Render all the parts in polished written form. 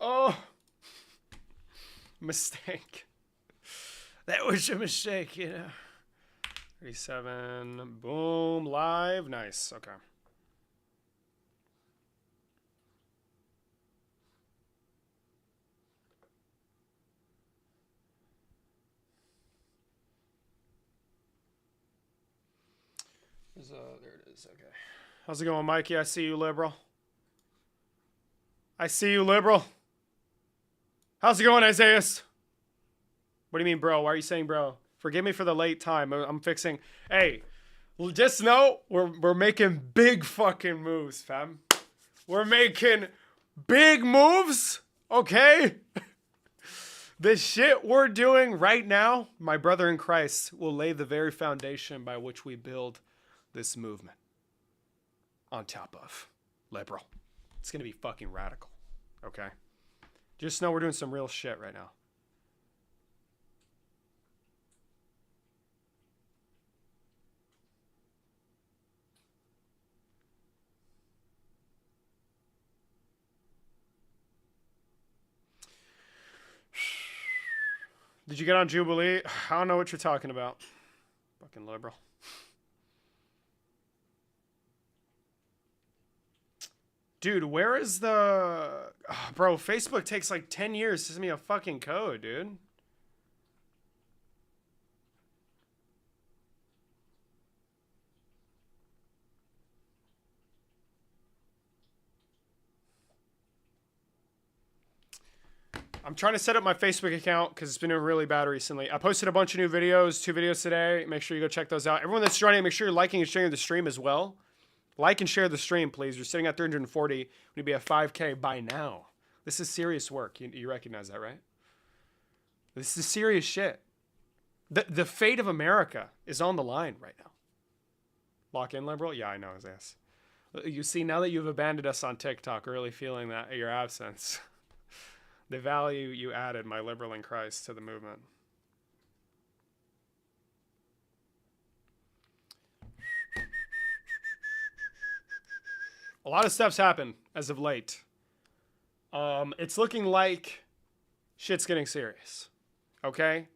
Oh, mistake. That was a mistake, you know. 37. Boom. Live. Nice. Okay. There it is. Okay. How's it going, Mikey? I see you, liberal. I see you, liberal. How's it going, Isaiah? What do you mean, bro? Why are you saying bro? Forgive me for the late time. I'm fixing. Hey, just know we're making big fucking moves, fam. We're making big moves, okay? The shit we're doing right now, my brother in Christ, will lay the very foundation by which we build this movement on top of liberal. It's going to be fucking radical, okay? Just know we're doing some real shit right now. Did you get on Jubilee? I don't know what you're talking about. Fucking liberal. Dude, where is the... Oh, bro, Facebook takes like 10 years to send me a fucking code, dude. I'm trying to set up my Facebook account because it's been doing really bad recently. I posted a bunch of new videos, 2 videos today. Make sure you go check those out. Everyone that's joining, make sure you're liking and sharing the stream as well. Like and share the stream, please. You're sitting at 340. We need to be at 5K by now. This is serious work. You recognize that, right? This is serious shit. The fate of America is on the line right now. Lock in, liberal? Yeah, I know his ass. You see, now that you've abandoned us on TikTok, really feeling that your absence. The value you added, my liberal in Christ, to the movement. A lot of stuff's happened as of late. It's looking like shit's getting serious. Okay?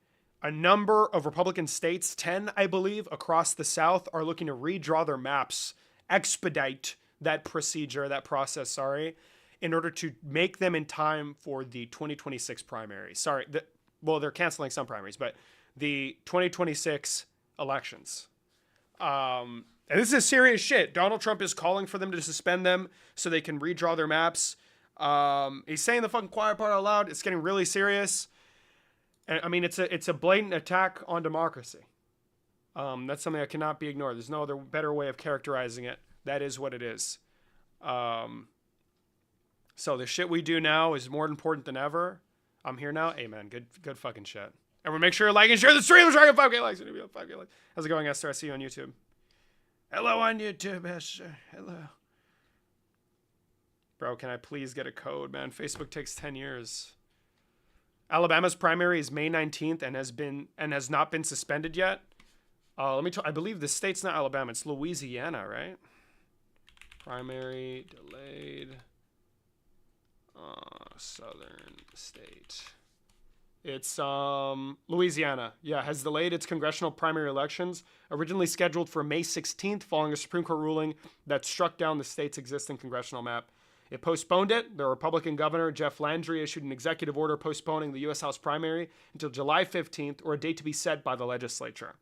A number of Republican states, 10, I believe, across the South, are looking to redraw their maps, expedite that process, in order to make them in time for the 2026 primaries. They're canceling some primaries, but the 2026 elections. And this is serious shit. Donald Trump is calling for them to suspend them so they can redraw their maps. He's saying the fucking quiet part out loud. It's getting really serious. And I mean, it's a blatant attack on democracy. That's something that cannot be ignored. There's no other better way of characterizing it. That is what it is. So the shit we do now is more important than ever. I'm here now. Amen. Good fucking shit. Everyone make sure to like and share the stream. We're trying to get 5K likes. 5K likes. How's it going, Esther? I see you on YouTube. Hello on YouTube, Esther. Hello. Bro, can I please get a code, man? Facebook takes 10 years. Alabama's primary is May 19th and has not been suspended yet. I believe the state's not Alabama. It's Louisiana, right? Primary delayed. Southern state. It's Louisiana. Yeah, has delayed its congressional primary elections, originally scheduled for May 16th following a Supreme Court ruling that struck down the state's existing congressional map. It postponed it. The Republican governor, Jeff Landry, issued an executive order postponing the U.S. House primary until July 15th, or a date to be set by the legislature.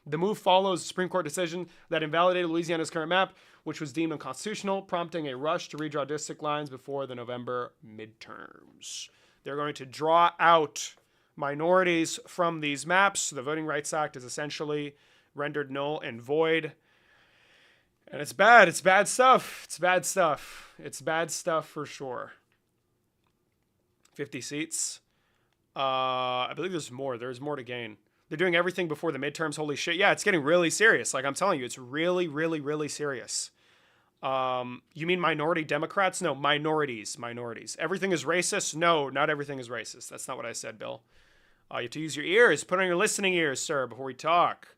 The move follows a Supreme Court decision that invalidated Louisiana's current map, which was deemed unconstitutional, prompting a rush to redraw district lines before the November midterms. They're going to draw out minorities from these maps. The Voting Rights Act is essentially rendered null and void. And it's bad. It's bad stuff. It's bad stuff. It's bad stuff for sure. 50 seats. I believe there's more. There's more to gain. They're doing everything before the midterms. Holy shit. Yeah, it's getting really serious. Like I'm telling you, it's really, really, really serious. You mean minority Democrats? No, minorities. Everything is racist? No, not everything is racist. That's not what I said, Bill. You have to use your ears. Put on your listening ears, sir, before we talk.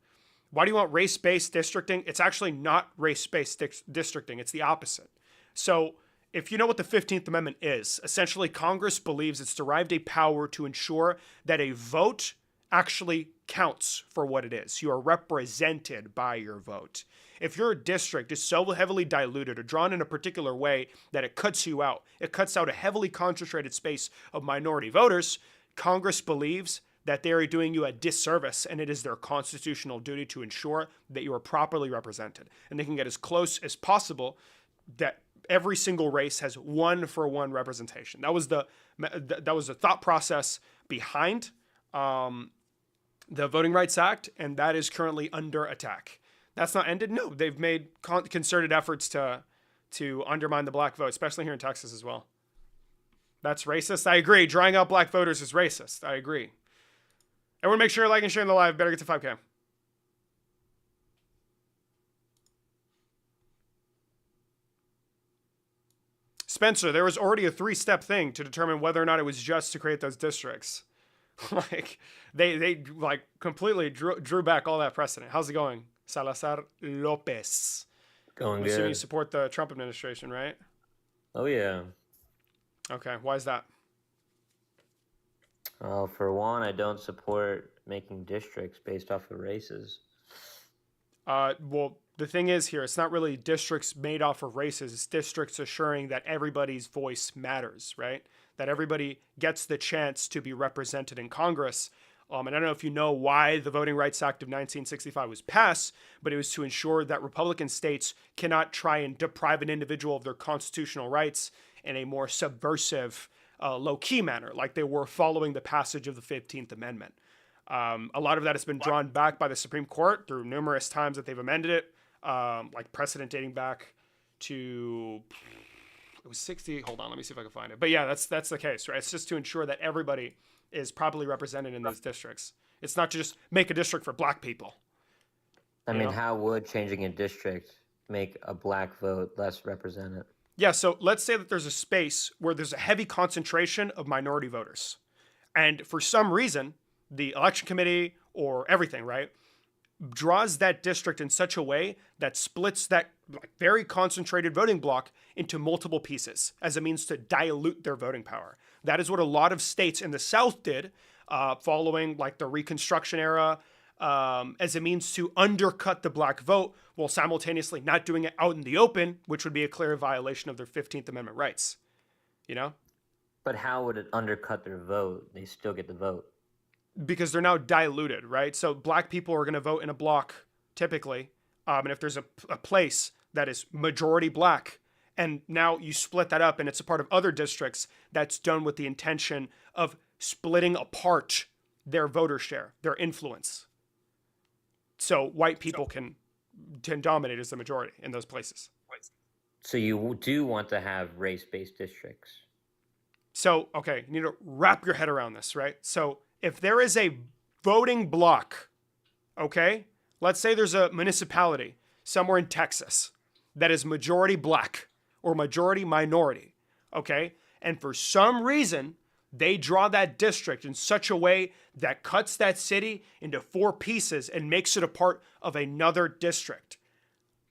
Why do you want race-based districting? It's actually not race-based districting. It's the opposite. So if you know what the 15th Amendment is, essentially Congress believes it's derived a power to ensure that a vote actually counts for what it is. You are represented by your vote. If your district is so heavily diluted or drawn in a particular way that it cuts you out, it cuts out a heavily concentrated space of minority voters, Congress believes that they are doing you a disservice, and it is their constitutional duty to ensure that you are properly represented. And they can get as close as possible that every single race has 1-for-1 representation. That was the thought process behind the Voting Rights Act, and that is currently under attack. That's not ended. No, they've made concerted efforts to undermine the black vote, especially here in Texas as well. That's racist. I agree. Drawing out black voters is racist. I agree. Everyone, make sure you're liking and sharing the live. Better get to 5K. Spencer, there was already a 3-step thing to determine whether or not it was just to create those districts. Like they like completely drew back all that precedent. How's it going, Salazar Lopez? Going I'm assuming good. you support the Trump administration, right? Oh yeah. Okay, why is that? For one, I don't support making districts based off of races. Well, the thing is here, it's not really districts made off of races. It's districts assuring that everybody's voice matters, right? That everybody gets the chance to be represented in Congress. And I don't know if you know why the Voting Rights Act of 1965 was passed, but it was to ensure that Republican states cannot try and deprive an individual of their constitutional rights in a more subversive, low-key manner, like they were following the passage of the 15th Amendment. A lot of that has been drawn back by the Supreme Court through numerous times that they've amended it, like precedent dating back to, it was 60. Hold on, let me see if I can find it. But yeah, that's the case, right? It's just to ensure that everybody is properly represented in those districts. It's not to just make a district for black people. I mean, how would changing a district make a black vote less represented? Yeah, so let's say that there's a space where there's a heavy concentration of minority voters. And for some reason, the election committee or everything, right, draws that district in such a way that splits that like very concentrated voting block into multiple pieces as a means to dilute their voting power. That is what a lot of states in the South did following like the Reconstruction era as a means to undercut the black vote while simultaneously not doing it out in the open, which would be a clear violation of their 15th Amendment rights. You know? But how would it undercut their vote? They still get the vote. Because they're now diluted, right? So black people are going to vote in a block typically. And if there's a place that is majority black, and now you split that up and it's a part of other districts, that's done with the intention of splitting apart their voter share, their influence. So white people can dominate as the majority in those places. So you do want to have race-based districts. So, okay, you need to wrap your head around this, right? So if there is a voting block, okay, let's say there's a municipality somewhere in Texas that is majority black or majority minority, okay, and for some reason they draw that district in such a way that cuts that city into 4 pieces and makes it a part of another district.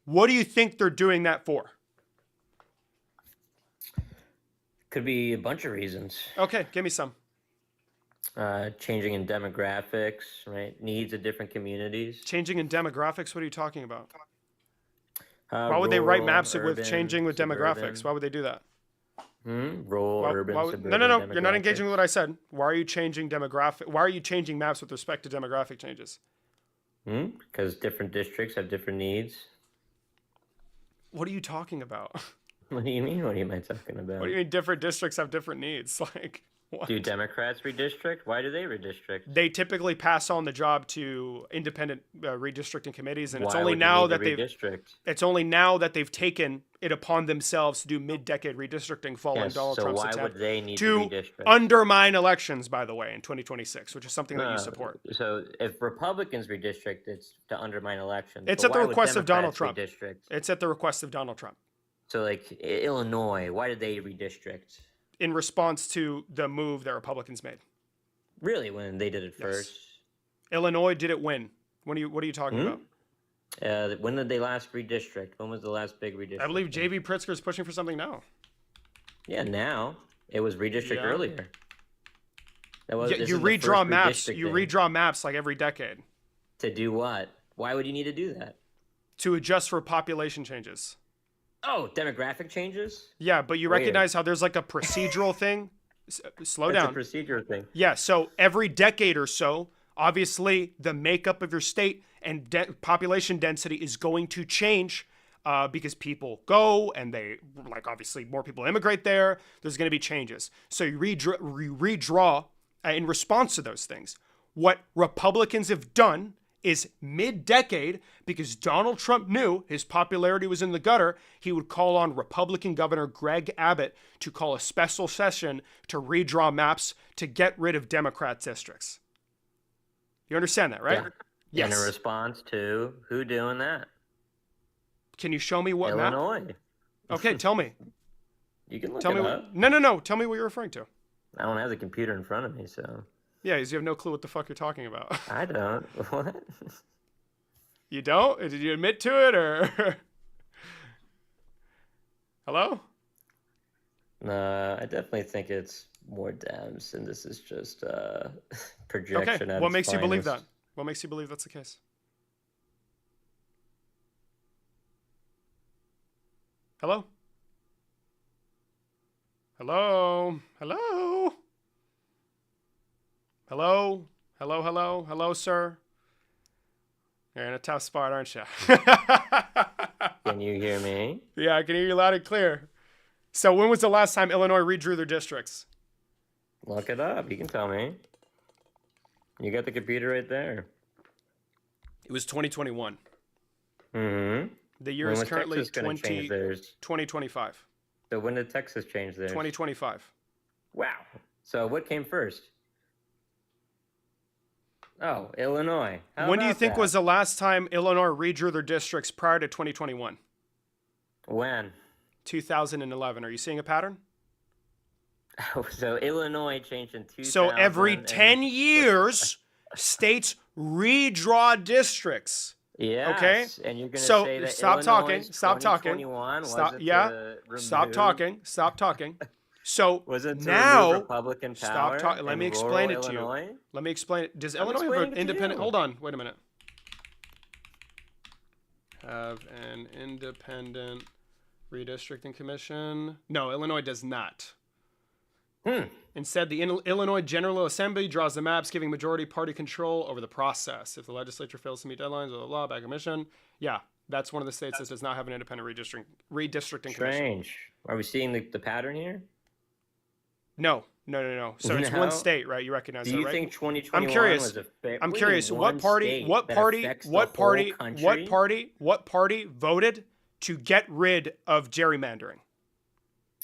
What do you think they're doing that for? Could be a bunch of reasons. Okay, give me some. Changing in demographics, right? Needs of different communities. Changing in demographics? What are you talking about? Why would they write maps with changing with demographics? Why would they do that? Rural, urban, suburban. No. You're not engaging with what I said. Why are you changing demographic? Why are you changing maps with respect to demographic changes? Because different districts have different needs. What are you talking about? What do you mean? What am I talking about? What do you mean different districts have different needs? Like, what? Do Democrats redistrict? Why do they redistrict? They typically pass on the job to independent redistricting committees, and Why it's only would you now need to that they've redistrict? it's only now that they've taken it upon themselves to do mid-decade redistricting following Yes, Donald so Trump's why attempt would they need to to redistrict? undermine elections, by the way, in 2026, which is something that you support. So if Republicans redistrict, it's to undermine elections. It's But at the why would request of Donald Democrats Trump. Redistrict? It's at the request of Donald Trump So like Illinois, why did they redistrict? in response to the move that Republicans made. Really, when they did it first? Illinois did it when? What are you talking about? When did they last redistrict? When was the last big redistrict? I believe J.B. Pritzker is pushing for something now. Yeah, now it was redistrict Yeah. earlier. That was Yeah, this you is the redraw first maps. You redistricting. redraw maps like every decade To do what? Why would you need to do that? to adjust for population changes. Oh, demographic changes? Yeah, but you Weird. recognize how there's like a procedural thing. Slow That's a down. procedure thing. Yeah, so every decade or so, obviously the makeup of your state and population density is going to change because people go and they, like, obviously more people immigrate there. There's going to be changes. So you redraw in response to those things. What Republicans have done is mid-decade, because Donald Trump knew his popularity was in the gutter, he would call on Republican Governor Greg Abbott to call a special session to redraw maps to get rid of Democrat districts. You understand that, right? Yeah. Yes. In a response to who doing that? Can you show me what map? Illinois. Okay, tell me. You can look Tell it me up. what. No. Tell me what you're referring to. I don't have the computer in front of me, so Yeah, because you have no clue what the fuck you're talking about. I don't. What? You don't? Did you admit to it or? Hello? No, I definitely think it's more Dems, and this is just projection. Okay. At What its makes you believe that? finest. What makes you believe that's the case? Hello? Hello? Hello? Hello? Hello, sir? You're in a tough spot, aren't you? Can you hear me? Yeah, I can hear you loud and clear. So when was the last time Illinois redrew their districts? Look it up. You can tell me. You got the computer right there. It was 2021. Mm-hmm. The year When is was currently Texas going to change theirs? 2025. So when did Texas change theirs? 2025. Wow. So what came first? Oh, Illinois. How When do you about think that? was the last time Illinois redrew their districts prior to 2021? When? 2011. Are you seeing a pattern? So Illinois changed in 2000. So every and- 10 years, states redraw districts. Yes, Okay. and you're going to So say that stop talking. Illinois' Stop talking. 2021 Stop. wasn't Yeah. to Stop remove- talking. Stop talking. So Wasn't to now, remove Republican stop power. talking. Let in me explain rural it to you. Illinois? Let me explain it. Does I'm Illinois have explaining an it to independent? you. Hold on. Wait a minute. Have an independent redistricting commission? No, Illinois does not. Instead, the Illinois General Assembly draws the maps, giving majority party control over the process. If the legislature fails to meet deadlines, blah, blah, blah, back commission. Yeah, that's one of the states that does not have an independent redistricting commission. Strange. Are we seeing the pattern here? No. So it's No? one state, right? You recognize Do that, you right? think 2021 I'm curious. was a fair? I'm What do you curious. mean What one party? state What that party? affects the What whole party? country? What party? What party voted to get rid of gerrymandering?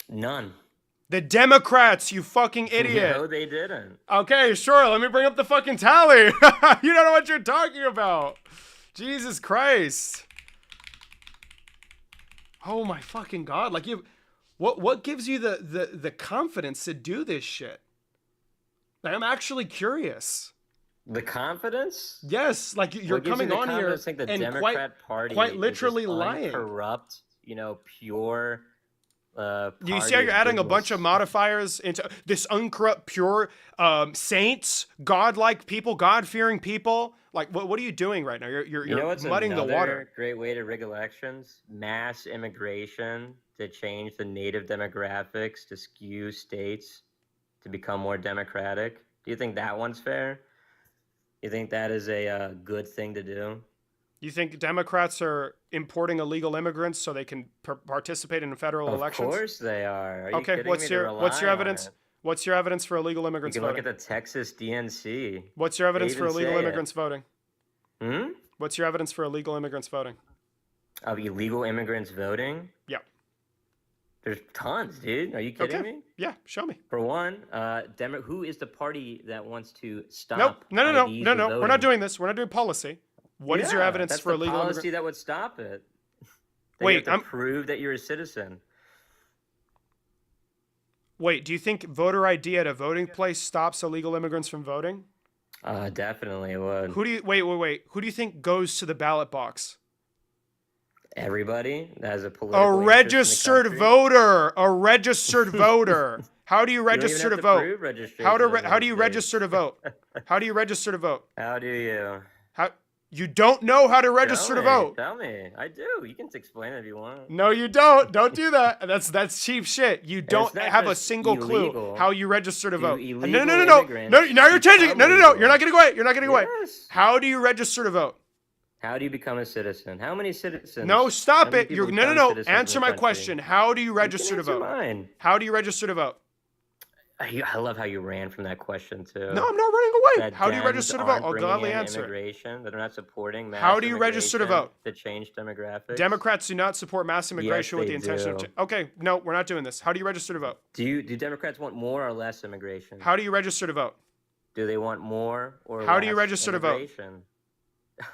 None. The Democrats, you fucking idiot. No, they didn't. Okay, sure. Let me bring up the fucking tally. You don't know what you're talking about. Jesus Christ. Oh my fucking God. Like, what gives you the confidence to do this shit? Like, I'm actually curious. The confidence? Yes, like you're What gives you coming the on here confidence to think the and Democrat Party quite is literally this lying. Corrupt, pure. You see party how you're of adding a bunch goodness. of modifiers into this uncorrupt, pure saints, godlike people, God-fearing people? Like, what are you doing right now? You're You know what's muddying the another water. great way to rig elections? Mass immigration to change the native demographics to skew states to become more democratic. Do you think that one's fair? You think that is a good thing to do? You think Democrats are importing illegal immigrants so they can participate in federal Of elections? course they are. Are you Okay, kidding what's me? They your rely on evidence? it. What's your evidence for illegal You immigrants can look voting? at the Texas DNC. What's your evidence They for even illegal say it. immigrants voting? Hmm? What's your evidence for illegal immigrants voting? Of illegal immigrants voting? Yeah. There's tons, dude. Are you kidding Okay. me? Yeah, show me. For one, who is the party that wants to stop? Nope. No. IDs We're with not voting? doing this. We're not doing policy. What is your Yeah, evidence that's for the illegal policy immigrants? that would stop it? That Wait, you have to I'm- prove that you're a citizen. Wait, do you think voter ID at a voting place stops illegal immigrants from voting? Definitely it would. Who do you wait? Who do you think goes to the ballot box? Everybody that has a A political interest in the registered country. voter. A registered voter. How do you You don't even register have to to vote? prove registration How in the do you United register to States. vote? How do you register to vote? How do you? How you don't know how to register to vote? Tell me. I do. You can explain it if you want. No, you don't. Don't do that. That's cheap shit. You don't not have a just single clue illegal. how you register to Do vote. illegal No, no, no, no, no. immigrants No, now you're changing it. No, no, no. become You're not getting away. You're not getting away. Yes. How do you register to vote? How do you become a citizen? How many citizens? No, how stop many it. people You're no, no, become no. citizens in Answer the my country? question. How do you You can register to answer vote? mine. How do you register to vote? I love how you ran from that question too. No, I'm not running away. That How do you Dems register to vote? aren't I'll bringing gladly in answer. Immigration, that they're not supporting mass How do you register to immigration vote? to change demographics. Democrats do not support mass immigration with the they intention of. do. Okay, no, we're not doing this. How do you register to vote? Do Democrats want more or less immigration? How do you register to vote? Do they want more or How less do you register to vote? immigration?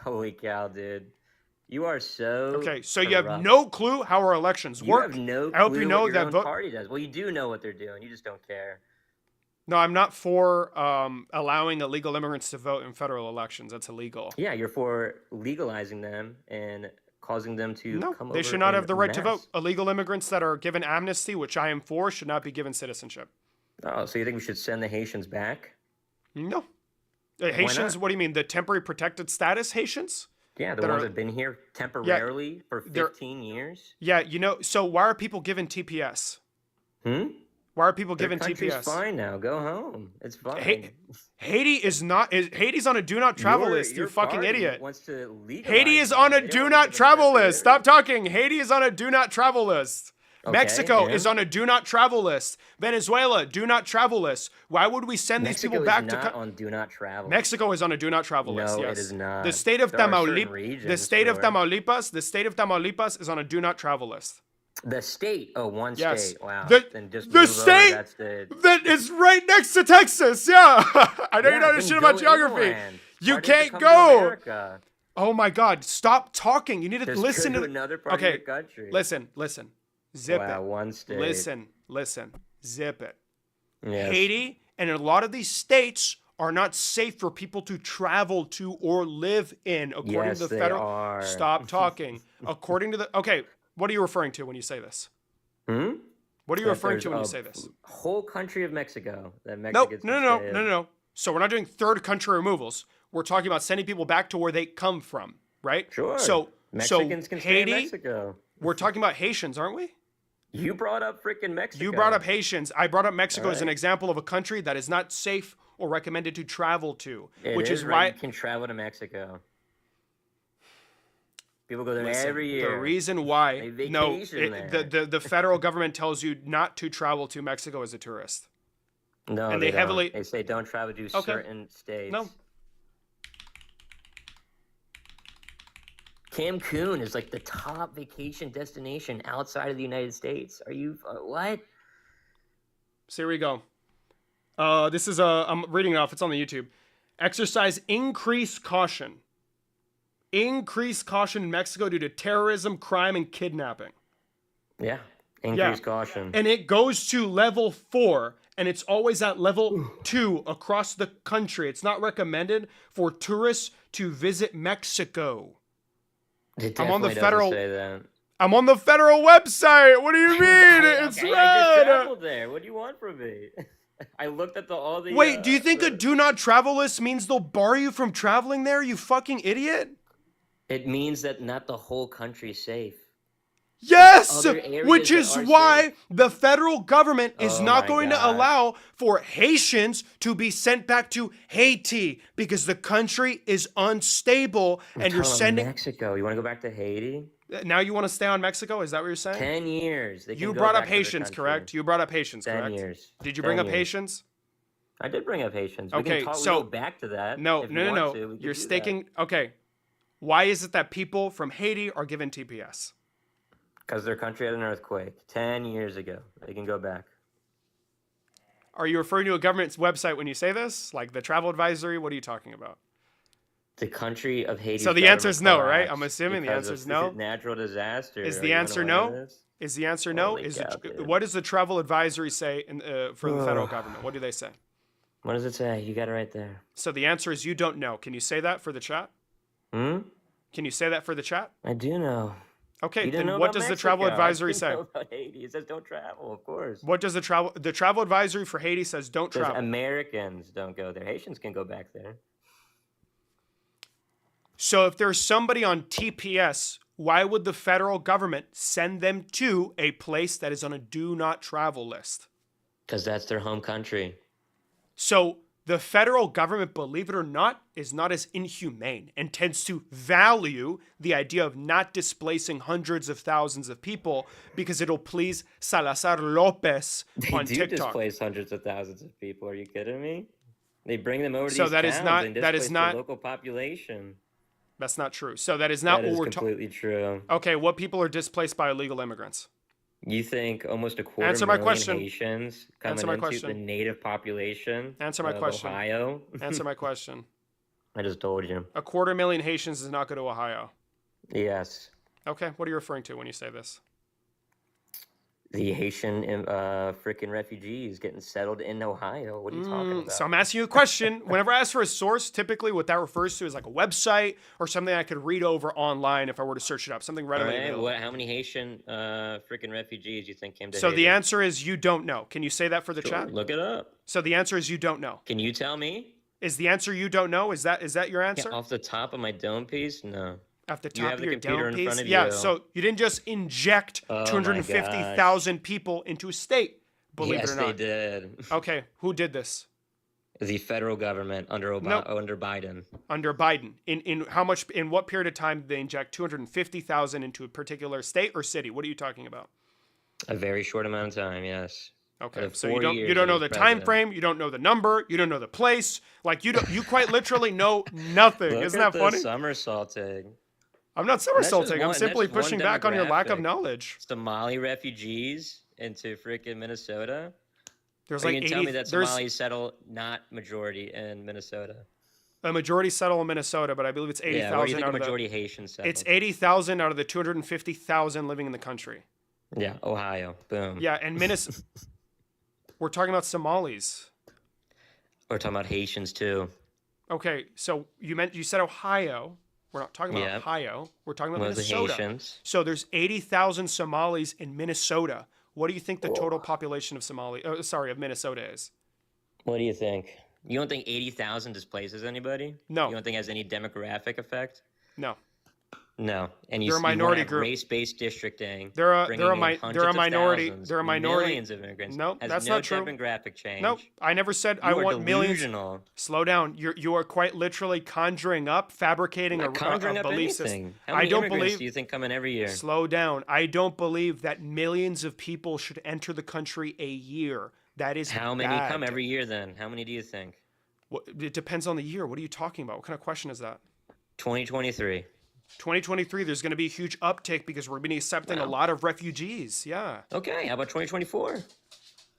Holy cow, dude. You are so Okay, so you have corrupt. no clue how our elections You work. have no I hope you clue know what your that own vote. party does. Well, you do know what they're doing. You just don't care. No, I'm not for allowing illegal immigrants to vote in federal elections. That's illegal. Yeah, you're for legalizing them and causing them to No, come they over should not en have the right to vote. masse. Illegal immigrants that are given amnesty, which I am for, should not be given citizenship. Oh, so you think we should send the Haitians back? No. Haitians, not? what do you mean? The temporary protected status Haitians? Yeah, the That ones are- that have been here temporarily for they're- 15 years. Yeah, you know, so why are people given TPS? Hmm? Why are people Their given country's TPS? fine now. Go home. It's fine. Haiti is not. Haiti's on a do not travel Your- list. You your fucking party idiot. Wants to legalize Haiti is them. on a They don't do wanna not give them travel list. temporary. Stop talking. Haiti is on a do not travel list. Okay, Mexico and? is on a do not travel list. Venezuela, do not travel list. Why would we send these Mexico people is back not to on do not travel. Mexico is on a do not travel list. No, it Yes. is not. The state of There are certain Tamaulipas, the regions, state of sure. Tamaulipas, the state of Tamaulipas is on a do not travel list. The state. Oh, one Yes. state. Wow. The- then just the move state- over that state. That is right next to Texas. Yeah. I know you know then shit go about geography. inland. You Why did you can't come to go. America? Oh my God! Stop talking. You need to Just listen go to to another part Okay, of your country. Listen. Zip Wow, it. one state. Listen. Zip it. Yes. Haiti and a lot of these states are not safe for people to travel to or live in, according Yes, to the they federal. are. Stop talking. According to the. Okay, what are you referring to when you say this? Hmm? What are you That referring there's to when you a say this? Whole country of Mexico that No, Mexicans no, can no, stay no, in. no, no. So we're not doing third country removals. We're talking about sending people back to where they come from, right? Sure. So Mexicans can stay in Haiti. Mexico. We're talking about Haitians, aren't we? You brought up freaking Mexico. You brought up Haitians. I brought up Mexico as an Alright. example of a country that is not safe or recommended to travel to, It which is right. why You can travel to Mexico. People go there listen, every year. the reason why They no, vacation the federal government tells you not to travel to Mexico as a tourist. No, and they, they don't. heavily- They say don't travel to certain states. No. Cancun is like the top vacation destination outside of the United States. Are you what? So here we go. This is I'm reading it off. It's on the YouTube. Exercise increased caution. Increased caution in Mexico due to terrorism, crime, and kidnapping. Yeah, increase caution. And it goes to level 4, and it's always at level 2 across the country. It's not recommended for tourists to visit Mexico. It I'm on the definitely doesn't federal- say that. I'm on the federal website. What do you mean? It's Okay, I just red. traveled there. What do you want from me? I looked at all the. Wait, do you think a the- do not travel list means they'll bar you from traveling there, you fucking idiot? It means that not the whole country is safe. Yes, other areas which that is are why safe. the federal government is Oh not my going to gosh. allow for Haitians to be sent back to Haiti because the country is unstable and you're Tell 'em sending. Mexico. You want to go back to Haiti? Now you want to stay on Mexico? Is that what you're saying? 10 years. They can You go brought up back to their Haitians, country. correct? You brought up Haitians, 10 correct? years. Did you 10 bring up years. Haitians? I did bring up Haitians. We Okay, can talk, so- we go back to that. No, if you no, want no, to, no. we can You're do that. staking. Okay. Why is it that people from Haiti are given TPS? Because their country had an earthquake 10 years ago. They can go back. Are you referring to a government's website when you say this? Like the travel advisory? What are you talking about? The country of Haiti. So the answer is no, right? I'm assuming the answer is no. Natural disaster. Is Are the you answer unaware of no? this? Is the answer no? Holy Is cow, it, dude. what does the travel advisory say for the federal government? What do they say? What does it say? You got it right there. So the answer is you don't know. Can you say that for the chat? Hmm? Can you say that for the chat? I do know. Okay, You didn't then know what about does the Mexico? travel I advisory didn't say? know about Haiti. It says don't travel, of course. What does the travel advisory for Haiti says don't It says travel. Americans don't go there. Haitians can go back there. So if there's somebody on TPS, why would the federal government send them to a place that is on a do not travel list? Because that's their home country. So the federal government, believe it or not, is not as inhumane and tends to value the idea of not displacing hundreds of thousands of people because it'll please Salazar Lopez They on do TikTok. displace hundreds of thousands of people. Are you kidding me? They bring them over to So these that is towns not and that is displace not the local population. that's not true. So that is not That what is we're talking. completely true. Okay, what people are displaced by illegal immigrants? You think almost a quarter Answer my million question. Haitians Answer coming my into question. the native population Answer my of question. Ohio? Answer my question. I just told you. 250,000 Haitians does not go to Ohio. Yes. Okay, what are you referring to when you say this? The Haitian freaking refugees getting settled in Ohio. What are you talking about? So I'm asking you a question. Whenever I ask for a source, typically what that refers to is like a website or something I could read over online if I were to search it up, something All readily right, available. how many Haitian freaking refugees you think came to So Haiti? the answer is you don't know. Can you say that for the Sure, chat? look it up. So the answer is you don't know. Can you tell me? Is the answer you don't know? Is that your answer? Yeah, off the top of my dome piece? No. Off the You top have of the your computer dome in front piece? of Yeah, you. so you didn't just inject Oh my 250,000 people into a state, believe Yes, it or they not. did. Okay, who did this? The federal government under Nope. under Biden. Under Biden. In what period of time did they inject 250,000 into a particular state or city? What are you talking about? A very short amount of time, yes. Okay, Of so 4 you years don't he know was the time president. frame, you don't know the number, you don't know the place, like you quite literally know nothing. Look Isn't at that funny? somersaulting. I'm not somersaulting. I'm that's simply just one pushing back on your lack of demographic. knowledge. Somali refugees into freaking Minnesota. There's Or like you can tell 80. me that There's Somalis settle not majority in Minnesota. a majority settle in Minnesota, but I believe it's Yeah, where do you 80,000 think out the of the. majority Haitians settle? It's 80,000 out of the 250,000 living in the country. Yeah, Ohio. Boom. Yeah, and Minnesota. We're talking about Somalis. We're talking about Haitians too. Okay, so you said Ohio. We're not talking about Yeah. Ohio. We're talking about Well, the Minnesota. Haitians. So there's 80,000 Somalis in Minnesota. What do you think the total population of of Minnesota is? What do you think? You don't think 80,000 displaces anybody? No. You don't think it has any demographic effect? No. No. And you, They're a you wanna minority have group. race-based districting. They're a bringing in minority. hundreds of They're a thousands, minority. Millions of immigrants. Nope, has that's no not true. demographic change. Nope. I never said I You are want millions. delusional. Slow down. You are quite literally conjuring up, fabricating I'm not conjuring a up belief anything. system. How many I don't immigrants believe. do you think come in every year? Slow down. I don't believe that millions of people should enter the country a year. That is How many bad. come every year then? How many do you think? It depends on the year. What are you talking about? What kind of question is that? 2023. 2023, there's going to be a huge uptick because we're going to be accepting a lot of refugees. Yeah. Okay, how about 2024?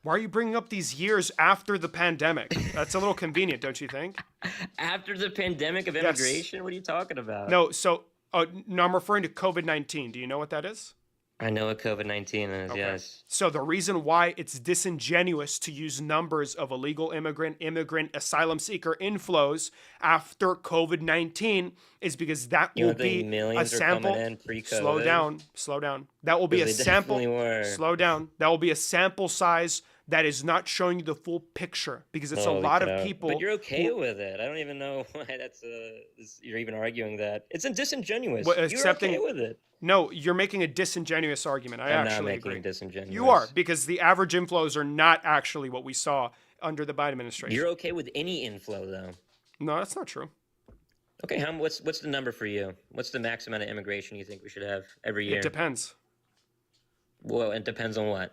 Why are you bringing up these years after the pandemic? That's a little convenient, don't you think? After the pandemic of immigration? What are you talking about? No, no, I'm referring to COVID-19. Do you know what that is? I know what COVID-19 is, Okay. yes. So the reason why it's disingenuous to use numbers of illegal immigrant, asylum seeker inflows after COVID-19 is because that You will don't think be a millions are sample. coming in pre-COVID? Slow down. That will be a 'Cause they sample. definitely were. Slow down. That will be a sample size that is not showing you the full picture because it's a Holy lot cow. of people. But you're okay with it. I don't even know why you're even arguing that. It's disingenuous. What, You're accepting- okay with it. No, you're making a disingenuous argument. I I'm not actually making agree. it disingenuous. You are, because the average inflows are not actually what we saw under the Biden administration. You're okay with any inflow, though. No, that's not true. Okay, what's the number for you? What's the max amount of immigration you think we should have every year? It depends. Well, it depends on what.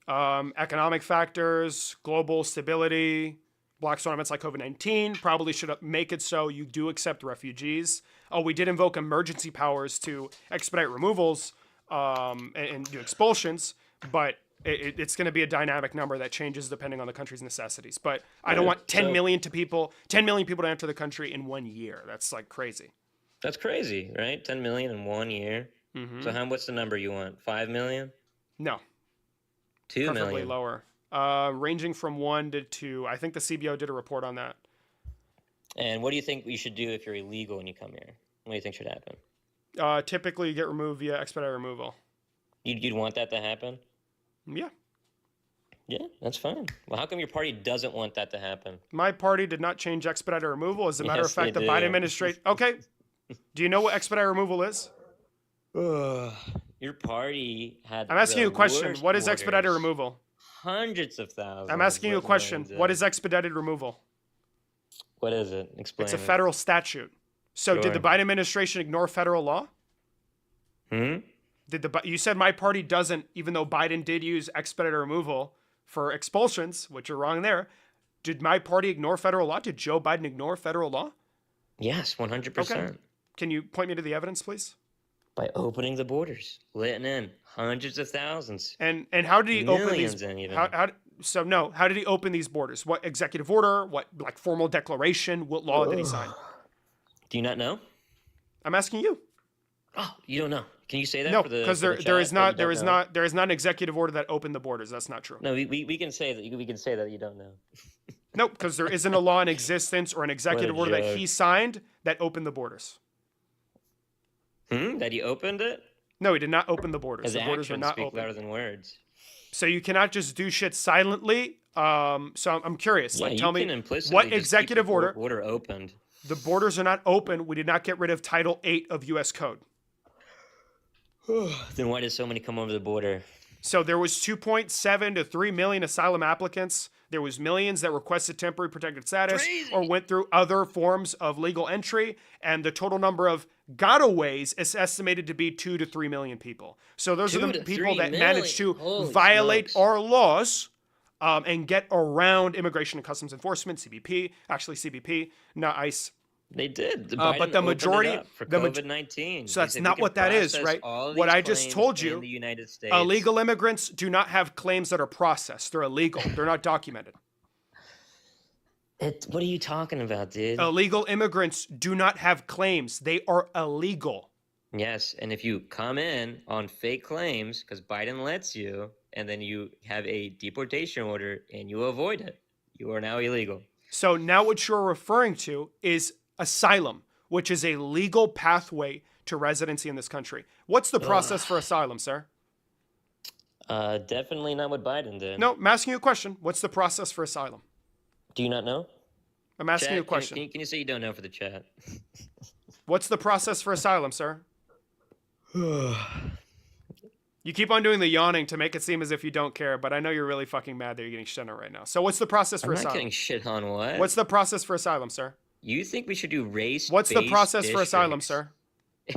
Economic factors, global stability, black swan events like COVID-19 probably should make it so you do accept refugees. Oh, we did invoke emergency powers to expedite removals and do expulsions, but it's going to be a dynamic number that changes depending on the country's necessities. But I don't want 10 million people to enter the country in 1 year. That's like crazy. That's crazy, right? 10 million in 1 year. Mm-hmm. So what's the number you want? 5 million? No, 2 preferably million? lower. Ranging from 1 to 2. I think the CBO did a report on that. And what do you think we should do if you're illegal and you come here? What do you think should happen? Typically, you get removed via expedited removal. You'd want that to happen? Yeah. Yeah, that's fine. Well, how come your party doesn't want that to happen? My party did not change expedited removal. As a matter of Yes, they fact, the do. Biden administration. Okay. Do you know what expedited removal is? Your party had. I'm asking you a question. worst What is expedited borders. removal? Hundreds of thousands. I'm asking you a with question. millions What in. is expedited removal? What is it? Explain. It's a it. federal statute. So did Sure. the Biden administration ignore federal law? You said my party doesn't, even though Biden did use expedited removal for expulsions, which are wrong there. Did my party ignore federal law? Did Joe Biden ignore federal law? Yes, 100%. Can you point me to the evidence, please? By opening the borders, letting in hundreds of thousands. And how did he open Millions these? in even. How did he open these borders? What executive order? What like formal declaration? What law did he sign? Do you not know? I'm asking you. Oh, you don't know. Can you say that? No, for the because for the there is chat, not that you don't know? there is not an executive order that opened the borders. That's not true. No, we can say that. We can say that you don't know. Nope, because there isn't a law in existence or an executive order that he joke. signed that opened the borders. That he opened it? No, he did not open the borders. His The borders were actions not speak open. louder than words. So you cannot just do shit silently. So I'm curious. Yeah, Like, you tell can me implicitly what just keep executive the order? border opened. The borders are not open. We did not get rid of Title 8 of U.S. Code. Then why did so many come over the border? So there was 2.7 to 3 million asylum applicants. There was millions that requested temporary protected status Crazy. or went through other forms of legal entry. And the total number of gotaways is estimated to be 2 to 3 million people. So those are 2 the to people 3 that managed to million. Holy violate smokes. our laws and get around Immigration and Customs Enforcement, CBP, actually CBP, not ICE. They did. But Biden the opened it majority- up for the COVID-19. So He that's said we not can what that is, process right? all What these I just claims told in you, the United States. Illegal immigrants do not have claims that are processed. They're illegal. They're not documented. What are you talking about, dude? Illegal immigrants do not have claims. They are illegal. Yes, and if you come in on fake claims because Biden lets you, and then you have a deportation order and you avoid it, you are now illegal. So now what you're referring to is asylum, which is a legal pathway to residency in this country. What's the process for asylum, sir? Definitely not what Biden did. No, I'm asking you a question. What's the process for asylum? Do you not know? I'm asking Chat, you a question. Can you say you don't know for the chat? What's the process for asylum, sir? You keep on doing the yawning to make it seem as if you don't care, but I know you're really fucking mad that you're getting shit on right now. So what's the process for I'm not asylum? getting shit on what? What's the process for asylum, sir? You think we should do race? What's the process for asylum, sir?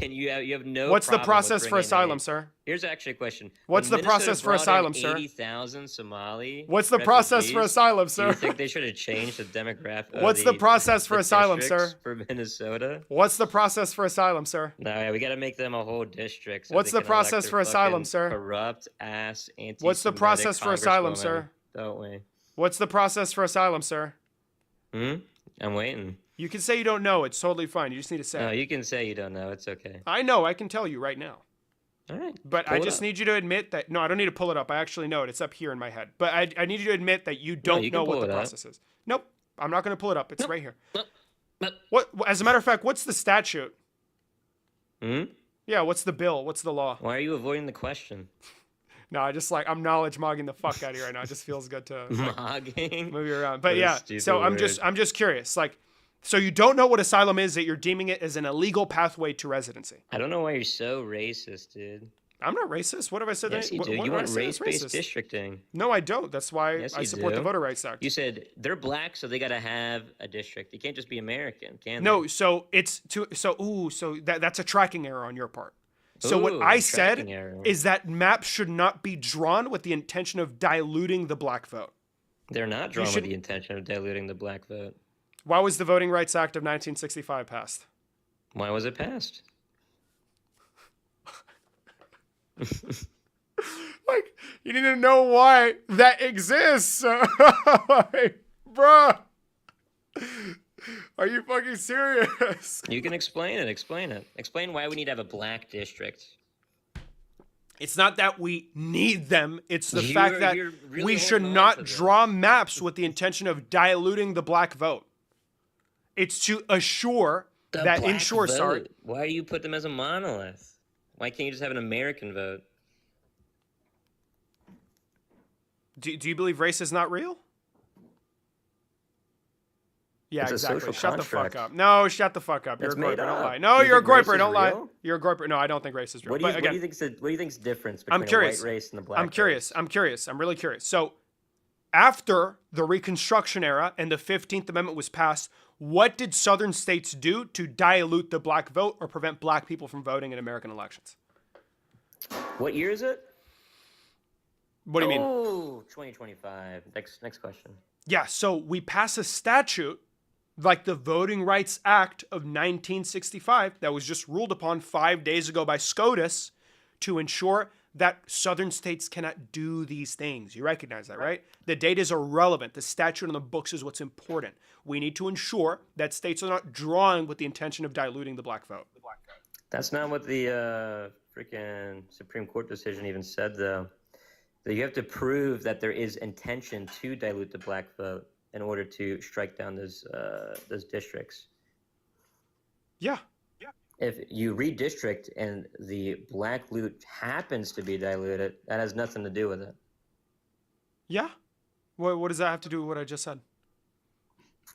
And you have no. What's the problem with process for bringing asylum, in- sir? Here's actually a question. What's When the process Minnesota for brought in asylum, sir? 80,000 Somali. What's the process for refugees, asylum, Do sir? you think they should have changed the demographic? What's the process for asylum, districts sir? For Minnesota. What's the process for asylum, sir? No, yeah, we got to make them a whole district. So What's they the can elect process their for asylum, fucking sir? Corrupt ass anti. What's the process for asylum, sir? Don't we? What's the process for asylum, sir? I'm waiting. You can say you don't know. It's totally fine. You just need to say No, it. you can say you don't know. It's okay. I know. I can tell you right now. All right. But Pull I it just up. need you to admit that. No, I don't need to pull it up. I actually know it. It's up here in my head. But I need you to admit that you don't you can know what pull the it up. process is. Nope. I'm not going to pull it up. It's right here. Nope. What? As a matter of fact, what's the statute? Hmm? Yeah, what's the bill? What's the law? Why are you avoiding the question? No, I'm knowledge mogging the fuck out of you right now. It just feels good to like, Mogging. move you around. But What a yeah, stupid so I'm word. just curious. Like, so you don't know what asylum is, that you're deeming it as an illegal pathway to residency. I don't know why you're so racist, dude. I'm not racist. What have I said? Yes, you do. What You did I want say that's race-based racist? districting. No, I don't. That's why Yes, I you support the do. Voter Rights Act. You said they're black, so they gotta have a district. You can't just be American, can No, they? so it's so that's a tracking error on your part. So what Ooh, I said tracking error. is that maps should not be drawn with the intention of diluting the black vote. They're not drawn with should- the intention of diluting the black vote. Why was the Voting Rights Act of 1965 passed? Why was it passed? Like, you need to know why that exists. Like, bruh. Are you fucking serious? You can explain it. Explain it. Explain why we need to have a black district. It's not that we need them. It's the You're- fact that you're really we should holding on not to this. draw maps with the intention of diluting the black vote. It's to assure The that black ensure, vote. sorry. Why do you put them as a monolith? Why can't you just have an American vote? Do you believe race is not real? Yeah, It's a exactly. social Shut the fuck construct. up. No, shut the fuck up. You're That's a groiper. made Don't up. lie. No, Do you you're a think race groiper. is Don't lie. real? You're a groiper. No, I don't think race is real. What do But again, you think's the difference between curious. a white race and the black I'm curious. race? I'm curious. I'm really curious. So, after the Reconstruction era and the 15th Amendment was passed, what did Southern states do to dilute the black vote or prevent black people from voting in American elections? What year is it? What do you mean? Oh, 2025. Next question. Yeah, so we pass a statute like the Voting Rights Act of 1965 that was just ruled upon 5 days ago by SCOTUS to ensure that Southern states cannot do these things. You recognize that, right? The data is irrelevant. The statute on the books is what's important. We need to ensure that states are not drawing with the intention of diluting the black vote. That's not what the freaking Supreme Court decision even said, though. That you have to prove that there is intention to dilute the black vote in order to strike down those districts. Yeah. If you redistrict and the black loot happens to be diluted, that has nothing to do with it. Yeah. What does that have to do with what I just said?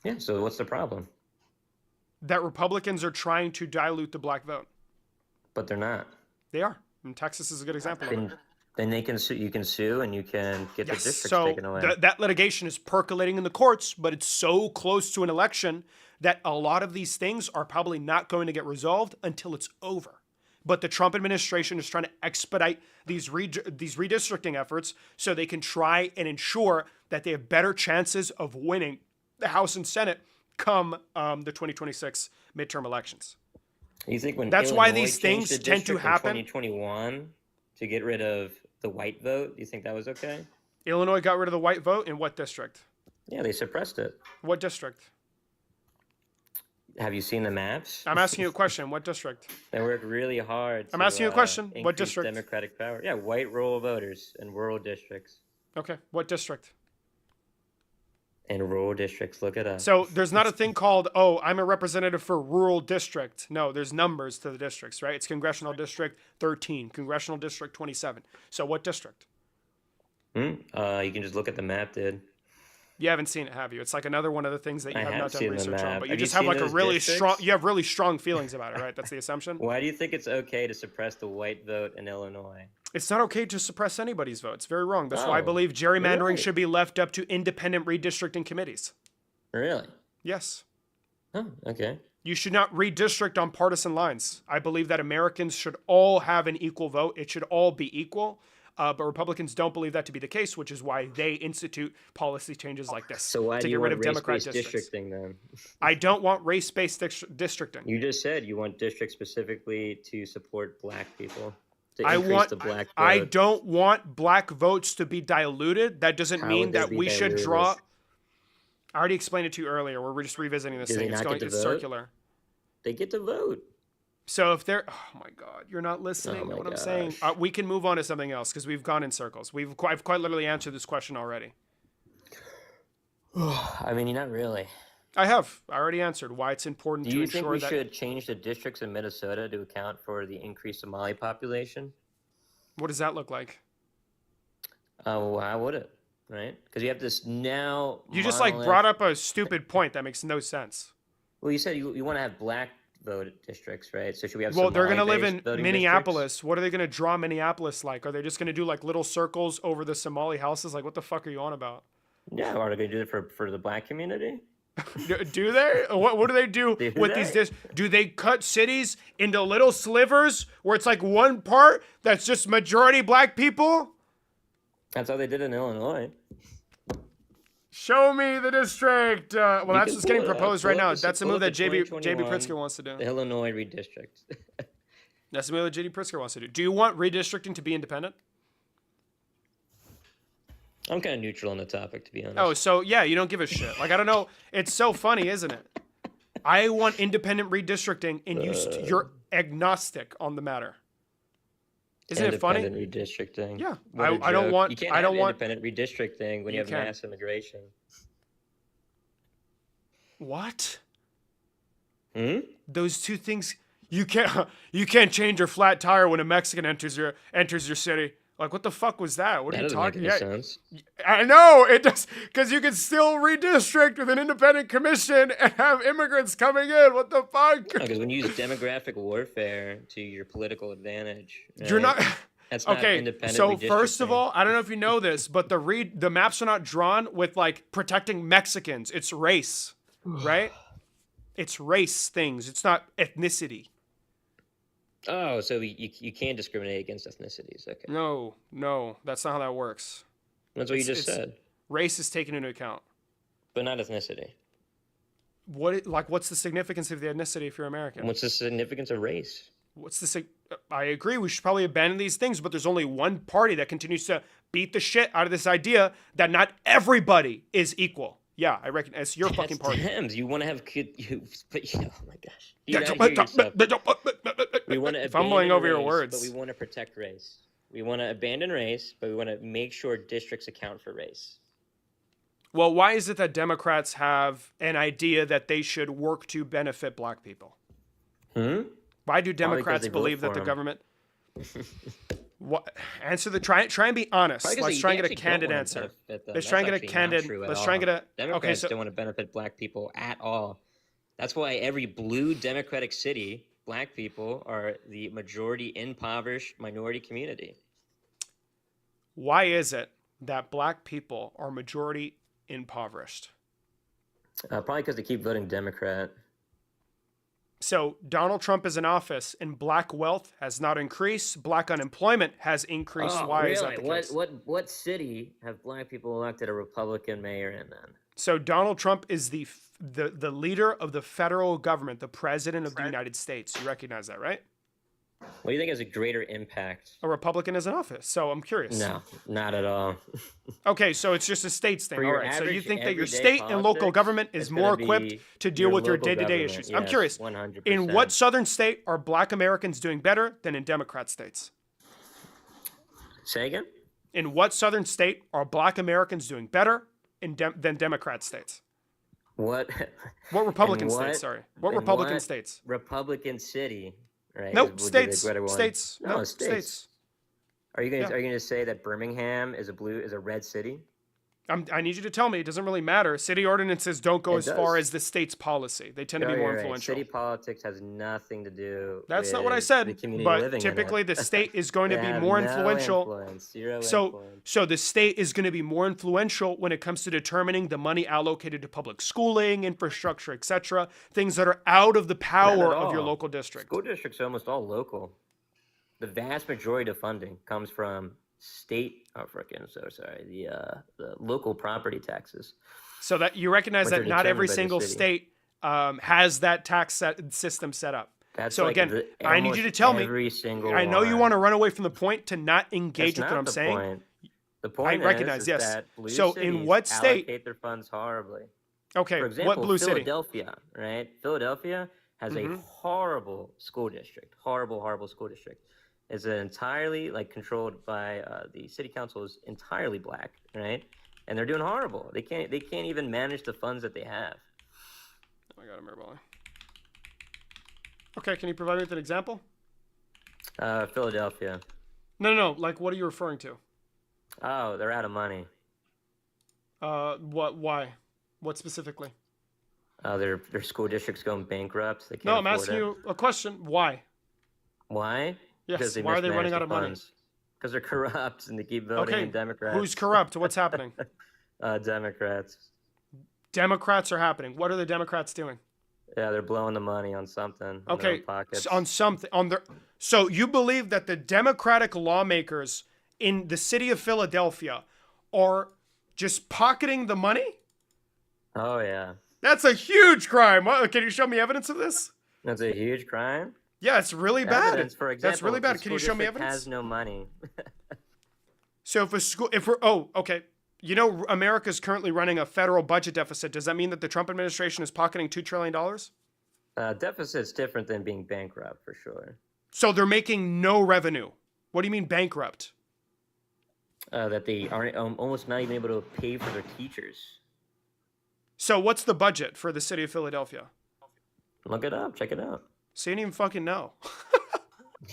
Yeah, so what's the problem? That Republicans are trying to dilute the black vote. But they're not. They are. And Texas is a good example of it. Then they can sue. You can sue, and you can get the districts so taken away. that litigation is percolating in the courts, but it's so close to an election that a lot of these things are probably not going to get resolved until it's over. But the Trump administration is trying to expedite these redistricting efforts so they can try and ensure that they have better chances of winning the House and Senate come the 2026 midterm elections. You think when that's Illinois why these changed things the tend to district in happen? 2021 to get rid of the white vote, do you think that was okay? Illinois got rid of the white vote in what district? Yeah, they suppressed it. What district? Have you seen the maps? I'm asking you a question. What district? They worked really hard. I'm asking you a question. What increase district? Democratic power. Yeah, white rural voters in rural districts. Okay. What district? In rural districts, look it up. So there's not a thing called, oh, I'm a representative for rural district. No, there's numbers to the districts, right? It's Congressional District 13, Congressional District 27. So what district? You can just look at the map, dude. You haven't seen it, have you? It's like another one of the things that you have not done research on. But you Have just you have seen like a those really districts? strong, you have really strong feelings about it, right? That's the assumption? Why do you think it's okay to suppress the white vote in Illinois? It's not okay to suppress anybody's vote. It's very wrong. That's why I Oh, believe gerrymandering really? should be left up to independent redistricting committees. Really? Yes. Oh, okay. You should not redistrict on partisan lines. I believe that Americans should all have an equal vote. It should all be equal. But Republicans don't believe that to be the case, which is why they institute policy changes like this So why to do get you rid want of Democrat race-based districts. districting then? I don't want race-based districting. You just said you want districts specifically to support black people. To I increase want. the black vote. I don't want black votes to be diluted. That doesn't How mean would they that be we should diluted? draw. I already explained it to you earlier. We're just revisiting this Do they thing. It's not going. get to It's vote? circular. They get to vote. So if they're, oh my God, you're not listening Oh to my what I'm saying. gosh. We can move on to something else because we've gone in circles. I've quite literally answered this question already. I mean, not really. I have. I already answered why it's important Do to you think ensure we that. should change the districts in Minnesota to account for the increased Somali population? What does that look like? Why would it? Right? Because you have this now. You just like brought up a stupid point that makes no sense. Well, you said you want to have black vote districts, right? So should we have? Well, they're going to live Somali-based in voting Minneapolis. districts? What are they going to draw Minneapolis like? Are they just going to do like little circles over the Somali houses? Like, what the fuck are you on about? Yeah, are they going to do it for the black community? Do they? What do they do Do with they? these? Do they cut cities into little slivers where it's like one part that's just majority black people? That's how they did in Illinois. Show me the district. Well, You that's can what's getting pull it up. proposed Pull right up now. the- That's the pull move up that the JB 2021 Pritzker wants to do. The Illinois redistrict. That's the move that JD Pritzker wants to do. Do you want redistricting to be independent? I'm kind of neutral on the topic, to be honest. Oh, so yeah, you don't give a shit. Like, I don't know. It's so funny, isn't it? I want independent redistricting, and you're agnostic on the matter. Isn't it funny? Independent redistricting. Yeah. What a I don't joke. want- You can't I have don't want- independent redistricting when you You have can. mass immigration. What? Hmm? Those two things you can't you can't change your flat tire when a Mexican enters your city. Like what the fuck was that? What are That you doesn't make talking? any Yeah, sense. I know it does because you can still redistrict with an independent commission and have immigrants coming in. What the fuck? Because when you use demographic warfare to your political advantage, You're right? not That's not okay. independently So first of districting. all, I don't know if you know this, but the maps are not drawn with like protecting Mexicans. It's race, right? It's race things. It's not ethnicity. Oh, so you can't discriminate against ethnicities. Okay. No, no, that's not how that works. That's what you It's just it's said. race is taken into account. But not ethnicity. What's the significance of the ethnicity if you're American? What's the significance of race? What's the I agree. We should probably abandon these things, but there's only one party that continues to beat the shit out of this idea that not everybody is equal. Yeah, I reckon it's your fucking That's party. Dems. You want to have kid. But oh my gosh. Do Yeah, you not hear yourself? We want to fumbling abandon over your race, words. but we want to protect race. We want to abandon race, but we want to make sure districts account for race. Well, why is it that Democrats have an idea that they should work to benefit black people? Hmm? Why do because Democrats they vote believe that for the 'em. government? What? Answer the try and be honest. Probably 'cause Let's they try and get a actually don't candid wanna answer. benefit them. Let's That's try and get a actually not candid. true at Let's try and all. get a. Okay, Democrats so don't want to benefit black people at all. That's why every blue Democratic city, black people are the majority impoverished minority community. why is it that black people are majority impoverished? Probably because they keep voting Democrat. So Donald Trump is in office, and black wealth has not increased. Black unemployment has increased. Why is that the case? What city have black people elected a Republican mayor in then? So Donald Trump is the leader of the federal government, the president of the United States. You recognize that, right? What do you think has a greater impact? A Republican is in office. So I'm curious. No, not at all. Okay, so it's just a states thing. For All your right. So you average think that your everyday state and local politics, government is it's more gonna equipped be to deal with your local day-to-day government. issues? I'm Yes, curious. 100%. In what southern state are black Americans doing better than in Democrat states? Say again? In what southern state are black Americans doing better than Democrat states? What? What Republican In states? what- Sorry. What in Republican what states? Republican city, right? Nope. would be the States. better one. States. No, Nope. states. States. Are you gonna Yeah. are you gonna say that Birmingham is a red city? I need you to tell me. It doesn't really matter. City ordinances don't go It as far does. as the state's policy. They tend to No, be more you're right. influential. City politics has nothing to do. That's not what I with said. The community But living in it. typically, the state is going to They be have more no influential. influence, zero So, influence. so the state is going to be more influential when it comes to determining the money allocated to public schooling, infrastructure, etc. Things that are out of the power of your all. local district. School districts are almost all local. The vast majority of funding comes from state. Oh, frickin' so sorry. The local property taxes. So that you recognize Which that are not every determined by the single city. state has that system set up. That's So like again, I need you to tell me. every single I know you one. want to run away from the point to not engage That's with what not I'm the saying. point. The point recognize, is yes. that blue So in cities what state- allocate their funds horribly. Okay, For example, what blue city? Philadelphia, right? Philadelphia has a horrible school district. Horrible school district. It's entirely controlled by the city council is entirely black, right? And they're doing horrible. They can't even manage the funds that they have. Oh my God, I'm airballing. Okay, can you provide me with an example? Philadelphia. No. Like, what are you referring to? Oh, they're out of money. What? Why? What specifically? Their school district's going bankrupt. They can't No, I'm afford asking it. you a question. Why? Why? Yes. Why are they running out of money? Because they're corrupt and they keep voting Okay. in Democrats. Who's corrupt? What's happening? Democrats. Democrats are happening. What are the Democrats doing? Yeah, they're blowing the money on something. in their Okay, own pockets. on something on their. So you believe that the Democratic lawmakers in the city of Philadelphia are just pocketing the money? Oh yeah, That's a huge crime. What, can you show me evidence of this? that's a huge crime. Yeah, it's really bad. Evidence, for example, That's really the bad. Can you school show me district evidence? Has no money. So okay. You know, America's currently running a federal budget deficit. Does that mean that the Trump administration is pocketing $2 trillion? Deficit's different than being bankrupt for sure. So they're making no revenue. What do you mean bankrupt? That they aren't almost not even able to pay for their teachers. So what's the budget for the city of Philadelphia? Look it up. Check it out. So you didn't even fucking know.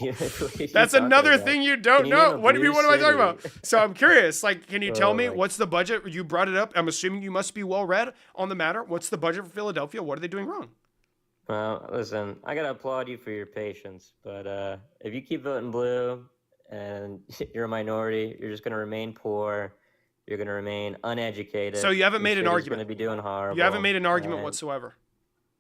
Yeah, what are you That's talking another about? thing you Can don't you name know. a What do you blue mean? What am I talking about? city? So I'm curious. Like, can you tell Oh me my. what's the budget? You brought it up. I'm assuming you must be well read on the matter. What's the budget for Philadelphia? What are they doing wrong? Well, listen, I gotta applaud you for your patience, but if you keep voting blue and you're a minority, you're just gonna remain poor. You're gonna remain uneducated. So you haven't Your made an city is argument. gonna be doing horrible. You haven't made an argument and whatsoever.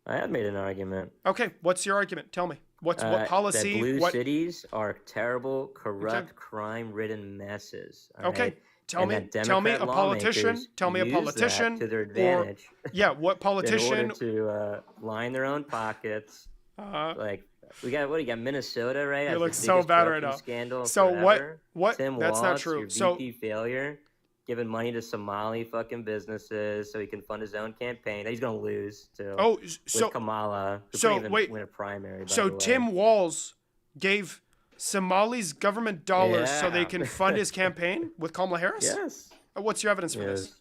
I have made an argument. Okay, what's your argument? Tell me. What That policy? blue What? cities are terrible, corrupt, crime-ridden messes. All Okay, right? tell And me. that Tell me a Democrat politician. lawmakers Tell me a use that politician. to their Or advantage yeah, what in politician? order to line their own pockets. Like we got what do you got? Minnesota, right? You Has look the so biggest bad right corruption now. Scandal So forever. what? Tim That's not Walz, true. your So VP failure, giving money to Somali fucking businesses so he can fund his own campaign. That he's gonna lose to oh, with so Kamala. Who so couldn't even wait. win a primary. By So the way. Tim Walz gave Somalis government dollars so they Yeah. can fund his campaign with Kamala Harris? Yes. What's your evidence for this?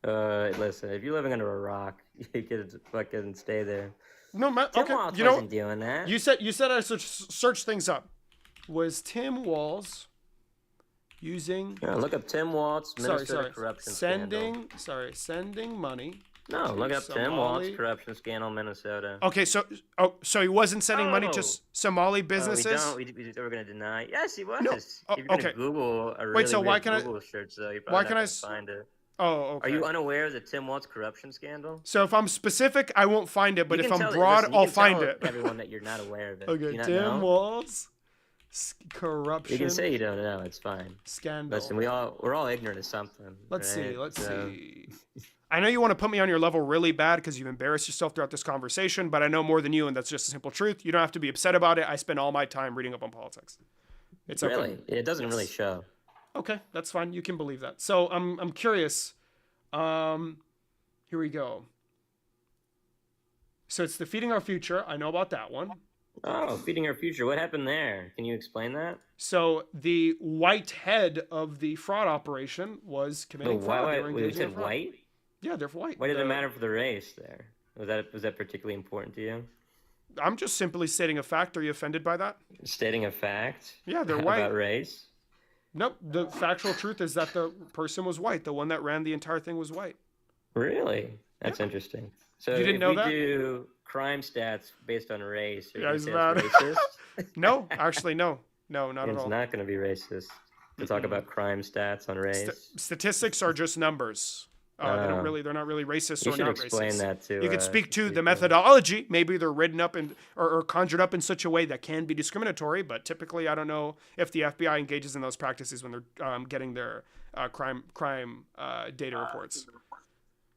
Yes. Listen, if you're living under a rock, you could fucking stay there. No, Tim okay. Walz You know, wasn't doing that. you said I search things up. Was Tim Walz using Yeah, look up Tim Walz, Minnesota corruption scandal. sending money? No, to look up Tim Somali- Walz corruption scandal, Minnesota. Okay, so he wasn't sending money to Oh. Somali businesses. We were gonna deny. Yes, he was. No. If you're gonna Okay. Google a really Wait, so why weird can I- Google search, though, you're why probably can not I gonna s- find it. Oh, okay. Are you unaware of the Tim Walz corruption scandal? So if I'm specific, I won't find it, but You if can I'm tell- broad, listen, you I'll can find tell it. Everyone that you're not aware of it. Do Okay, you not Tim know? Walz corruption You can say you don't know. It's fine. scandal. Listen, we're all ignorant of something. Let's see. right? Let's So- see. I know you want to put me on your level really bad because you've embarrassed yourself throughout this conversation, but I know more than you, and that's just a simple truth. You don't have to be upset about it. I spend all my time reading up on politics. It's okay. Really, it doesn't really show. Okay, that's fine. You can believe that. So I'm curious. Here we go. So it's defeating our future. I know about that one. Oh, feeding our future. What happened there? Can you explain that? So the white head of the fraud operation was committing fraud. They were Wait, you engaging in said fraud. white? Yeah, they're white. Why did it matter for the race there? Was that particularly important to you? I'm just simply stating a fact. Are you offended by that? Stating a fact. Yeah, they're white. About race. Nope. The factual truth is that the person was white. The one that ran the entire thing was white. Really? That's interesting. So You didn't if know we that? do crime stats based on race, you're Yeah, gonna he's say mad. it's racist? No, actually, no. No, not at It's all. not going to be racist to talk about crime stats on race. Statistics are just numbers. They're not really racist You or should not explain racist. that to. You could speak to the people. methodology. Maybe they're written up or conjured up in such a way that can be discriminatory. But typically, I don't know if the FBI engages in those practices when they're getting their crime data reports.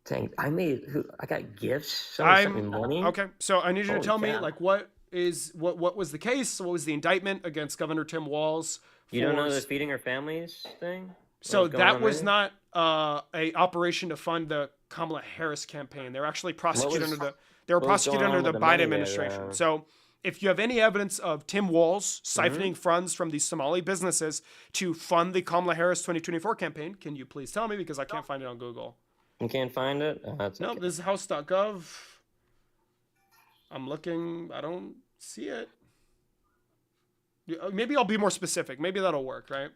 Dang, I got gifts. Someone sent me money. Okay. So I need you to Holy tell me cow. like what was the case? What was the indictment against Governor Tim Walz? You don't know for- the feeding our families thing? So What's going that on was there? not a operation to fund the Kamala Harris campaign. They were actually prosecuted was- under the what was going on Biden with the money there, administration. though? So if you have any evidence of Tim Walz Mm-hmm. siphoning funds from these Somali businesses to fund the Kamala Harris 2024 campaign, can you please tell me because I can't find it on Google. You can't find it? Oh, that's No, okay. this is house.gov. I'm looking. I don't see it. Maybe I'll be more specific. Maybe that'll work, right?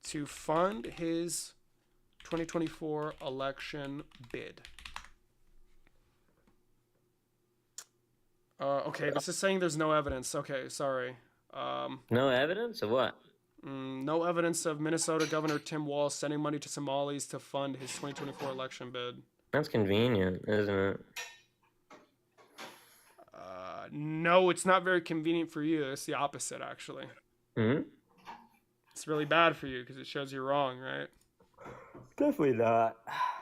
To fund his 2024 election bid. Okay, this is saying there's no evidence. Okay, sorry. No evidence of what? No evidence of Minnesota Governor Tim Walz sending money to Somalis to fund his 2024 election bid. That's convenient, isn't it? No, it's not very convenient for you. It's the opposite, actually. Hmm. It's really bad for you because it shows you're wrong, right? Definitely not.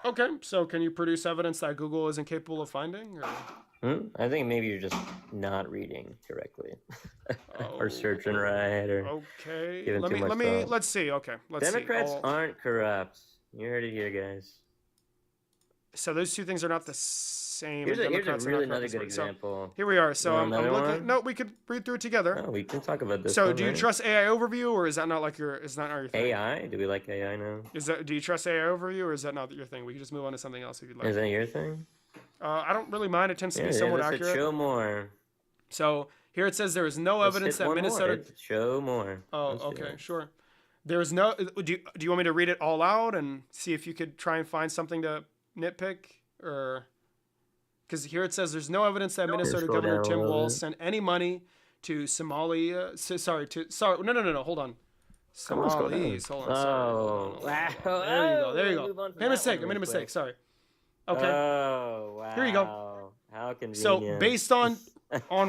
Okay, so can you produce evidence that Google isn't capable of finding? Or... I think maybe you're just not reading correctly, Oh, or searching right, or Okay, Giving too much thought. let's see. Okay, let's Democrats see. aren't corrupt. You heard it here, guys. So those two things are not the same. Here's a Democrats are not really corrupt another as good well. So example. here we are. So You I'm want another looking. one? No, we could read through it together. Oh, we can talk about this. So one, do you right? trust AI overview, or is that not like your? Is that not your thing? AI? Do we like AI now? Do you trust AI overview, or is that not your thing? We can just move on to something else if you'd like. Is that your thing? I don't really mind. It tends to Yeah, be give somewhat us a accurate. show more. So here it says there is no Let's evidence hit that one Minnesota. more. Show more. Oh, Let's do okay, it. sure. There's no. Do you want me to read it all out and see if you could try and find something to nitpick, or because here it says there's no evidence that Minnesota Scroll Governor down a Tim little Walz bit. sent any money to Somalia. No. Hold on. Come on, scroll down. Somalis. Hold on. Sorry. Oh, wow. There you go. There you Oh, go. move on from Made a that mistake. one I made real a mistake. quick. Sorry. Okay. Oh, wow. Here you go. How So convenient. based on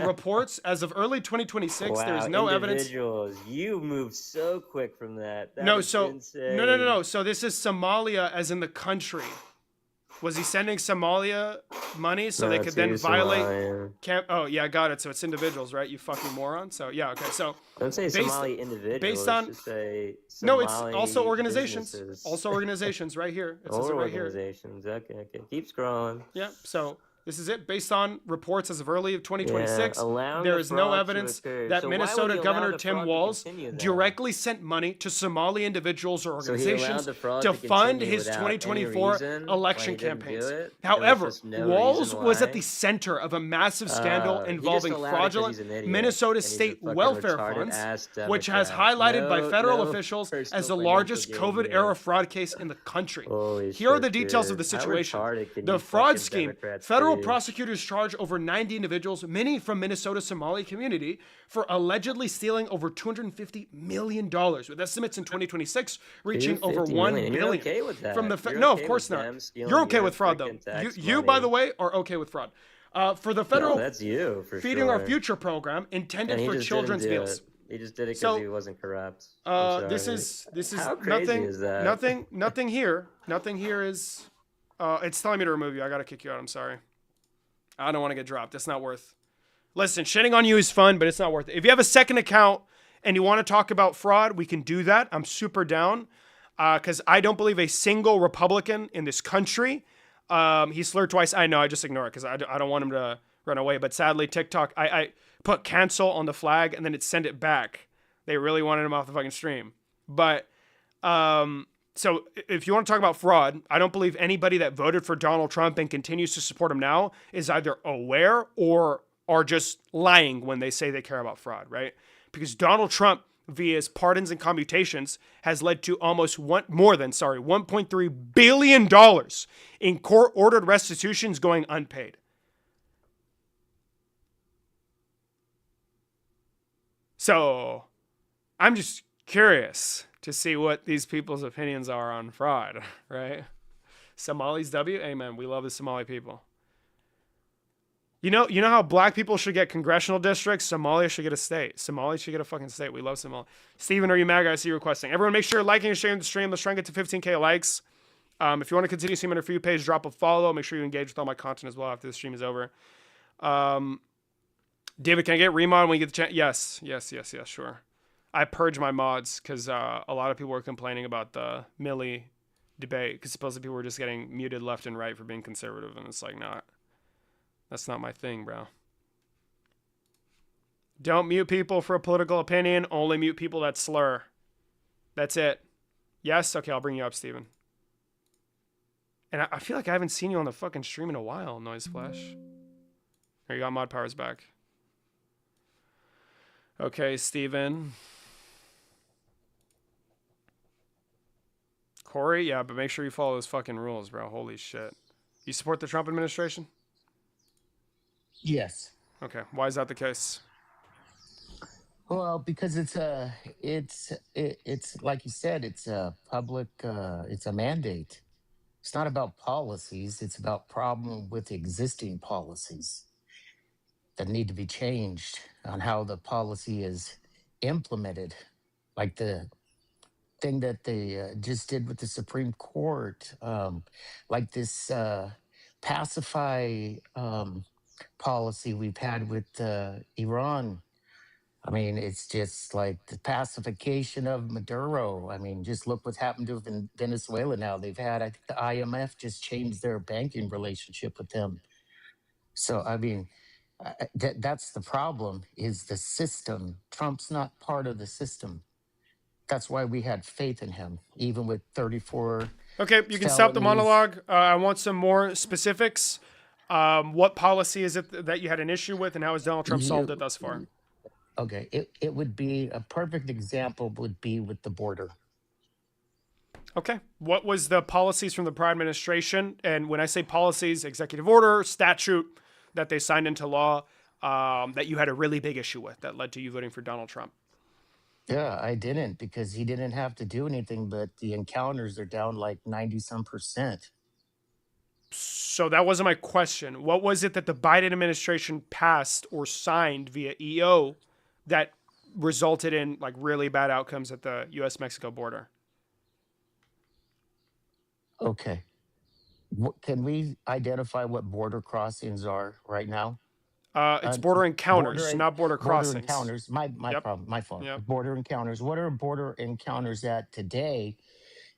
reports as of early 2026, wow, there's no evidence. individuals. You moved so quick from that. That No, was so insane. no. So this is Somalia as in the country. Was he sending Somalia money so they No, could it's then you, violate Somalia. camp? Oh yeah, got it. So it's individuals, right? You fucking moron. So yeah, okay. So Don't say based- Somali individuals. based on- Just say no, it's Somali also organizations. businesses. Also organizations, right here. It says Or it right here. organizations. Okay. Keep scrolling. Yeah. So this is it. Based on reports as of early of 2026, allowing there the is no fraud to evidence occur. that So why would Minnesota he allow Governor the Tim fraud to Walz continue then? directly sent money to Somali individuals or So he allowed organizations the fraud to fund continue his without 2024 any reason why election he didn't do campaigns. it? There was However, just no Walz reason was at why? the center of a massive scandal He just involving allowed it 'cause fraudulent he's an idiot, Minnesota and he's a state fucking welfare retarded-ass funds, which has Democrat. highlighted by federal No officials as personal the financial largest gain COVID-era here. fraud case in the country. Holy Here are shit, the details of dude. the situation. How retarded can The you fraud fucking scheme. Democrats Federal be? prosecutors charge over 90 individuals, many from Minnesota Somali community, for allegedly stealing over $250 million, with estimates in 2026 reaching over $1 $250 million. billion. You're okay with that. From the You're no, okay of course with not. them stealing You're okay your with fraud though. freaking tax You, by the money. way, are okay with fraud. For the federal No, that's you for Feeding sure. Our Future program intended And he for just children's didn't do meals. it. He just did it because So, he wasn't corrupt. I'm This sorry. is How crazy nothing. is that? Nothing here. Nothing here is. It's telling me to remove you. I gotta kick you out. I'm sorry. I don't want to get dropped. It's not worth. Listen, shitting on you is fun, but it's not worth it. If you have a second account and you want to talk about fraud, we can do that. I'm super down. Because I don't believe a single Republican in this country. He slurred twice. I know. I just ignore it because I don't want him to run away. But sadly, TikTok, I put cancel on the flag and then it sent it back. They really wanted him off the fucking stream. But so if you want to talk about fraud, I don't believe anybody that voted for Donald Trump and continues to support him now is either aware or are just lying when they say they care about fraud, right? Because Donald Trump, via his pardons and commutations, has led to almost $1.3 billion in court-ordered restitutions going unpaid. So, I'm just curious to see what these people's opinions are on fraud, right? Somalis W? Amen. We love the Somali people. You know how black people should get congressional districts? Somalia should get a state. Somalia should get a fucking state. We love Somalia. Steven, are you mad? I see you requesting. Everyone make sure you're liking and sharing the stream. Let's try and get to 15K likes. If you want to continue seeing my For You page, drop a follow. Make sure you engage with all my content as well after the stream is over. David, can I get remod when you get the chance? Yes, sure. I purge my mods because a lot of people were complaining about the Millie debate because supposedly people were just getting muted left and right for being conservative, and it's like, not. That's not my thing, bro. Don't mute people for a political opinion. Only mute people that slur. That's it. Yes? Okay, I'll bring you up, Steven. And I feel like I haven't seen you on the fucking stream in a while, Noise Flash. Here, you got Mod Powers back. Okay, Steven. Corey? Yeah, but make sure you follow those fucking rules, bro. Holy shit. You support the Trump administration? Yes. Okay. Why is that the case? Well, because it's like you said, it's a public, it's a mandate. It's not about policies. It's about problem with existing policies that need to be changed on how the policy is implemented. Like the thing that they just did with the Supreme Court, like this pacify policy we've had with Iran. I mean, it's just like the pacification of Maduro. I mean, just look what's happened to Venezuela now. They've had, I think the IMF just changed their banking relationship with them. So, I mean, that's the problem, is the system. Trump's not part of the system. That's why we had faith in him, even with 34. Okay, you can stop the felonies. monologue. I want some more specifics. What policy is it that you had an issue with, and how has Donald Trump solved it You thus far? okay? It would be a perfect example would be with the border. Okay. What was the policies from the prior administration? And when I say policies, executive order, statute that they signed into law that you had a really big issue with that led to you voting for Donald Trump? Yeah, I didn't because he didn't have to do anything, but the encounters are down like 90 some percent. So that wasn't my question. What was it that the Biden administration passed or signed via EO that resulted in like really bad outcomes at the U.S. Mexico border? Okay. Can we identify what border crossings are right now? It's Uh, border border encounters, en- not border border crossings. encounters. My Yep. problem. My fault. Yep. Border encounters. What are border encounters at today?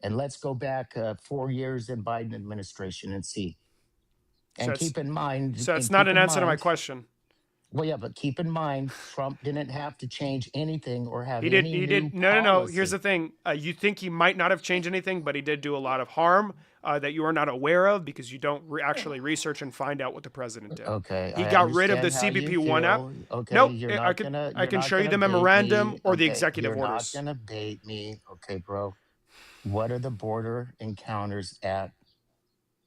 And let's go back 4 years in Biden administration and see. So And it's keep in mind. so it's And not keep an in answer to my mind. question. Well, yeah, but keep in mind, Trump didn't have to change anything or have He did. any He new did. No, no, no. Here's the policy. thing. You think he might not have changed anything, but he did do a lot of harm that you are not aware of because you don't actually research and find out what the president did. Okay, He I got rid of the understand how you CBP One app. feel. Okay, Nope. you're I not could. gonna I you're can not show you gonna the bait memorandum me. or the Okay, executive you're not orders. gonna bait me. Okay, bro. What are the border encounters at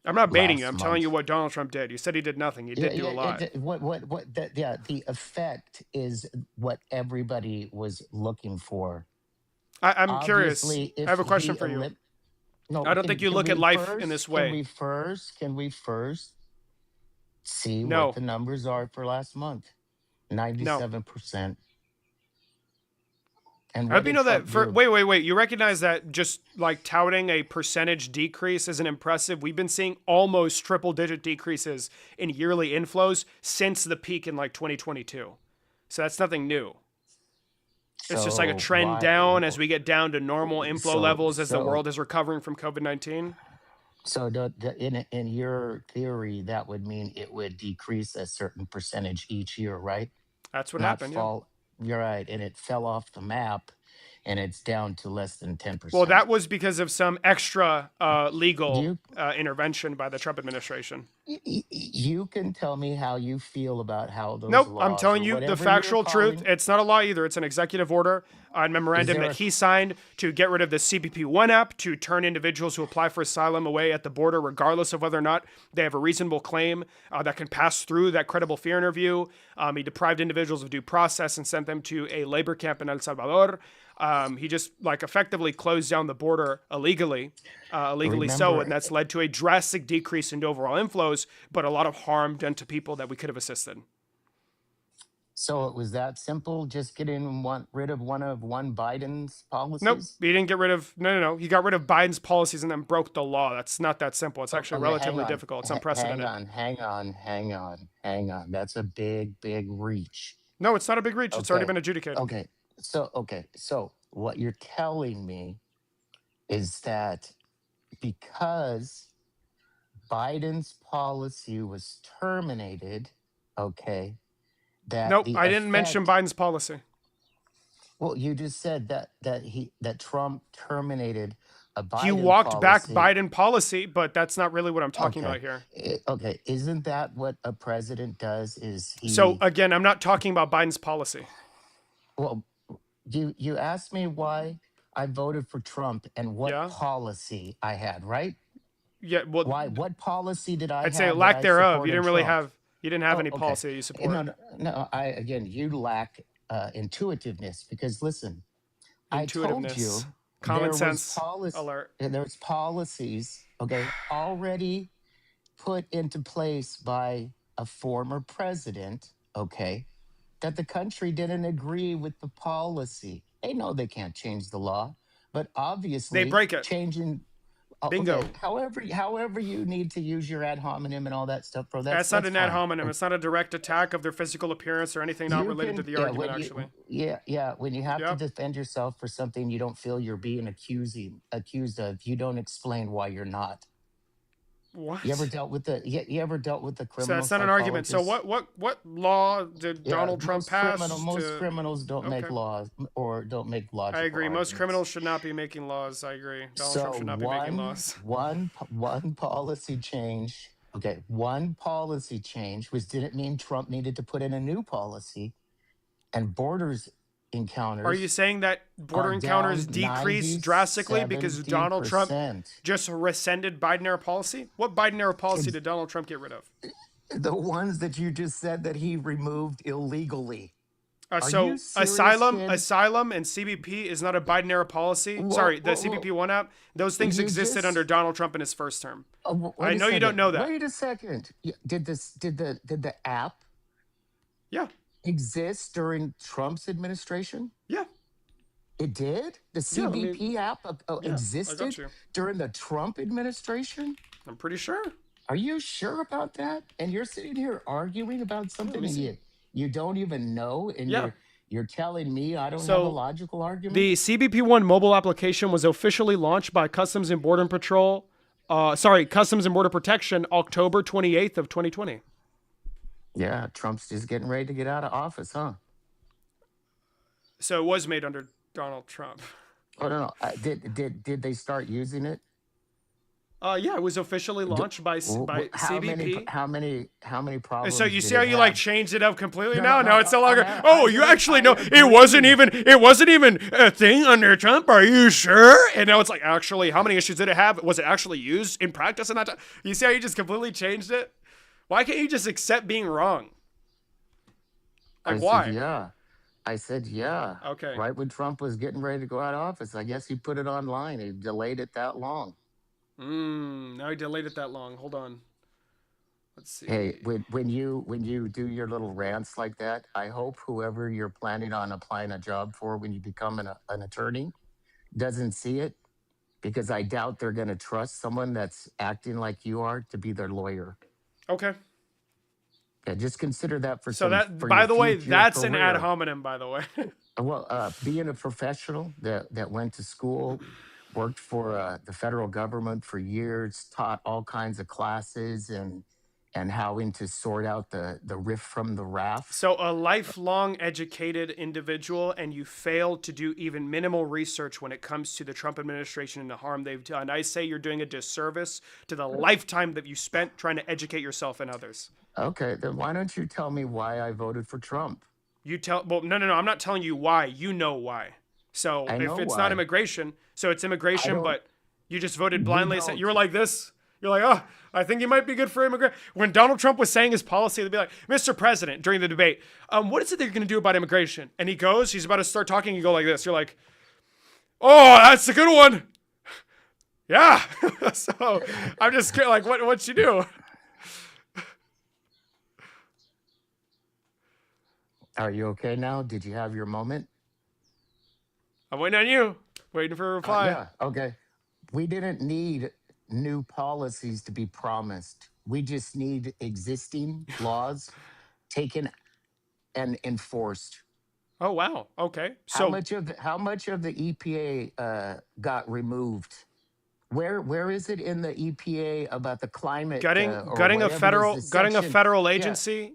I'm not baiting you. last I'm telling you month? what Donald Trump did. You said he did nothing. He Yeah, did do a yeah, lot. what that, yeah, the effect is what everybody was looking for. I'm curious. Obviously, I if have a question he for you. no, I don't think you can look at we life in this first way. can we first see what No. the numbers are for last month? No. 97%. And I what hope you did know that Trump for do? wait. You recognize that just like touting a percentage decrease isn't impressive. We've been seeing almost triple digit decreases in yearly inflows since the peak in like 2022. So that's nothing new. It's just like a So trend why? down as we get down to normal inflow So levels as the so world is recovering from COVID-19. so in your theory, that would mean it would decrease a certain percentage each year, right? That's what Not happened, yeah. fall. You're right, and it fell off the map, and it's down to less than ten Well, percent. that was because of some extra legal You intervention by the Trump administration. you can tell me how you feel about how those Nope, I'm laws telling or you the whatever you're factual truth. calling. It's not a law either. It's an executive order and Is memorandum there that a he signed to get rid of the CBP One app to turn individuals who apply for asylum away at the border, regardless of whether or not they have a reasonable claim that can pass through that credible fear interview. He deprived individuals of due process and sent them to a labor camp in El Salvador. He just like effectively closed down the border illegally so, and remember? that's led to a drastic decrease in overall inflows, but a lot of harm done to people that we could have assisted. So it was that simple, just getting rid of one Biden's Nope, policies? he didn't get rid of. No. He got rid of Biden's policies and then broke the law. That's not that simple. It's actually Okay, hang relatively on, difficult. It's hang unprecedented. on, hang on. That's a big reach. No, it's not a big reach. It's already Okay, been adjudicated. so what you're telling me is that because Biden's policy was terminated, okay, that Nope, the I didn't mention effect. Biden's policy. Well, you just said that Trump terminated a He Biden walked back policy. Biden policy, but that's not really what I'm talking Okay. about here. Okay. Isn't that what a president does? Is So he again, I'm not talking about Biden's policy. well, you asked me why I voted for Trump and what Yeah, policy I had, right? yeah. Well, What policy did I I'd say have that lack I thereof. You supported didn't really Trump? have. You didn't have Oh, any okay. policy that you No, support. no. I again, you lack intuitiveness because listen, I told Intuitiveness, you common there was sense policy, alert. there's policies, okay, already put into place by a former president, okay, that the country didn't agree with the policy. They know they can't change the law, but They obviously break it. changing. Okay, Bingo. however you need to use your ad hominem and all that stuff, bro. That's not That's an ad fine. hominem. It's not a direct attack of their physical appearance or anything not You related to can, the yeah, argument, actually. when you have to Yep. defend yourself for something you don't feel you're being accused of, you don't explain why you're not. You ever What? dealt with you ever dealt with the So criminal that's not an argument. So psychologist? what law did Yeah, Donald Trump pass most to? criminals don't make Okay. laws or don't make I logical agree. Most criminals arguments. should not be making laws. I agree. Donald Trump So should not be making laws. one policy change Okay, one policy change, which didn't mean Trump needed to put in a new policy, and borders Are you encounters saying that are border encounters down decreased drastically because Donald Trump 70%. just rescinded Biden era policy? What Biden era policy did Donald Trump get rid of? The ones that you just said that he removed illegally. Are you So serious, kid? asylum and CBP is not a Biden era policy. Well, Sorry, the well, CBP well, One app. Those things you existed under just Donald Trump in his first term. wait I a know you don't second. know that. Wait a second. Did this did the app Yeah, exist during Trump's administration? yeah, It did. The yeah. Let me. CBP app Yeah, I got existed you. during the Trump administration. I'm pretty sure. Are you sure about that? And you're sitting here arguing about Yeah, let something, me and see. you don't even know, and Yeah. you're telling me I don't have a So logical argument? the CBP One mobile application was officially launched by Customs and Border Patrol. Customs and Border Protection, October 28th of 2020. Yeah, Trump's just getting ready to get out of office, huh? So it was made under Donald Trump. Oh no, no. Did they start using it? Yeah, it was officially launched by How CBP. many And so problems you did see how it you like have? changed it up completely No, now? no, no, Now it's no no. longer. Oh, you actually know I it wasn't agree. even. It wasn't even a thing under Trump. Are you sure? And now it's like, actually, how many issues did it have? Was it actually used in practice in that time? You see how you just completely changed it? Why can't you just accept being wrong? I Like said why? yeah. I said yeah. Okay. Right when Trump was getting ready to go out of office, I guess he put it online. He delayed it that long. Now he delayed it that long. Hold on. Let's see. Hey, when you do your little rants like that, I hope whoever you're planning on applying a job for when you become an attorney doesn't see it, because I doubt they're going to trust someone that's acting like you are to be their lawyer. Okay. Yeah, just consider that So that, for by your the way, future that's an ad career. hominem. By the way. Well, being a professional that went to school, worked for the federal government for years, taught all kinds of classes, and how to sort out the riff from the raff. So, a lifelong educated individual, and you failed to do even minimal research when it comes to the Trump administration and the harm they've done. I say you're doing a disservice to the lifetime that you spent trying to educate yourself and others. Okay, then why don't you tell me why I voted for Trump? Well, no, I'm not telling you why. You know why. So, I if know it's not why. immigration, so it's I immigration, don't. but you just voted We blindly. You were don't. like this. You're like, oh, I think he might be good for immigration. When Donald Trump was saying his policy, they'd be like, Mr. President, during the debate, what is it that you're going to do about immigration? And he goes, he's about to start talking. You go like this. You're like, oh, that's a good one. Yeah. So I'm just like, what'd you do? Are you okay now? Did you have your moment? I'm waiting on you, waiting for a reply. Yeah. Okay. We didn't need new policies to be promised. We just need existing laws taken and enforced. Oh, wow. Okay. How So much of the EPA got removed? Where is it in the EPA about the climate or gutting a whatever it is, the section? federal Yeah, agency.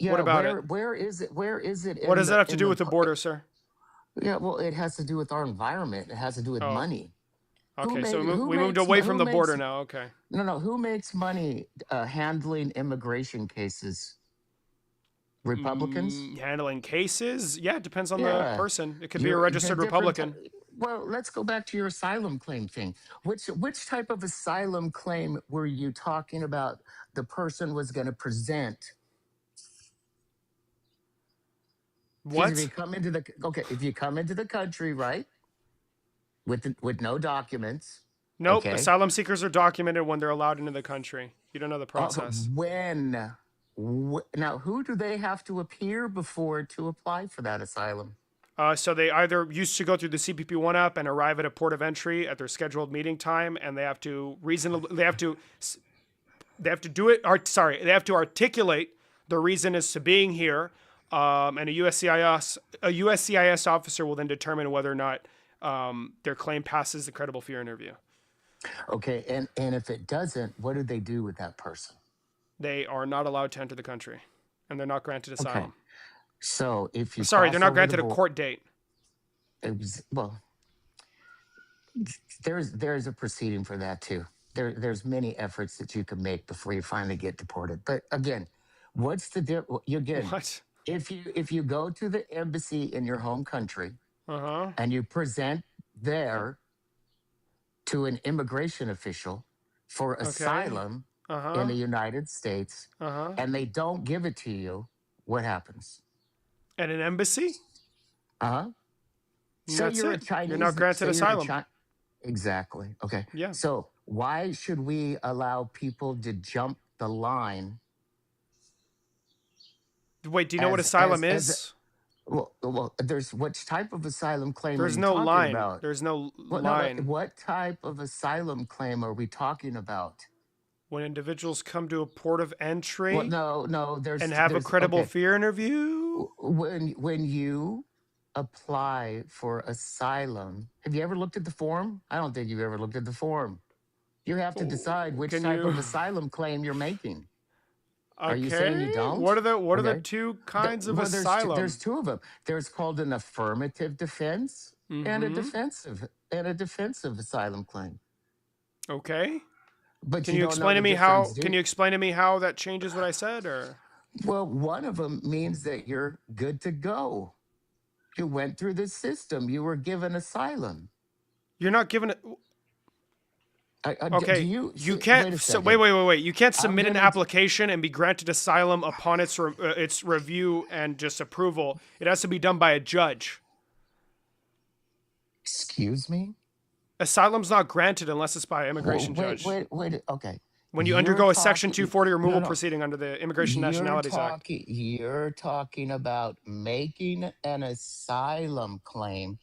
What yeah. about it? Where is it? Where is it What in does that have to do with the the? border, sir? Yeah, well, it has to do with our environment. It has to do with Oh, money. okay. So Who we moved makes away from who the makes border now. Okay. no, who makes money handling immigration cases? Republicans? Handling cases. Yeah, it depends on the Yeah. person. It could be a You're registered Republican. well, let's go back to your asylum claim thing. Which type of asylum claim were you talking about the person was going to present? Because if you What? come into if you come into the country, right, with no documents, Nope. okay, Asylum seekers are documented when they're allowed into the country. You don't know the uh, process. when now who do they have to appear before to apply for that asylum? So they either used to go through the CPP One app and arrive at a port of entry at their scheduled meeting time, and they have to do it. They have to articulate the reason as to being here, and a USCIS officer will then determine whether or not their claim passes the credible fear interview. Okay, and if it doesn't, what do they do with that person? They are not allowed to enter the country, and they're not granted Okay, asylum. so if you Sorry, they're cross not over the granted a border, court date. well, there's a proceeding for that too. there's many efforts that you can make before you finally get deported. But again, what's the you again? What? If you go to the embassy in your home country Uh-huh. and you present there to an immigration official for Okay. asylum in Uh-huh. the United States, Uh-huh. and they don't give it to you, what happens? At an embassy? Uh-huh. And Say that's you're a it. You're not Chinese, granted say you're a asylum. Chi- Exactly. Okay. Yeah. So why should we allow people to jump the line Wait, do you know what asylum is? there's which type of asylum claim are There's you no talking line. about? There's no Well, no, no. line. What type of asylum claim are we talking about? When individuals come to a port of Well, entry no, no. and have a There's credible okay. fear interview. When you apply for asylum, have you ever looked at the form? I don't think you've ever looked at the form. You have to decide which Can type you? of asylum claim you're making. Are you saying you Okay. don't? What are the Okay. two kinds of There's asylum? two of them. There's called an affirmative defense and a Mm-hmm. defensive asylum claim. Okay. But Can you you don't know explain the to me difference, how? do Can you? you explain to me how that changes what I said? Or Well, one of them means that you're good to go. You went through the system. You were given asylum. you're not given it. Do Okay. you You see? can't. Wait a So, wait, second. wait, wait, wait. You can't I'm submit an gonna. application and be granted asylum upon its review and just approval. It has to be done by a judge. Excuse me. Asylum's not granted unless it's by an immigration judge. Wait. Okay. When you You're undergo a Section talking. 240 No, removal no. proceeding under the Immigration Nationalities Act. You're talking about making an asylum claim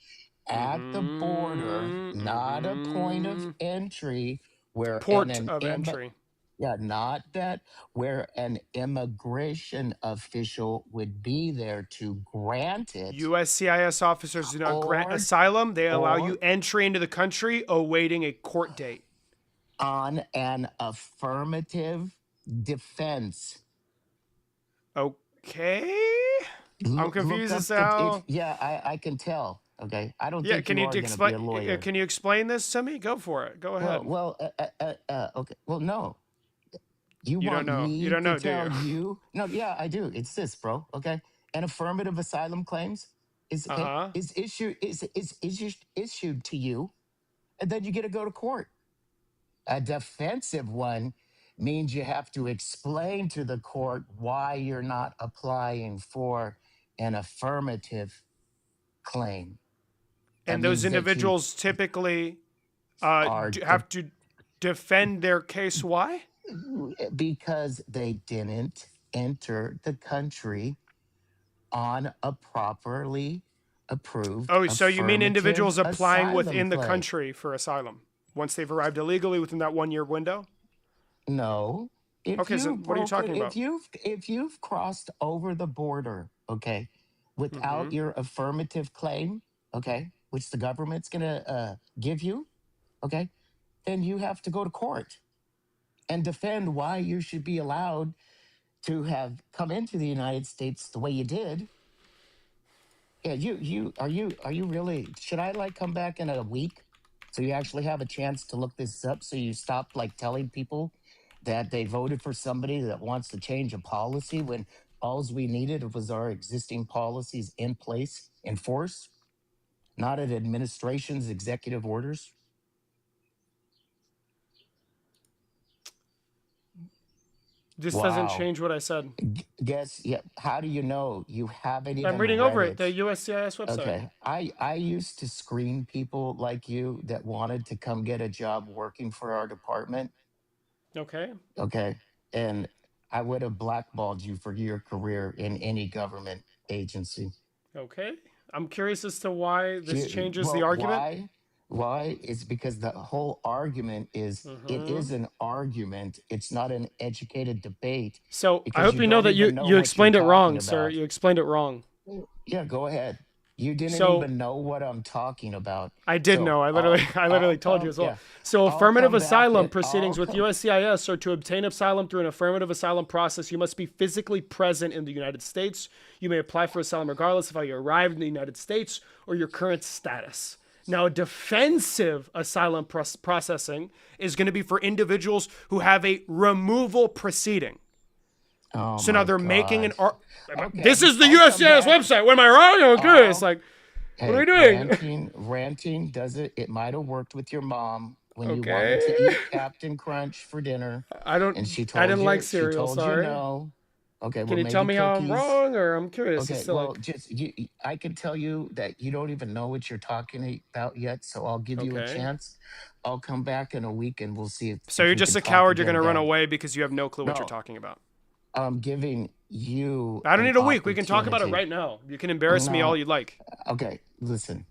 at the border, Mm-hmm. not a point of Mm-hmm. entry where Port of entry. not that where an immigration official would be there to grant it, USCIS officers do not grant or asylum. They allow you or entry into the country awaiting a court date. on an affirmative defense. Okay. I'm Look confused up as to the if how. yeah, I can tell. Okay. I don't Yeah, think can you you are going to be explain? a lawyer. Can you explain this to me? Go for it. Go ahead. Okay. Well, no. You You don't want know. You me don't to know, do you? tell you? No, yeah, I do. It's this, bro. Okay. An affirmative asylum claims is Uh huh. issued to you, and then you get to go to court. A defensive one means you have to explain to the court why you're not applying for an affirmative claim. That And those means that you individuals typically are have to defend their case. Why? because they didn't enter the country on a properly approved Oh, so you mean affirmative individuals applying asylum within the claim. country for asylum once they've arrived illegally within that 1 year window? No. Okay, so what are you talking about? If you've crossed over the border, okay, Mm-hmm. without your affirmative claim, okay, which the government's gonna give you, okay, then you have to go to court and defend why you should be allowed to have come into the United States the way you did. Yeah, are you really? Should I like come back in a week so you actually have a chance to look this up so you stop like telling people that they voted for somebody that wants to change a policy when all we needed was our existing policies in place, in force, not an administration's executive orders? This doesn't Wow. change what I said. Guess yeah. How do you know you haven't I'm even reading read over it, it? the USCIS website. Okay. I used to screen people like you that wanted to come get a job working for our department. Okay. Okay. And I would have blackballed you for your career in any government agency. Okay. I'm curious as to why this changes the Well, argument. why? Why? It's because the whole argument is it Mm-hmm. is an argument. It's not an educated debate So I because hope you you know don't that even know you what you're explained it wrong, talking sir. about. You explained it wrong. Yeah, go ahead. You didn't So even know what I'm talking about. I did So know. I literally I'll told you come, as well. yeah, So I'll affirmative come back asylum and proceedings with USCIS are to obtain asylum through an affirmative asylum process. You must be physically present in the United States. You may apply for asylum regardless of how you arrived in the United States or your current status. Now, defensive asylum processing is going to be for individuals who have a removal proceeding. Oh So now my they're making an God. This Okay, is the I'll come USCIS back. website. What am I wrong? Okay, it's Oh, like, what are we hey, doing? ranting does it. It might have worked with your mom when you wanted to Okay. eat Captain Crunch for dinner, I and don't. I didn't like she cereal. told you Sorry. no. Okay, Can well you tell maybe me how I'm cookies. wrong, or I'm curious as Okay, to well like. just I can tell you that you don't even know what you're talking about yet, so I'll give you a Okay. chance. I'll come back in a week and we'll see So if you're we just can a talk coward. You're again gonna run then. away because you have no clue what you're No, talking about. I'm giving you I don't an need a week. We can talk about it opportunity. right now. You can embarrass me all No, you'd like. okay, listen.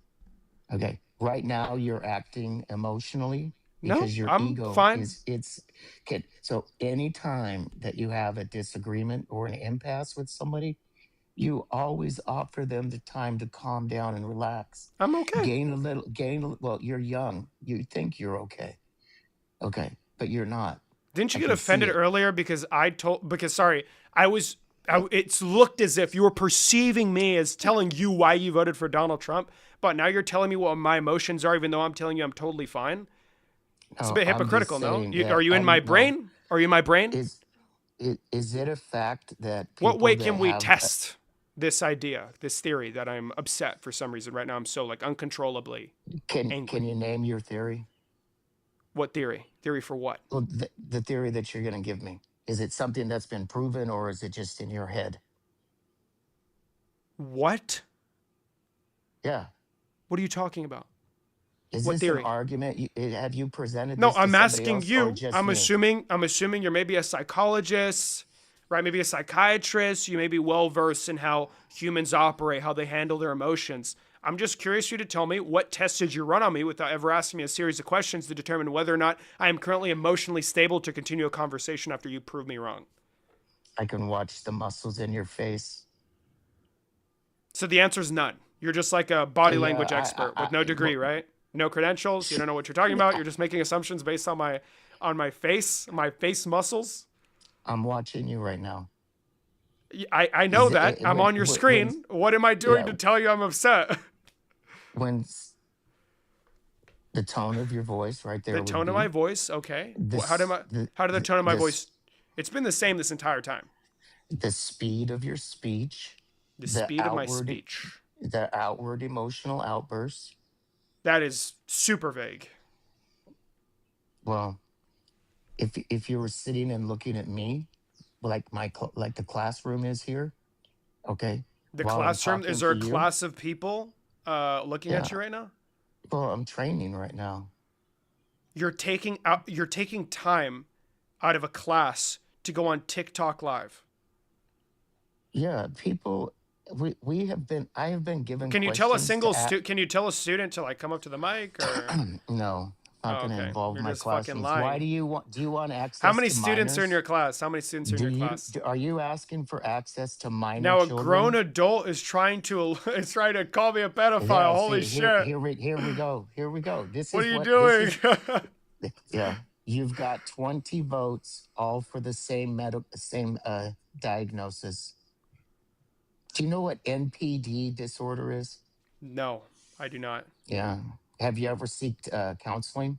Okay, right now you're acting emotionally No, because your I'm ego fine. is it's kid. So anytime that you have a disagreement or an impasse with somebody, you always offer them the time to calm down and relax. I'm okay. Well, you're young. You think you're okay. Okay, but you're not. Didn't you I get can see offended it. earlier because sorry, I was it's looked as if you were perceiving me as telling you why you voted for Donald Trump, but now you're telling me what my emotions are even though I'm telling you I'm totally fine. It's a No, bit I'm just hypocritical, no? saying Are that you in my no. brain? Are you in my brain? Is is it a fact that What people way that can we have test this idea, this theory that I'm upset for some reason right now? I'm so like uncontrollably can angry. you name your theory? What theory? Theory for what? Well, the theory that you're going to give me, is it something that's been proven or is it just in your head? What? Yeah. What are you talking about? Is What this an theory? argument? Have you presented No, this to I'm somebody asking else or you. just I'm me? assuming. I'm assuming you're maybe a psychologist, right? Maybe a psychiatrist. You may be well versed in how humans operate, how they handle their emotions. I'm just curious for you to tell me what tests did you run on me without ever asking me a series of questions to determine whether or not I am currently emotionally stable to continue a conversation after you prove me wrong. I can watch the muscles in your face. So the answer is none. You're just like a body Yeah, language expert with no degree, well, right? No credentials. You don't know what you're talking about. You're just making assumptions based on my face muscles. I'm watching you right now. I know Is it that. I'm on your screen. What am I doing yeah, to tell you I'm upset? when the tone of your voice right The there would tone of my be voice, okay. this How did the tone of my this voice? It's been the same this entire time. the speed of your speech, The the speed of my speech. outward emotional outbursts. That is super vague. Well, if you were sitting and looking at me like like the classroom is here, okay, The while I'm classroom, is talking there to a you, class of people looking at yeah, you right now? well, I'm training right now. You're taking time out of a class to go on TikTok live. Yeah, people, we have been, I have been given Can you tell a questions single to ask. Can you tell a student to like come up to the mic or No, not oh, going to okay. involve You're my just fucking classmates. Why lying. do you want How access many to students are in minors? your class? How many students are in your class? Are you asking for access to minor Now a grown children? adult is trying to is trying to call me a pedophile. Yeah, Holy see, shit. here we go. Here we go. What are you doing? Yeah. You've got 20 votes, all for the same diagnosis. Do you know what NPD disorder is? No, I do not. Yeah. Have you ever sought counseling?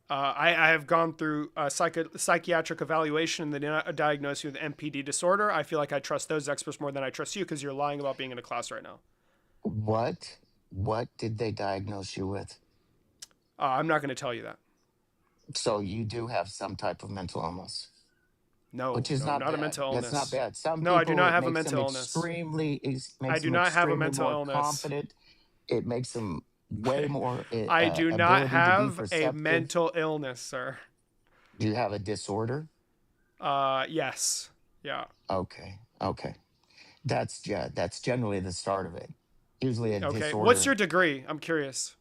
I have gone through psychiatric evaluation and they did not diagnose you with MPD disorder. I feel like I trust those experts more than I trust you because you're lying about being in a class right now. What did they diagnose you with? I'm not going to tell you that. So you do have some type of mental illness, No, which is no, not not a bad. mental That's not illness. bad. Some No, I do people, not it have a makes them mental illness. I makes do them not have a extremely mental more illness. confident. It makes them way more I do not ability to be have a perceptive. mental illness, sir. Do you have a disorder? Yes. Yeah. Okay, okay. That's generally the start of it. Usually a Okay. What's disorder. your degree? I'm curious.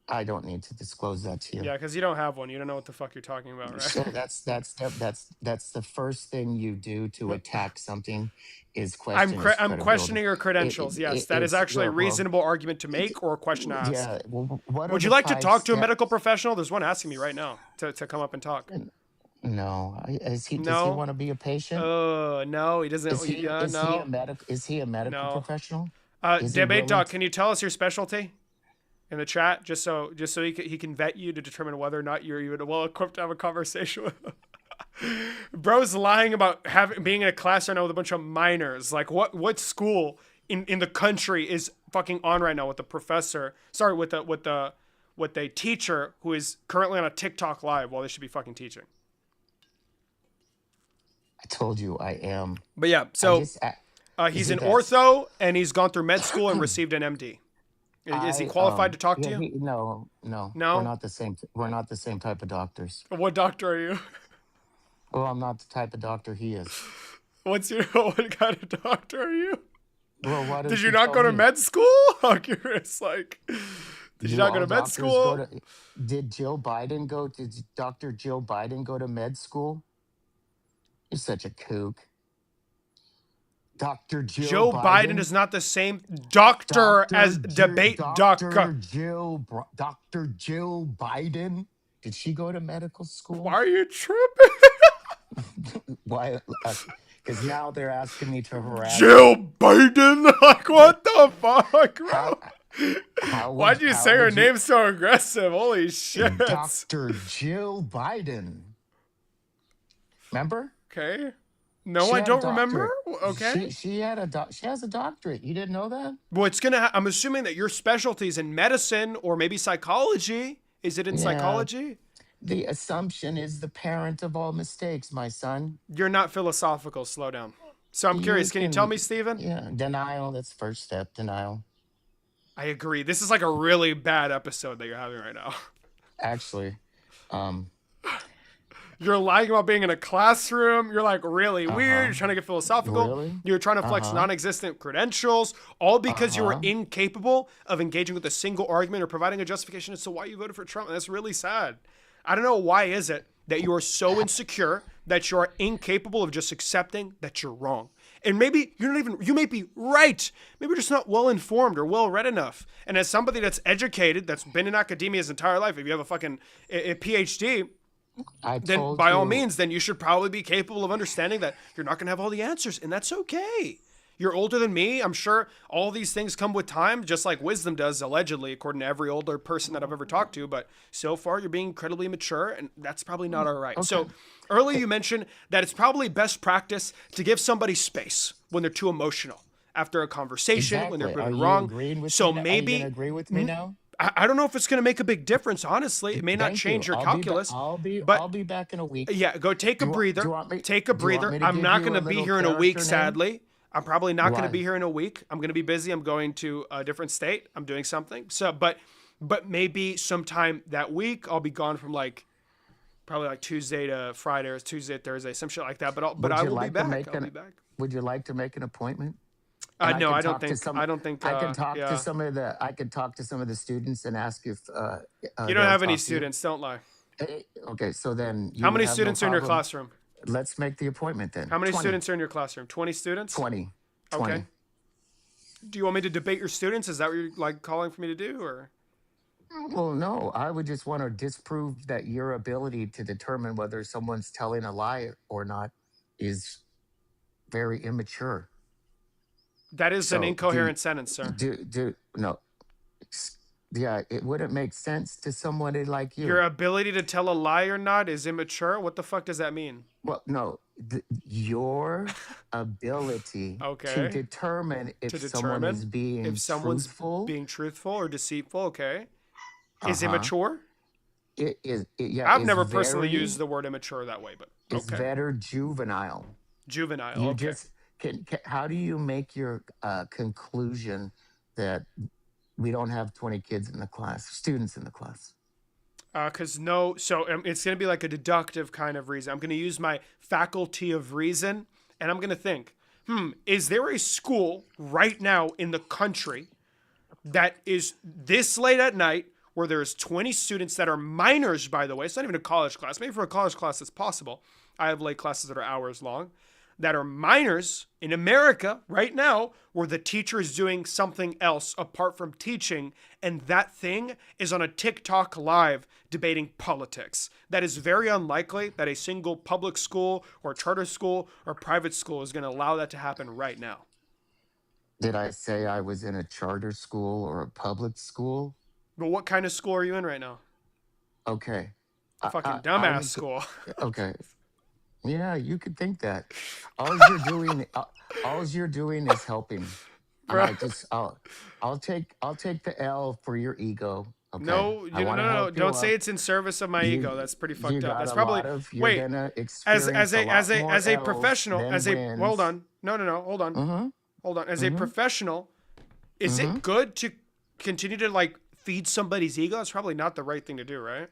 I don't need to disclose that to you. Yeah, because you don't have one. You don't know what the fuck you're talking about, right? So that's the first thing you do to What? attack something is question its I'm credibility. questioning your credentials. Yes, that is It's actually a well, reasonable argument to make or a question to ask. yeah. Well, what are Would you the like to five talk to a medical steps? professional? There's one asking me right now to come up and talk. No, does he No. want to be a patient? No, he doesn't. Is he a No, medical professional? Is he Debate willing doc, to? can you tell us your specialty? in the chat, just so he can vet you to determine whether or not you're even well equipped to have a conversation with him. Bro's lying about being in a class right now with a bunch of minors. Like, what school in the country is fucking on right now with the professor? Sorry, with the teacher who is currently on a TikTok live while they should be fucking teaching. I told you I am. But yeah, I so just, he's is in it that? ortho and he's gone through med school and received an MD. Is he qualified to talk to Yeah, you? no. No? We're not the same. We're not the same type of doctors. What doctor are you? Well, I'm not the type of doctor he is. What kind of doctor are you? Well, why Did don't you you not tell go to me? med school? I'm curious. Like, did you not go all to med doctors school? go to? Did Joe Biden go? Did Dr. Joe Biden go to med school? You're such a kook. Dr. Joe Biden is not the same doctor as debate doctor. Dr. Jill Biden. Did she go to medical school? Why are you tripping? Why? Because now they're asking me to harass. Jill Biden? Like, what the fuck, bro? Why'd you say her name so aggressive? Holy shit. Dr. Jill Biden. Remember? Okay. No, She I had a don't remember. doctorate. Okay. She has a doctorate. You didn't know that? Well, it's gonna. I'm assuming that your specialty is in medicine or maybe psychology. Is it in Yeah. psychology? The assumption is the parent of all mistakes, my son. You're not philosophical. Slow down. So I'm curious. Can you tell me, Steven? Yeah, denial. That's first step. Denial. I agree. This is like a really bad episode that you're having right now. Actually, You're lying about being in a classroom. You're like really weird. You're trying to get philosophical. Really? You're trying to flex non-existent credentials, all because you were incapable of engaging with a single argument or providing a justification as to why you voted for Trump. And that's really sad. I don't know why is it that you are so insecure that you are incapable of just accepting that you're wrong. And maybe you may be right. Maybe you're just not well informed or well read enough. And as somebody that's educated, that's been in academia his entire life, if you have a fucking a PhD, then by all means, then you should probably be capable of understanding that you're not going to have all the answers, and that's okay. You're older than me. I'm sure all these things come with time, just like wisdom does, allegedly, according to every older person that I've ever talked to. But so far, you're being incredibly mature, and that's probably not all right. So earlier you mentioned that it's probably best practice to give somebody space when they're too emotional after a conversation, when they're proven wrong. So maybe Are you gonna agree with me now? I don't know if it's going to make a big difference, honestly. It may not Thank change you. your calculus. I'll be back in a week. Yeah, go take a breather. Take a do you want breather. me to I'm give not you going to a be little here in a week, character name? sadly. I'm probably not going to Why? be here in a week. I'm going to be busy. I'm going to a different state. I'm doing something. So, but maybe sometime that week I'll be gone from probably like Tuesday to Friday or Tuesday to Thursday, some shit like that. But I will be back. I'll be back. Would you like to make an appointment? No, I don't talk to think. some- I don't think. I can talk yeah. to some of the. I could talk to some of the students and ask if. You don't have any students. Don't lie. Okay, so then. How many have no students are in your problem. classroom? Let's make the appointment then. How many 20. students are in your classroom? 20 students? 20. Okay. Do you want me to debate your students? Is that what you're calling for me to do, or? Well, no, I would just want to disprove that your ability to determine whether someone's telling a lie or not is very immature. That is an So, incoherent sentence, sir. No. Yeah, it wouldn't make sense to somebody like you. Your ability to tell a lie or not is immature? What the fuck does that mean? Well, no, your ability Okay. to determine if To someone determine is being if someone's truthful, being truthful or deceitful, okay, is Uh-huh. immature? yeah, I've is never personally very- used the word immature that way, but It's okay. better juvenile. Juvenile, You okay. just how do you make your conclusion that we don't have 20 kids in the class, students in the class? Because it's going to be like a deductive kind of reason. I'm going to use my faculty of reason, and I'm going to think, is there a school right now in the country that is this late at night where there's 20 students that are minors, by the way? It's not even a college class. Maybe for a college class it's possible. I have late classes that are hours long, that are minors in America right now where the teacher is doing something else apart from teaching, and that thing is on a TikTok live debating politics. That is very unlikely that a single public school or charter school or private school is going to allow that to happen right now. Did I say I was in a charter school or a public school? But what kind of school are you in right now? Okay. A fucking I dumbass was school. okay. Yeah, you could think that. All you're doing, all you're doing is helping, and Bro. I'll take the L for your ego. Okay, No, I you no, want to no, no. help you Don't say up. it's in service of my ego. You That's pretty you fucked up. got That's a probably lot of. You're wait. gonna As experience a lot more a L's professional, than hold wins. on. No, no, no. Mm-hmm. Hold on. As a Mm-hmm. professional, is Mm-hmm. it good to continue to like feed somebody's ego? It's probably not the right thing to do, right?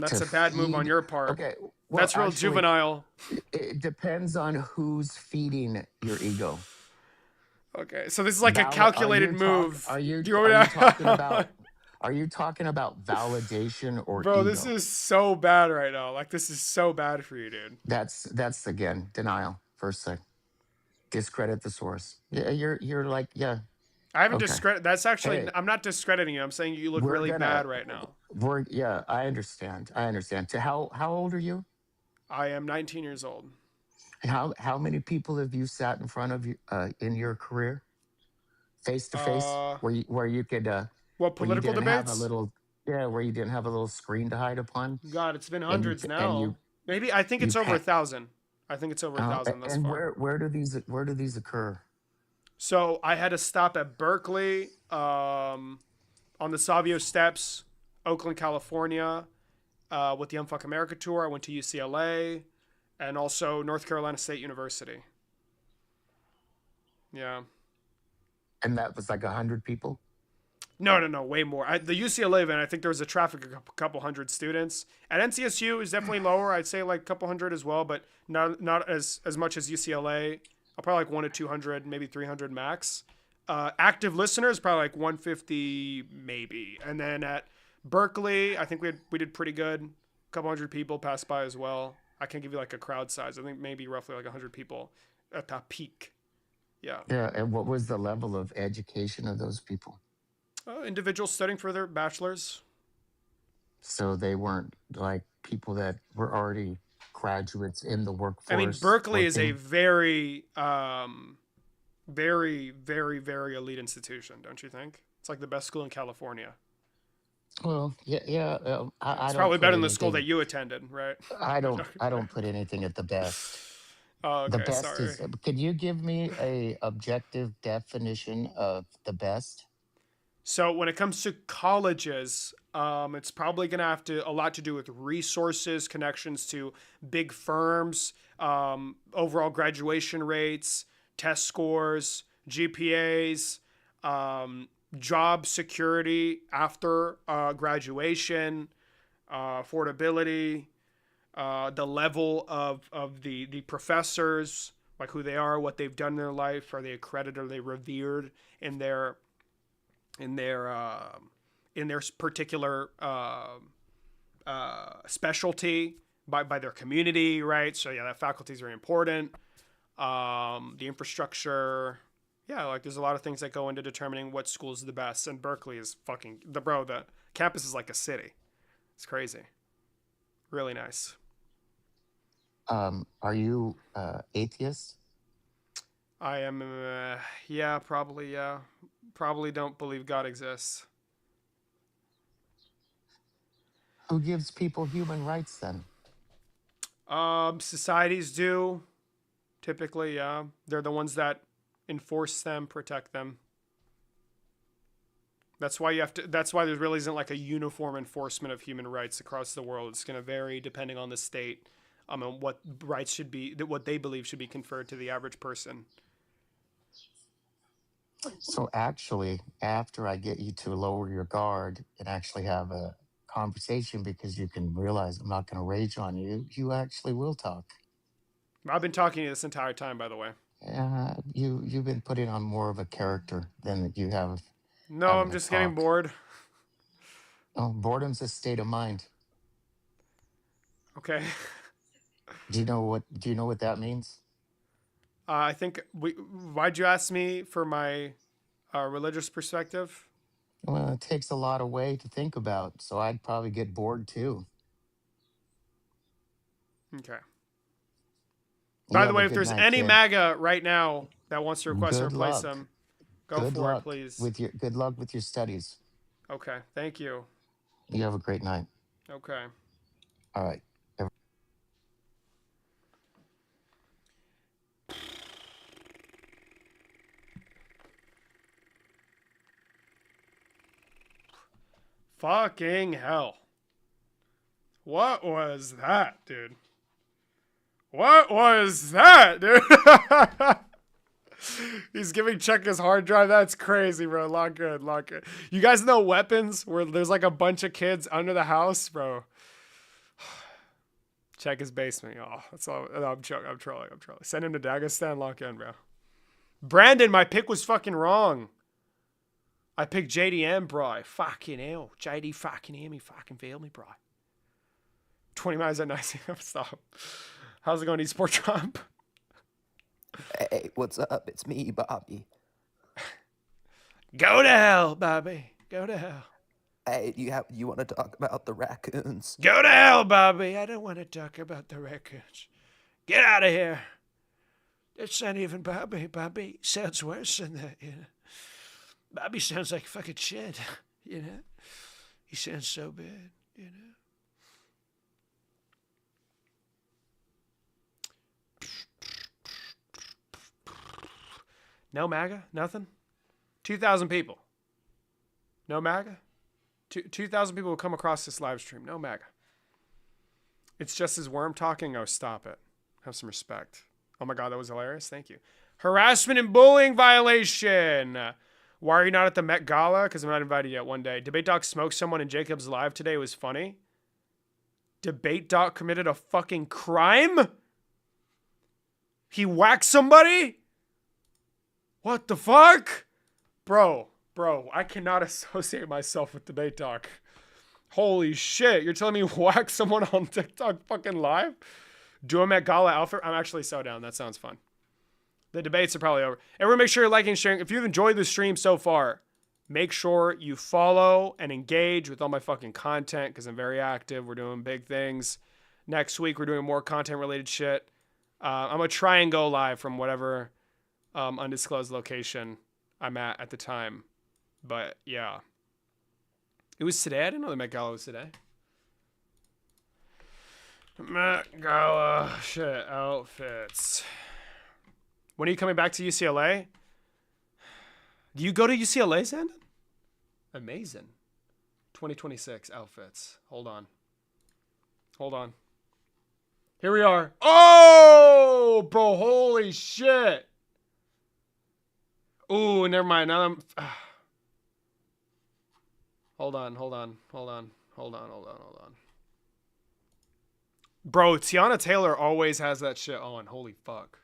To That's a bad move on feed. your part. Okay. Well, That's real actually, juvenile. it depends on who's feeding your ego. Okay, so this is like a Are calculated you move. Do you want are me you talking to? about validation or Bro, this ego? is so bad right now. Like this is so bad for you, dude. That's again denial. First thing, discredit the source. Yeah, you're like, yeah, I haven't okay. discredit. That's actually. Hey, I'm not discrediting you. I'm saying you look we're really gonna bad right now. we're yeah. I understand. I understand. To how old are you? I am 19 years old. How many people have you sat in front of you in your career, face to face, Uh, where you could what where you political didn't have a debates? little, yeah, where you didn't have a little screen to hide upon, God, it's been and you hundreds and now. Maybe I think you it's over a pa- thousand. I think it's over a thousand thus and far. where do these occur? So I had to stop at Berkeley, on the Savio Steps, Oakland, California, with the Unfuck America tour. I went to UCLA, and also North Carolina State University. Yeah. And that was like 100 people. No, no, no, way more. The UCLA event, I think there was a traffic of a couple hundred students. At NCSU is definitely lower. I'd say like a couple hundred as well, but not as much as UCLA. I'll probably like 1 to 200, maybe 300 max. Active listeners probably like 150 maybe, and then at Berkeley, I think we did pretty good. A couple hundred people passed by as well. I can't give you like a crowd size. I think maybe roughly like 100 people at the peak. Yeah. Yeah, and what was the level of education of those people? Individuals studying for their bachelors. So they weren't like people that were already graduates in the I mean, workforce Berkeley is a working. very, very, very, very elite institution, don't you think? It's like the best school in California. Well, yeah, yeah. I It's don't probably put better than the school that anything. you attended, right? I don't put anything at the best. Oh, The okay, best sorry. is. Could you give me a objective definition of the best? So when it comes to colleges, it's probably going to have to a lot to do with resources, connections to big firms, overall graduation rates, test scores, GPAs, job security after graduation, affordability, the level of the professors, like who they are, what they've done in their life, are they accredited, are they revered in their in their uh, in their particular specialty by their community, right? So yeah, that faculty is very important. The infrastructure, yeah, like there's a lot of things that go into determining what school is the best. And Berkeley is fucking the campus is like a city. It's crazy, really nice. Are you atheist? I am, yeah, probably, yeah, probably don't believe God exists. Who gives people human rights then? Societies do typically, yeah. They're the ones that enforce them, protect them. That's why you have to. That's why there really isn't like a uniform enforcement of human rights across the world. It's going to vary depending on the state, and what rights should be, what they believe should be conferred to the average person. So actually, after I get you to lower your guard and actually have a conversation, because you can realize I'm not going to rage on you, you actually will talk. I've been talking to you this entire time, by the way. You've been putting on more of a character than you No, having I'm a just getting talk. bored. Oh, boredom's a state of mind. Okay. Do you know what that means? I think we. Why'd you ask me for my religious perspective? Well, it takes a lot of way to think about, so I'd probably get bored too. Okay. You By the have a way, if good there's night, any kid. MAGA right now that wants to request to Good replace luck. him, Go Good for it, luck please. with your studies. Okay. Thank you. You have a great night. Okay. All right. Fucking hell. What was that, dude? What was that, dude? He's giving Chuck his hard drive. That's crazy, bro. Lock good, lock good. You guys know weapons where there's like a bunch of kids under the house, bro. Check his basement, y'all. That's all. I'm trolling. I'm trolling. Send him to Dagestan. Lock in, bro. Brandon, my pick was fucking wrong. I picked JDM, bro. Fucking hell. JD fucking hear me. Fucking feel me, bro. 20 miles at night. Stop. How's it going, eSport Trump? Hey, what's up? It's me, Bobby. Go to hell, Bobby. Go to hell. Hey, you want to talk about the raccoons? Go to hell, Bobby. I don't want to talk about the records. Get out of here. It's not even Bobby. Bobby sounds worse than that, you know. Bobby sounds like fucking shit, you know. He sounds so bad, you know. No MAGA? Nothing? 2,000 people. No MAGA? 2,000 people will come across this live stream. No MAGA. It's just his worm talking. Oh, stop it. Have some respect. Oh my God, that was hilarious. Thank you. Harassment and bullying violation. Why are you not at the Met Gala? Because I'm not invited yet one day. Debate Doc smoked someone in Jacob's live today. It was funny. Debate Doc committed a fucking crime? He whacked somebody? What the fuck? Bro, I cannot associate myself with Debate Doc. Holy shit, you're telling me whack someone on TikTok fucking live? Do a Met Gala outfit? I'm actually so down. That sounds fun. The debates are probably over. Everyone make sure you're liking and sharing. If you've enjoyed the stream so far, make sure you follow and engage with all my fucking content because I'm very active. We're doing big things. Next week, we're doing more content-related shit. I'm going to try and go live from whatever undisclosed location I'm at the time. But, yeah. It was today? I didn't know the Met Gala was today. Met Gala shit outfits. When are you coming back to UCLA? Do you go to UCLA, Sandon? Amazing. 2026 outfits. Hold on. Here we are. Oh, bro, holy shit. Ooh, never mind. Now I'm... Hold on. Bro, Tiana Taylor always has that shit on. Holy fuck.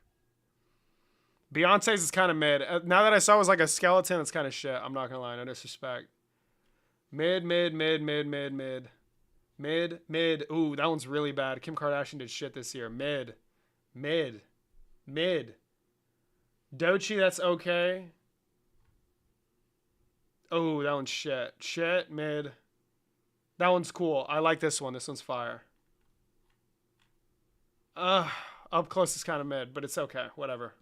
Beyonce's is kind of mid. Now that I saw it was like a skeleton, it's kind of shit. I'm not gonna lie, no disrespect. Mid. Ooh, that one's really bad. Kim Kardashian did shit this year. Mid. Doechii, that's okay. Oh, that one's shit. Shit, mid. That one's cool. I like this one. This one's fire. Up close is kind of mid, but it's okay. Whatever.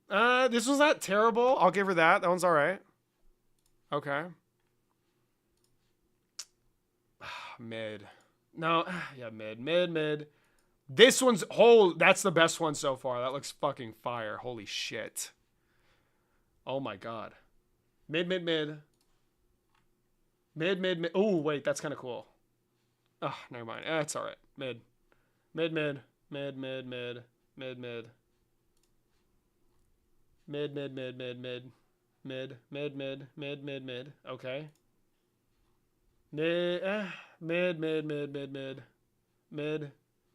This one's not terrible. I'll give her that. That one's all right. Okay. Mid. No, yeah, mid. This one's that's the best one so far. That looks fucking fire. Holy shit. Oh my God. Mid. Oh, wait, that's kind of cool. Oh, never mind. It's all right. Mid. Okay.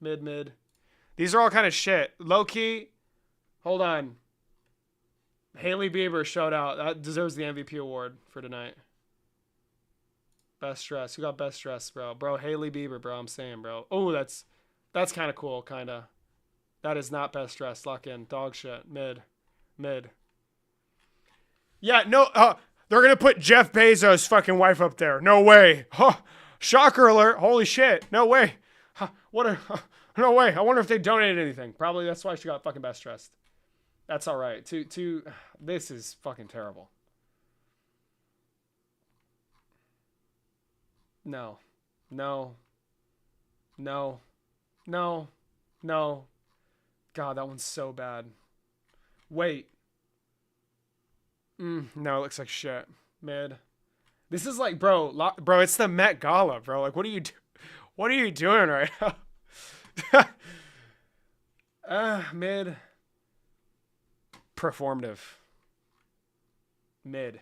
Mid. These are all kind of shit. Low key. Hold on. Hailey Bieber showed out. That deserves the MVP award for tonight. Best dress. Who got best dress, bro? Bro, Hailey Bieber, bro. I'm saying, bro. Oh, that's kind of cool, kind of. That is not best dress. Lock in. Dog shit. Mid. Yeah, no. They're going to put Jeff Bezos' fucking wife up there. No way. Huh. Shocker alert. Holy shit. No way. Huh. No way. I wonder if they donated anything. Probably that's why she got fucking best dressed. That's all right. This is fucking terrible. No. No. No. No. No. God, that one's so bad. Wait. No, it looks like shit. Mid. This is like, bro, it's the Met Gala, bro. Like, what are you doing right now? Mid. Performative. Mid.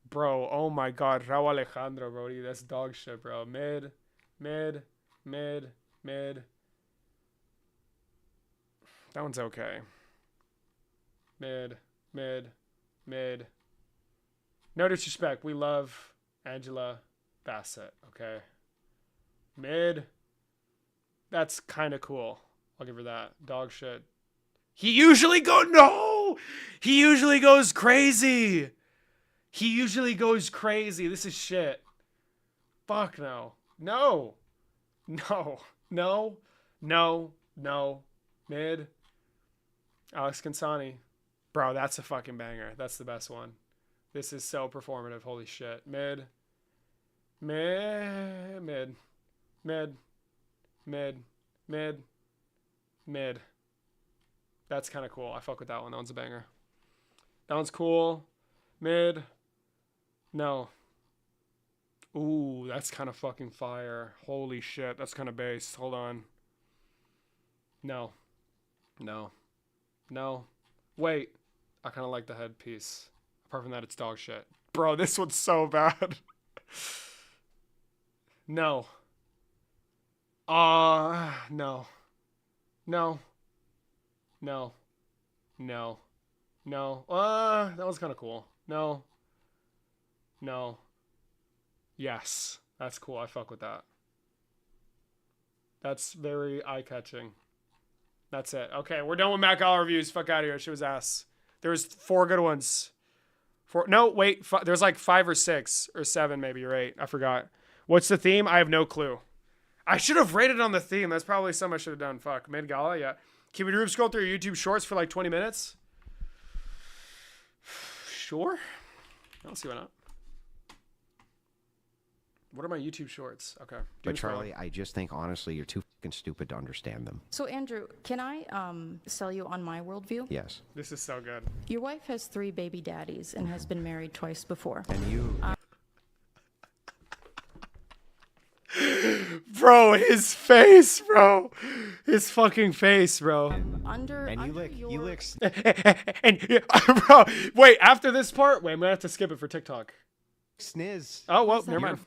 Bro, oh my God, Raul Alejandro, bro. That's dog shit, bro. Mid. That one's okay. Mid. No disrespect. We love Angela Bassett, okay? Mid. That's kind of cool. I'll give her that. Dog shit. He usually goes crazy. This is shit. Fuck no. No. Mid. Alex Cansani. Bro, that's a fucking banger. That's the best one. This is so performative. Holy shit. Mid. That's kind of cool. I fuck with that one. That one's a banger. That one's cool. Mid. No. Ooh, that's kind of fucking fire. Holy shit. That's kind of bass. Hold on. No. Wait. I kind of like the headpiece. Apart from that, it's dog shit. Bro, this one's so bad. No. No. That was kind of cool. No. Yes. That's cool. I fuck with that. That's very eye-catching. That's it. Okay, we're done with Mac Gala reviews. Fuck out of here. Shit was ass. There's 4 good ones. There's like 5 or 6 or 7 maybe. You're right. I forgot. What's the theme? I have no clue. I should have rated on the theme. That's probably something I should have done. Fuck. Mid Gala, yeah. Can we do scroll through your YouTube shorts for like 20 minutes? Sure. I'll see why not. What are my YouTube shorts? Okay. But Charlie, I just think honestly you're too fucking stupid to understand them. So Andrew, can I sell you on my worldview? Yes. This is so good. Your wife has 3 baby daddies and has been married twice before. And you Bro, his face, bro. His fucking face, bro. you lick And bro, wait, after this part, I'm gonna have to skip it for TikTok. sniz. Oh, well, never mind.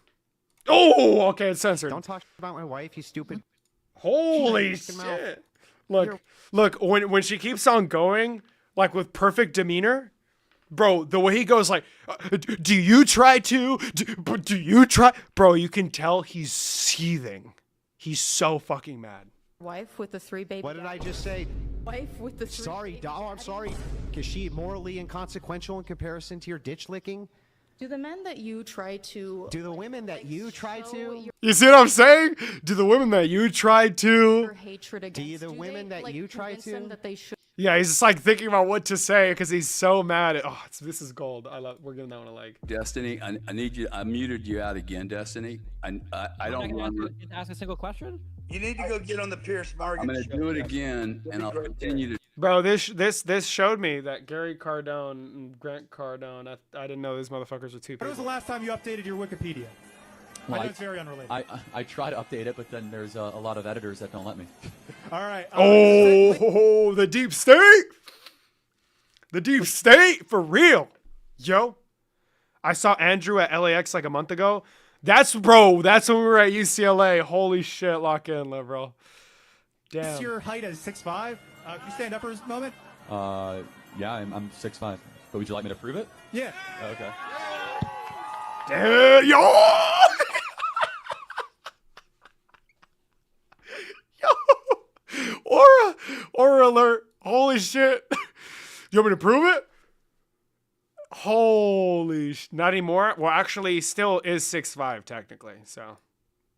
Oh, okay, it's censored. Don't talk about my wife, you stupid. Holy Fucking mouth. shit. Look, when she keeps on going, like with perfect demeanor, bro, the way he goes like, do you try to? Do you try? Bro, you can tell he's seething. He's so fucking mad. Wife with the 3 baby What did I daddies. just say? Wife with the 3 Sorry, baby doll, I'm daddies. sorry. Is she morally inconsequential in comparison to your ditch licking? Do the men that you try to... Do the women that you try to? You see what I'm saying? Do the women that you tried Your to? hatred against... the women that you try convince them to? that they should... Yeah, he's just like thinking about what to say because he's so mad. This is gold. We're giving that one a like. Destiny, I need you. I muted you out again, Destiny. I don't run. Ask a single question. You need to go get on the Pierce Morgan I'm going to show. do it again, and I'll continue to. Bro, this showed me that Gary Cardone and Grant Cardone. I didn't know these motherfuckers were 2 people. When was the last time you updated your Wikipedia? Well, I know it's very unrelated. I try to update it, but then there's a lot of editors that don't let me. All right. Oh, the deep state. The deep state for real. Yo, I saw Andrew at LAX like a month ago. That's when we were at UCLA. Holy shit, lock in, bro. Damn. Your height is 6'5". Can you stand up for a moment? Yeah, I'm 6'5". But would you like me to prove it? Yeah. Okay. Damn, yo. Yo. Aura alert. Holy shit. You want me to prove it? Holy not anymore. Well, actually, he still is 6'5" technically. So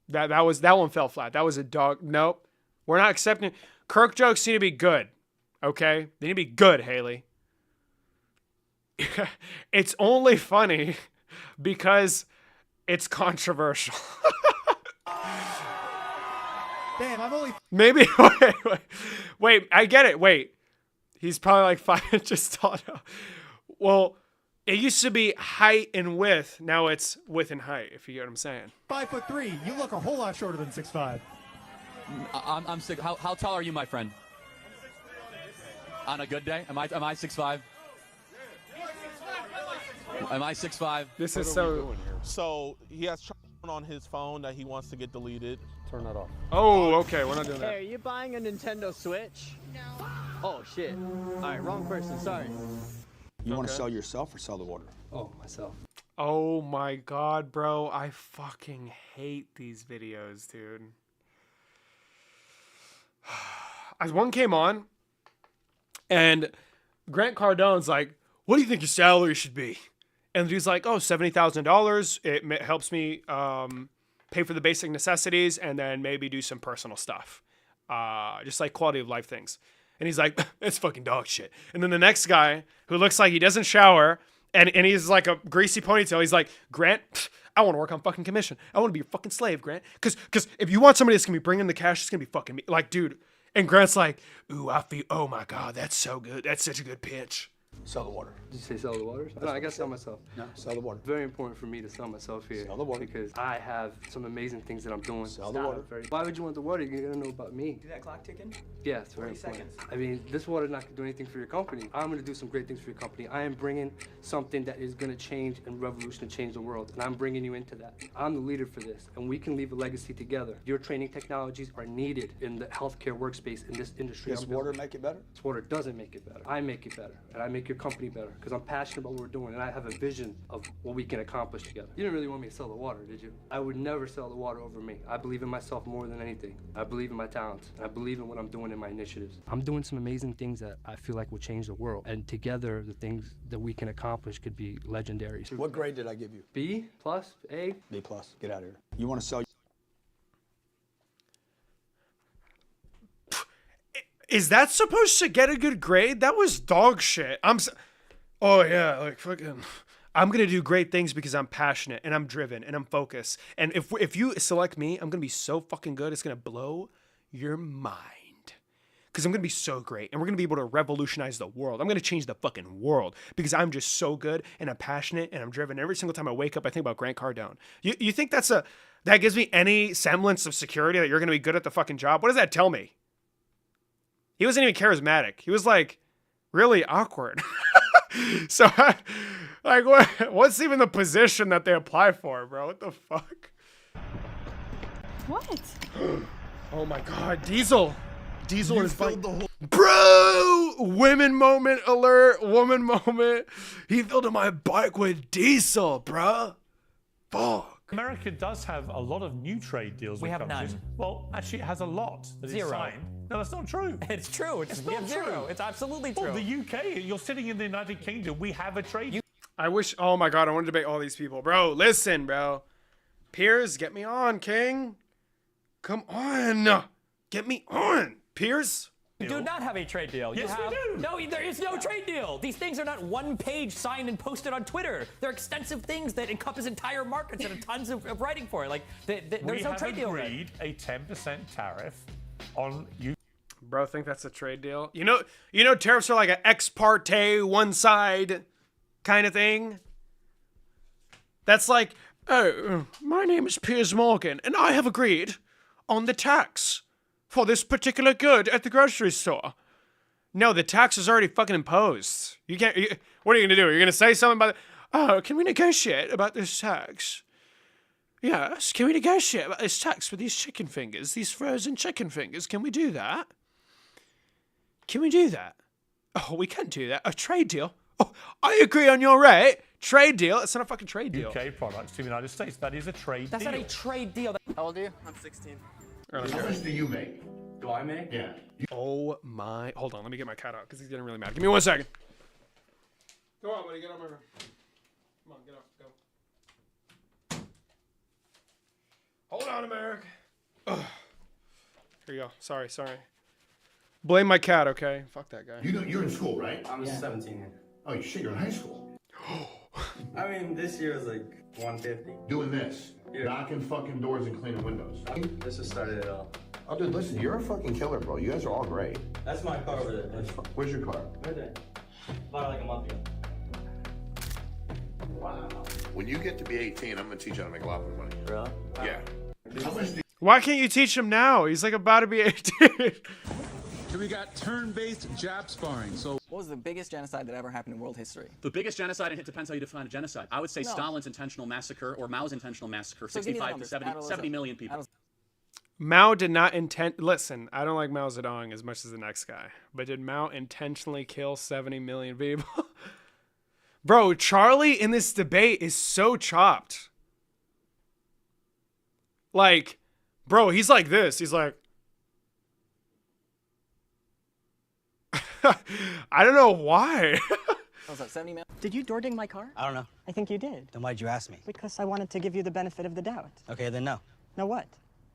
that one fell flat. That was a dog. Nope. We're not accepting. Kirk jokes seem to be good. Okay? They need to be good, Haley. It's only funny because it's controversial. Damn, I've only. Maybe, wait, I get it. Wait, he's probably like 5 inches tall now. Well, it used to be height and width. Now it's width and height, if you get what I'm saying. 5'3". You look a whole lot shorter than 6'5". I'm sick. How tall are you, my friend? On a good day? Am I 6'5"? Am I 6'5"? This is so. So he has on his phone that he wants to get deleted. Turn that off. Oh, okay, we're not doing Hey, are that. you buying a Nintendo Switch? No. Oh, shit. All right, wrong person. Sorry. You want to sell yourself or sell the water? Oh, myself. Oh my god, bro. I fucking hate these videos, dude. As one came on, and Grant Cardone's like, what do you think your salary should be? And the dude's like, oh, $70,000. It helps me pay for the basic necessities and then maybe do some personal stuff. Just like quality of life things. And he's like, it's fucking dog shit. And then the next guy who looks like he doesn't shower and he's like a greasy ponytail, he's like, Grant, I want to work on fucking commission. I want to be your fucking slave, Grant. Because if you want somebody that's going to be bringing the cash, it's going to be fucking me. Like, dude. And Grant's like, ooh, oh my God, that's so good. That's such a good pitch. Sell the water. Did you say sell the water? No, I gotta sell myself. No, sell the water. Very important for me to sell myself here. Sell the water. Because I have some amazing things that I'm doing. Sell the water. Why would you want the water? You're gonna know about me. See that clock ticking? Yeah, it's very important. I mean, this water's not gonna do anything for your company. I'm gonna do some great things for your company. I am bringing something that is gonna change and revolution and change the world. And I'm bringing you into that. I'm the leader for this, and we can leave a legacy together. Your training technologies are needed in the healthcare workspace in this industry. Does water make it better? This water doesn't make it better. I make it better, and I make your company better because I'm passionate about what we're doing, and I have a vision of what we can accomplish together. You didn't really want me to sell the water, did you? I would never sell the water over me. I believe in myself more than anything. I believe in my talents, and I believe in what I'm doing in my initiatives. I'm doing some amazing things that I feel like will change the world, and together, the things that we can accomplish could be legendary. What grade did I give you? B plus, A. B plus. Get out of here. You want to sell? Is that supposed to get a good grade? That was dog shit. Oh yeah, like fucking. I'm gonna do great things because I'm passionate and I'm driven and I'm focused. And if you select me, I'm gonna be so fucking good. It's gonna blow your mind. Because I'm gonna be so great and we're gonna be able to revolutionize the world. I'm gonna change the fucking world because I'm just so good and I'm passionate and I'm driven. Every single time I wake up, I think about Grant Cardone. You think that gives me any semblance of security that you're gonna be good at the fucking job? What does that tell me? He wasn't even charismatic. He was like really awkward. So, what's even the position that they apply for, bro? What the fuck? What? Oh my God, Diesel. Diesel and his bike. Bro! Women moment alert. Woman moment. He filled my bike with Diesel, bro. Fuck. America does have a lot of new trade deals. We have none. Well, actually, it has a lot that Zero. is signed. No, that's not true. It's true. We have zero. It's absolutely true. Well, the UK, you're sitting in the United Kingdom. We have a trade. I wish. Oh my God, I want to debate all these people, bro. Listen, bro. Piers, get me on, King. Come on, get me on, Piers. You do not have a trade deal. Yes, we do. No, there is no trade deal. These things are not one page signed and posted on Twitter. They're extensive things that encompass entire markets and tons of writing for it. Like, there's no trade deal. We have agreed a 10% tariff on you. Bro, think that's a trade deal? You know, tariffs are like an ex parte, one side kind of thing. That's like, oh, my name is Piers Morgan, and I have agreed on the tax for this particular good at the grocery store. No, the tax is already fucking imposed. What are you gonna do? You're gonna say something about, oh, can we negotiate about this tax? Yes, can we negotiate about this tax for these chicken fingers, these frozen chicken fingers? Can we do that? Can we do that? Oh, we can't do that. A trade deal? Oh, I agree on your rate. Trade deal? It's not a fucking trade deal. UK products to the United States. That is a trade That's deal. not a trade deal. How old are you? I'm 16. How much do you make? Do I make? Yeah. Oh my. Hold on, let me get my cat out because he's getting really mad. Give me 1 second. Go on, buddy. Get on my room. Come on, get up. Go. Hold on, America. Ugh. Here you go. Sorry. Blame my cat, okay? Fuck that guy. You know, you're in school, right? I'm 17. Oh, shit, you're in high school. I mean, this year is like 150. Doing this. Knocking fucking doors and cleaning windows. This just started it all. Oh, dude, listen, you're a fucking killer, bro. You guys are all great. That's my car over there. Where's your car? Right there. Bought it like a month ago. Wow. When you get to be 18, I'm gonna teach you how to make a lot of money. Really? Yeah. How much do Why can't you teach him now? He's like about to be 18. We got turn-based jab sparring. So, what was the biggest genocide that ever happened in world history? The biggest genocide, and it depends how you define a genocide. I would say No. Stalin's intentional massacre or Mao's intentional massacre, So give me the 65 to numbers. 70, Add all those 70 up. million people. Mao did not intend. Listen, I don't like Mao Zedong as much as the next guy, but did Mao intentionally kill 70 million people? Bro, Charlie in this debate is so chopped. Like, bro, he's like this. He's like, I don't know why. What was that, 70 million? Did you door ding my car? I don't know. I think you did. Then why'd you ask me? Because I wanted to give you the benefit of the doubt. Okay, then no. No what?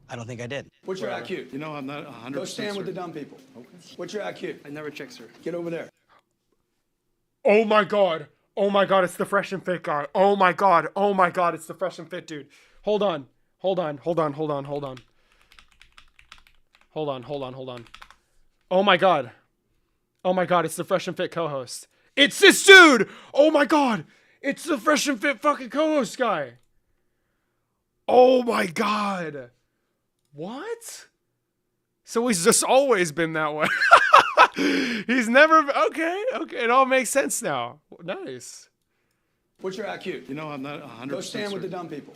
I don't think I did. What's your IQ? you know, I'm not 100%. Go stand with the certain. dumb people. What's your IQ? I never check, sir. Get over there. Oh my god. Oh my god, it's the Fresh and Fit guy. Oh my god. Oh my god, it's the Fresh and Fit dude. Hold on. Hold on. Hold on. Hold on. Hold on. Hold on. Hold on. Hold on. Oh my god. Oh my god, it's the Fresh and Fit co-host. It's this dude! Oh my god! It's the Fresh and Fit fucking co-host guy. Oh my god. What? So he's just always been that way. He's never... Okay, okay. It all makes sense now. Nice. What's your IQ? You know, I'm not 100%. Go stand with the certain. dumb people.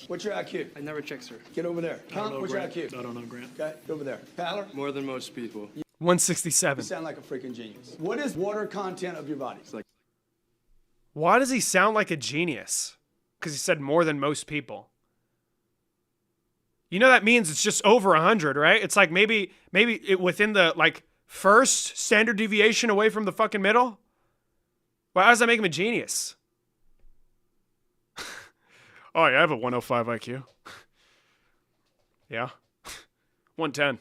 What's your IQ? I never check, sir. Get over there. I don't know, What's your Grant. IQ? I don't know, Grant. Okay, get over there. Tyler? More than most people. 167. You sound like a freaking genius. What is water content of your body? It's like Why does he sound like a genius? Because he said more than most people. You know that means it's just over 100, right? It's like maybe it within the like first standard deviation away from the fucking middle. Well, how does that make him a genius? Oh yeah, I have a 105 IQ. Yeah, 110.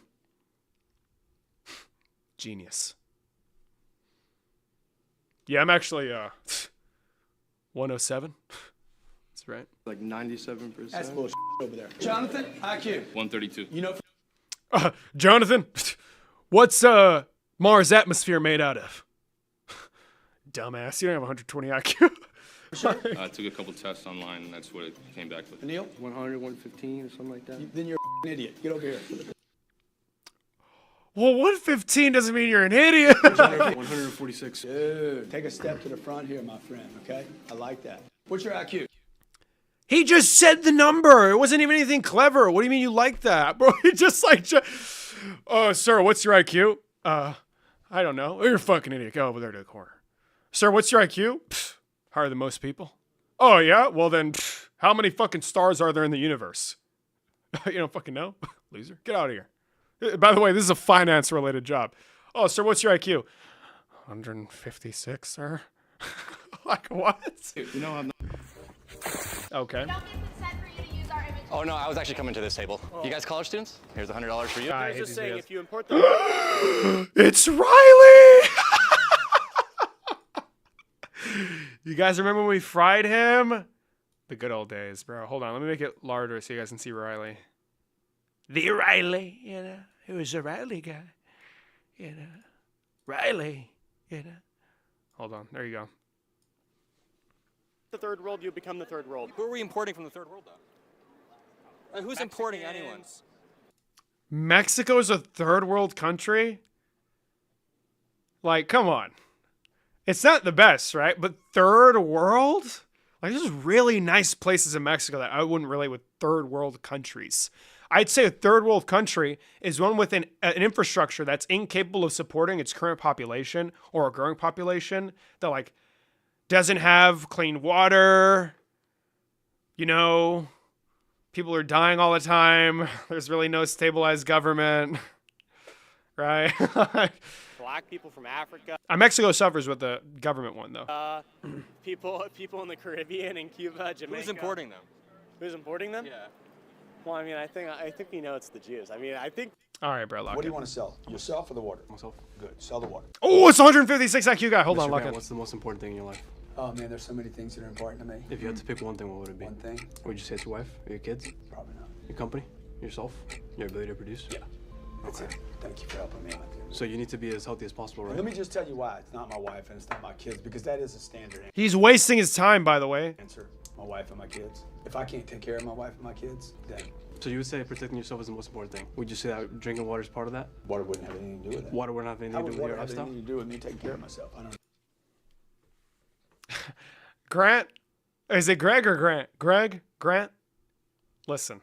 Genius. Yeah, I'm actually 107. That's right. like 97%. That's bullshit over there. Jonathan, IQ. 132. You know, Jonathan, what's Mars' atmosphere made out of? Dumbass, you don't have 120 IQ. I took a couple tests online, and that's what it came back with. Neil? 100, 115 or something like that. Then you're an idiot. Get over here. Well, 115 doesn't mean you're an idiot. 146. Dude, take a step to the front here, my friend, okay? I like that. What's your IQ? He just said the number. It wasn't even anything clever. What do you mean you like that? Bro, he just like, sir, what's your IQ? I don't know. You're a fucking idiot. Go over there to the corner. Sir, what's your IQ? Pfft, higher than most people. Oh, yeah? Well, then, how many fucking stars are there in the universe? You don't fucking know? Loser. Get out of here. By the way, this is a finance-related job. Oh, sir, what's your IQ? 156, sir. Like, what? You know, I'm not. Okay. Oh no, I was actually coming to this table. You guys college students? Here's $100 for you. I hate these videos. If you import the It's Riley! You guys remember when we fried him? The good old days, bro. Hold on, let me make it larger so you guys can see Riley. The Riley, you know. It was a Riley guy. You know. Riley, you know. Hold on, there you go. the third world, you become the third world. Who are we importing from the third world, though? Who's importing anyone? Mexico's a third world country? Like, come on. It's not the best, right? But third world? Like, there's really nice places in Mexico that I wouldn't relate with third world countries. I'd say a third world country is one with an infrastructure that's incapable of supporting its current population or a growing population that, like, doesn't have clean water. You know, people are dying all the time. There's really no stabilized government, right? Black people from Africa. Mexico suffers with the government one, though. People in the Caribbean and Cuba, Jamaica. Who's importing them? Who's importing them? Yeah. Well, I mean, I think we know it's the Jews. I mean, I think All right, bro. Lock What do it. you want to sell? Yourself or the water? Myself. Good. Sell the water. Oh, it's 156 IQ guy. Hold on, lock it. What's the most important thing in your life? Oh man, there's so many things that are important to me. If you had to pick one thing, what would it be? One thing? Would you say it's your wife, or your kids, Probably not. your company, yourself, your ability to produce? Yeah. That's it. Thank you for helping me out. So you need to be as healthy as possible, right? Let me just tell you why it's not my wife and it's not my kids, because that is a standard He's wasting his time, by the way. answer. My wife and my kids. If I can't take care of my wife and my kids, then So you would say protecting yourself is the most important thing. Would you say that drinking water is part of that? water wouldn't have anything to do with it. Water wouldn't have anything How to would do with water your have lifestyle? anything to do with me taking care of myself? I don't know. Grant, is it Greg or Grant? Grant. Listen.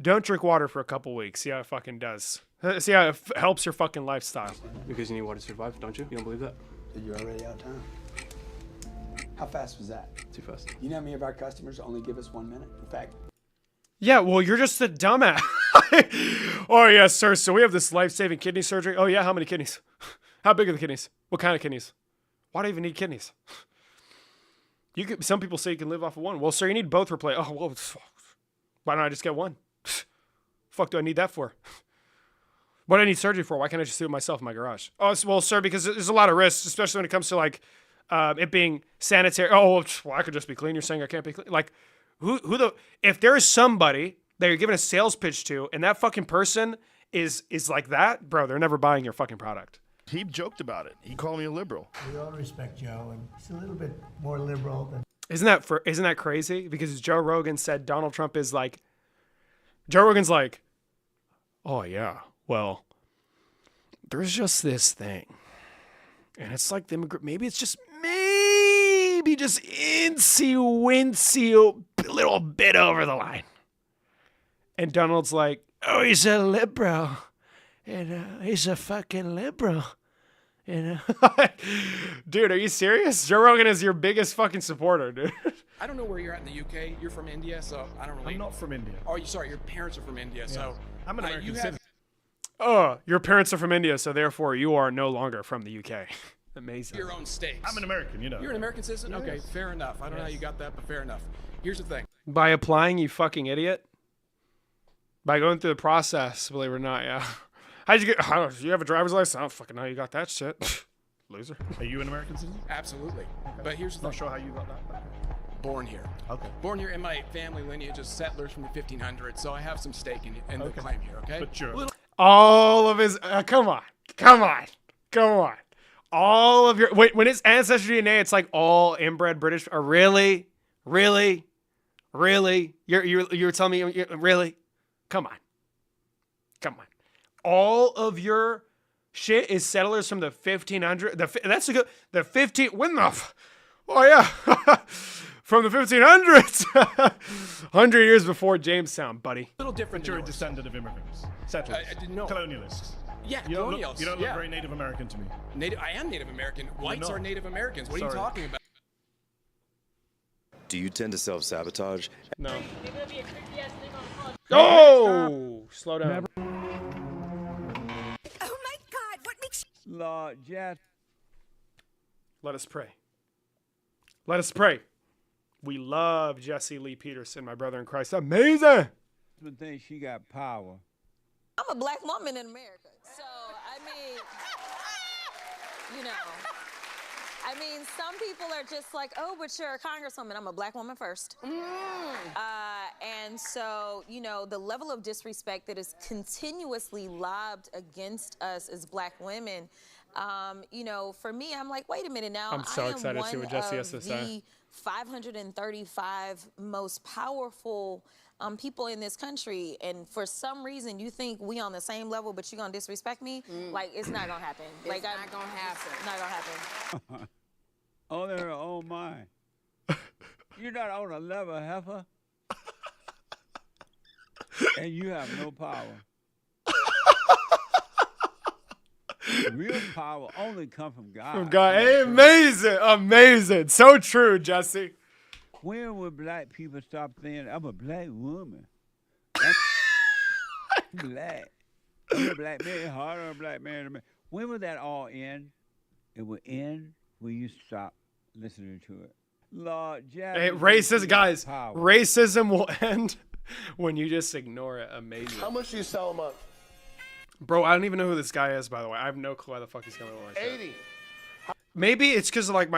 Don't drink water for a couple weeks. See how it fucking does. See how it helps your fucking lifestyle. Because you need water to survive, don't you? You don't believe that? You're already out of time. How fast was that? Too fast. You know how many of our customers only give us 1 minute? In fact, Yeah, well, you're just a dumbass. Oh, yes, sir. So we have this life-saving kidney surgery. Oh, yeah, how many kidneys? How big are the kidneys? What kind of kidneys? Why do you even need kidneys? Some people say you can live off of one. Well, sir, you need both replaced. Oh, well, why don't I just get one? Fuck do I need that for? What do I need surgery for? Why can't I just do it myself in my garage? Oh, well, sir, because there's a lot of risks, especially when it comes to, like, it being sanitary. Oh, well, I could just be clean. You're saying I can't be clean? Like, if there is somebody that you're giving a sales pitch to, and that fucking person is like that, bro, they're never buying your fucking product. He joked about it. He called me a liberal. We all respect Joe, and he's a little bit more liberal than. Isn't that crazy? Because Joe Rogan said Donald Trump is like. Joe Rogan's like, oh yeah, well, there's just this thing, and it's like maybe it's just insy wincy a little bit over the line. And Donald's like, oh, he's a liberal. And he's a fucking liberal. You know? Dude, are you serious? Joe Rogan is your biggest fucking supporter, dude. I don't know where you're at in the UK. You're from India, so I don't really. I'm not from India. Oh, sorry, your parents are from India, so. I'm an American citizen. Oh, your parents are from India, so therefore you are no longer from the UK. Amazing. Your own states. I'm an American, you know. You're an American citizen? Yes. Okay, fair enough. I don't know how you got that, but fair enough. Here's the thing. By applying, you fucking idiot. By going through the process, believe it or not, yeah. How'd you get? Do you have a driver's license? I don't fucking know how you got that shit. Loser. Are you an American citizen? Absolutely. Okay. But here's the thing. Not sure how you got that. Born here. Okay. Born here, in my family lineage is settlers from the 1500s, so I have some stake in the claim here, okay? But sure. All of his... come on. All of your... Wait, when it's ancestry DNA, it's like all inbred British... really? You're telling me... Really? Come on. All of your shit is settlers from the 1500s. That's a good... The 15... When the... Oh, yeah. From the 1500s. 100 years before Jamestown, buddy. A little different. But you're a descendant of immigrants. Settlers. I didn't know. Colonialists. Yeah, colonials. You don't look very Native American to me. I am Native American. Whites are Native Americans. What are you talking about? Do you tend to self-sabotage? No. Oh! Slow down. Oh my God, what makes you... Lord, Jess. Let us pray. We love Jesse Lee Peterson, my brother in Christ. Amazing! Husband thinks she got power. I'm a black woman in America, so I mean, some people are just like, oh, but you're a congresswoman. I'm a black woman first. And so, the level of disrespect that is continuously lobbed against us as black women, for me, I'm like, wait a minute now. I'm so excited to see what Jesse has to say. 535 most powerful people in this country, and for some reason you think we on the same level, but you're gonna disrespect me? Like, it's not gonna happen. It's not gonna happen. It's not gonna happen. On her own mind. You're not on a level heifer. And you have no power. Real power only comes from God. From God. Amazing. So true, Jesse. When will black people stop saying, I'm a black woman? Black. I'm a black man, harder a black man. When will that all end? It will end when you stop listening to it. Lord, racism, guys. Racism will end When you just ignore it, amazing. How much do you sell a month? Bro, I don't even know who this guy is, by the way. I have no clue why the fuck he's coming on like that. 80. Maybe it's because of like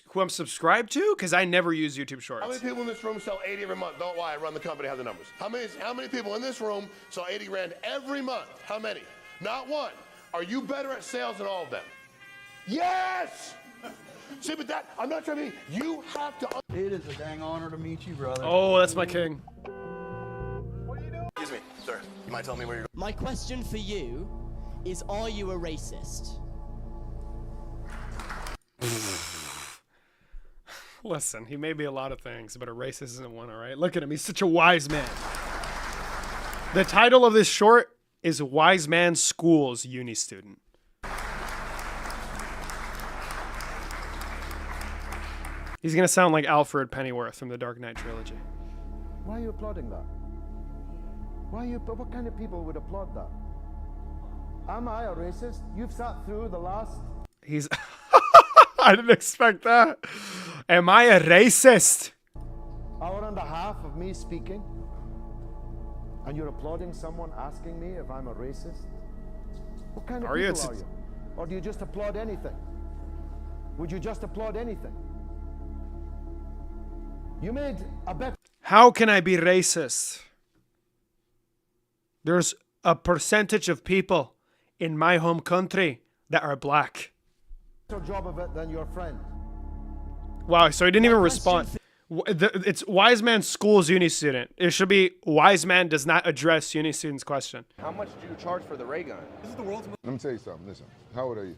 who I'm subscribed to, because I never use YouTube Shorts. How many people in this room sell 80 every month? Don't lie, I run the company, have the numbers. How many people in this room sell 80 grand every month? How many? Not one. Are you better at sales than all of them? Yes! See, but that, I'm not trying to be, you have to. It is a dang honor to meet you, brother. Oh, that's my king. Excuse me, sir. You might tell me where you're My question for you is, are you a racist? Listen, he may be a lot of things, but a racist isn't one, all right? Look at him. He's such a wise man. The title of this short is Wise Man Schools Uni Student. He's going to sound like Alfred Pennyworth from the Dark Knight trilogy. Why are you applauding that? What kind of people would applaud that? Am I a racist? You've sat through the last... He's... I didn't expect that. Am I a racist? Hour and a half of me speaking, and you're applauding someone asking me if I'm a racist? What kind of Are you? people are you? Or do you just applaud anything? Would you just applaud anything? You made a bet. How can I be racist? There's a percentage of people in my home country that are black. Job of it than your friend. Wow, so he didn't even respond. It's Wise Man Schools Uni Student. It should be Wise Man does not address Uni Student's question. How much do you charge for the ray gun? This is the world's. Let me tell you something. Listen, how old are you?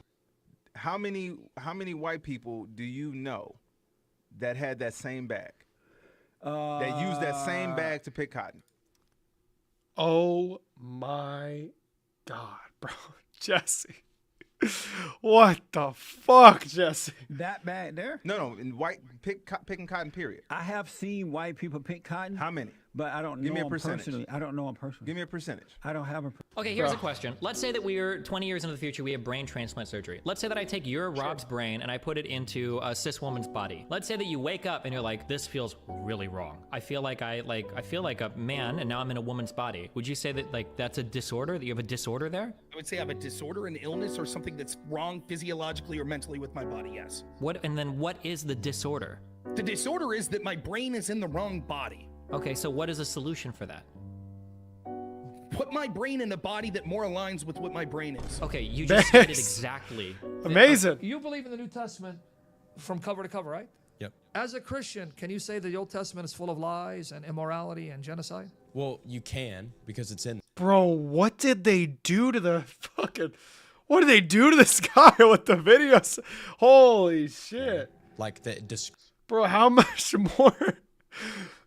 How many white people do you know that had that same bag? That used that same bag to pick cotton? Oh my God, bro. Jesse. What the fuck, Jesse? That bag there? No, in picking cotton, period. I have seen white people pick cotton. How many? But I don't Give know me a them percentage. personally. I don't know them personally. Give me a percentage. I don't have a. Okay, here's a question. Let's say that we're 20 years into the future, we have brain transplant surgery. Let's say that I take your Rob's brain and I put it into a cis woman's body. Let's say that you wake up and you're like, this feels really wrong. I feel like I feel like a man and now I'm in a woman's body. Would you say that like that's a disorder, that you have a disorder there? I would say I have a disorder, an illness, or something that's wrong physiologically or mentally with my body, yes. And then what is the disorder? The disorder is that my brain is in the wrong body. Okay, so what is a solution for that? Put my brain in a body that more aligns with what my brain is. Okay, you just stated exactly. Amazing. You believe in the New Testament from cover to cover, right? Yep. As a Christian, can you say the Old Testament is full of lies and immorality and genocide? Well, you can because it's in. Bro, what did they do to the fucking... What did they do to this guy with the videos? Holy shit. Like the... Bro, how much more...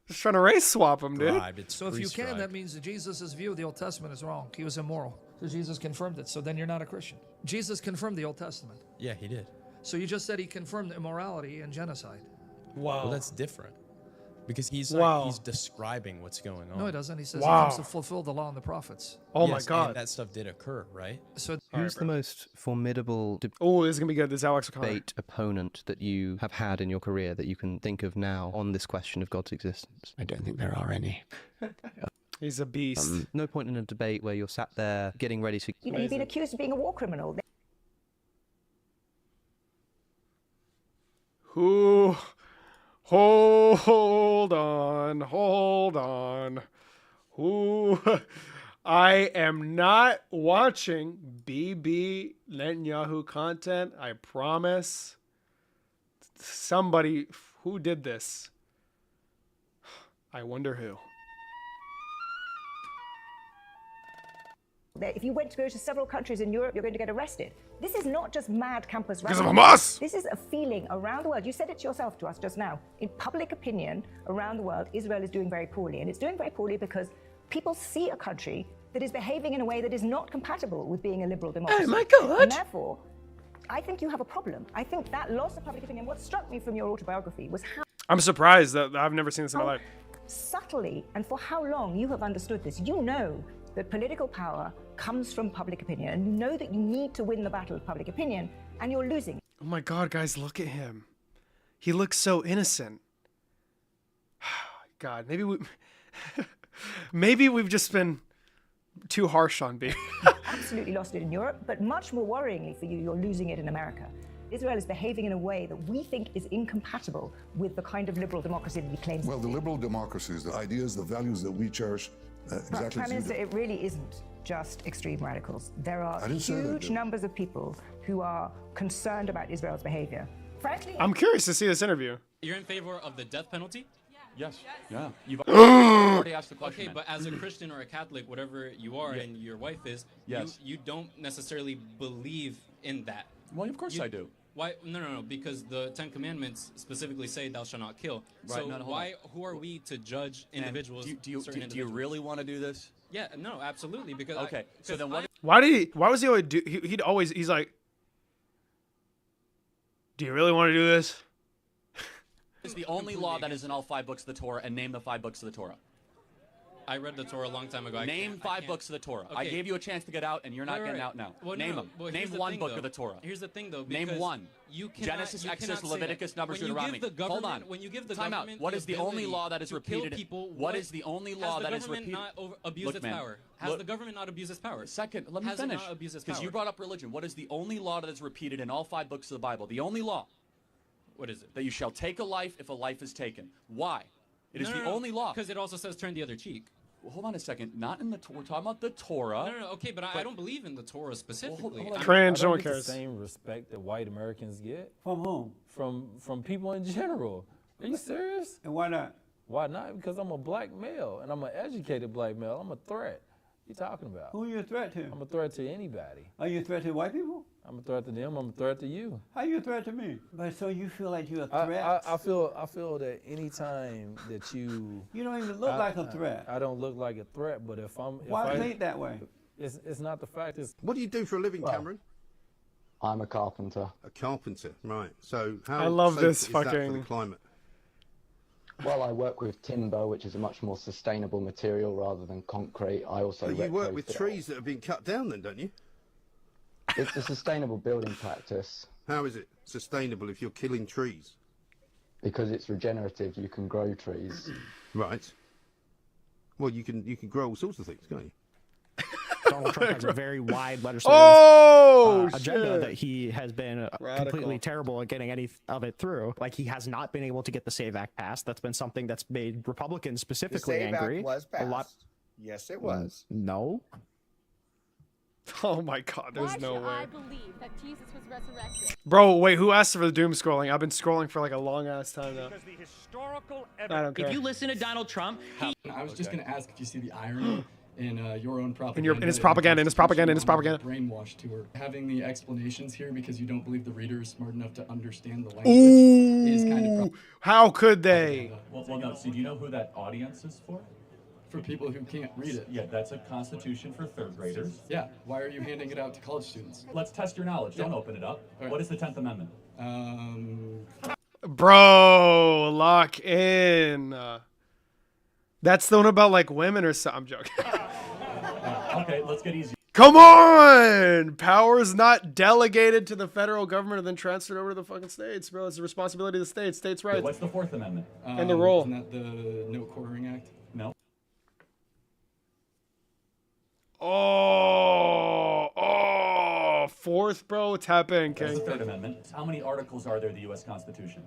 Just trying to race swap him, dude. So if you can, that means that Jesus' view of the Old Testament is wrong. He was immoral. So Jesus confirmed it. So then you're not a Christian. Jesus confirmed the Old Testament. Yeah, he did. So you just said he confirmed immorality and genocide. Wow. Well, that's different. Because he's describing what's going on. No, he doesn't. He says he comes to fulfill the law and the prophets. Oh my God. And that stuff did occur, right? So who's the most formidable oh, this is gonna be good. This is Alex O'Connor. debate opponent that you have had in your career that you can think of now on this question of God's existence? I don't think there are any. He's a beast. No point in a debate where you're sat there getting ready to... You know, you've been accused of being a war criminal. Who... Hold on. Who... I am not watching BB Netanyahu content. I promise. Somebody... Who did this? I wonder who. If you went to go to several countries in Europe, you're going to get arrested. This is not just mad campus Because of rallies. Hamas! This is a feeling around the world. You said it yourself to us just now. In public opinion around the world, Israel is doing very poorly. And it's doing very poorly because people see a country that is behaving in a way that is not compatible with being a liberal democracy. Oh my God! And therefore, I think you have a problem. I think that loss of public opinion, what struck me from your autobiography was how I'm surprised that I've never seen this in my life. subtly and for how long you have understood this. You know that political power comes from public opinion, and you know that you need to win the battle of public opinion, and you're losing. Oh my God, guys, look at him. He looks so innocent. God, maybe we... Maybe we've just been too harsh on being. Absolutely lost it in Europe, but much more worryingly for you, you're losing it in America. Israel is behaving in a way that we think is incompatible with the kind of liberal democracy that he claims. Well, the liberal democracies, the ideas, the values that we cherish, exactly Prime as you Minister, do. it really isn't just extreme radicals. There are I didn't say that, huge Joe. numbers of people who are concerned about Israel's behavior. Frankly, I'm curious to see this interview. You're in favor of the death penalty? Yes. Yeah. You've already asked the question. Okay, man. but as a Christian or a Catholic, whatever you are and your wife is, Yes. you don't necessarily believe in that. Well, of course I do. Why? No. Because the Ten Commandments specifically say thou shalt not kill. Right, So no, hold why? on. Who are we to judge And individuals? Do you certain do you individuals? really want to do this? Yeah. No. Absolutely. Because Okay. So then what? Why was he always do? He's like, do you really want to do this? Is the only law that is in all 5 books of the Torah, and name the 5 books of the Torah. I read the Torah a long time ago. Name 5 books of the Torah. I Okay. gave you a chance to get out, and you're not getting out now. Well, Name no, them. well, Name here's the one thing, book though. of the Torah. Here's the thing, though. Name because one. You cannot, Genesis, you Exodus, cannot say Leviticus, that. Numbers, When you Deuteronomy. give the Hold government, on. when you give the Time out. government What the is the only ability law that is to kill repeated? people, What is the only law that is has the repeated? government not abused Look, its man, power? Has look- the government not abused its power? Second, let me Has finish. it not abused its Because power? you brought up religion. What is the only law that is repeated in all 5 books of the Bible? The only law. What is it? That you shall take a life if a life is taken. Why? It is the only law. Because it also says turn the other cheek. Well, hold on a second. Not in the. We're talking about the Torah. No. Okay, but I don't believe in the Torah specifically. hold on. Cringe, no one get the cares. same respect that white Americans get From whom? from people in general. Are you serious? And why not? Why not? Because I'm a black male and I'm an educated black male. I'm a threat. What you talking about? Who are you a threat to? I'm a threat to anybody. Are you a threat to white people? I'm a threat to them. I'm a threat to you. How are you a threat to me? But so you feel like you're a threat? I feel that anytime that you don't even look like a threat. I don't look like a threat, but if I'm Why do you think that way? It's not the fact. It's What do you do for a living, Cameron? I'm a carpenter. A carpenter, right. So how I love safe this is that for fucking- the climate? Well, I work with timber, which is a much more sustainable material rather than concrete. I also You work with retrofit- trees that have been cut down then, don't you? It's a sustainable building practice. How is it sustainable if you're killing trees? Because it's regenerative, you can grow trees. Right. Well, you can grow all sorts of things, can't you? Donald Trump has a very wide legislative agenda shit. that he has been completely terrible at getting any of it through. Like, he has not been able to get the SAVE Act passed. That's been something that's made Republicans specifically SAVE Act angry. was A lot. passed. Yes, it was. No. Oh my God, there's no way. I believe that Jesus was resurrected. Bro, wait, who asked for the doom scrolling? I've been scrolling for like a long ass time now. Because the historical I don't care. If you listen to Donald Trump, I was just going to ask if you see the irony in your own propaganda. In his propaganda, in his propaganda, in his propaganda. Brainwash tour. Having the explanations here because you don't believe the reader is smart enough to understand the language is kind of How could they? Well, no. See, do you know who that audience is for? for people who can't read it. Yeah, that's a constitution for third graders. Yeah. Why are you handing it out to college students? Let's test your knowledge. Don't open it up. What is the 10th Amendment? Bro, lock in. That's the one about like women or something. I'm joking. Okay, let's get easy. Come on! Power's not delegated to the federal government and then transferred over to the fucking states, bro. It's the responsibility of the states. States' rights. What's the Fourth Amendment? And the role. Isn't that the No Quartering Act? No. Oh, fourth, bro. Tap in, What's King. the Third Amendment? How many articles are there in the U.S. Constitution?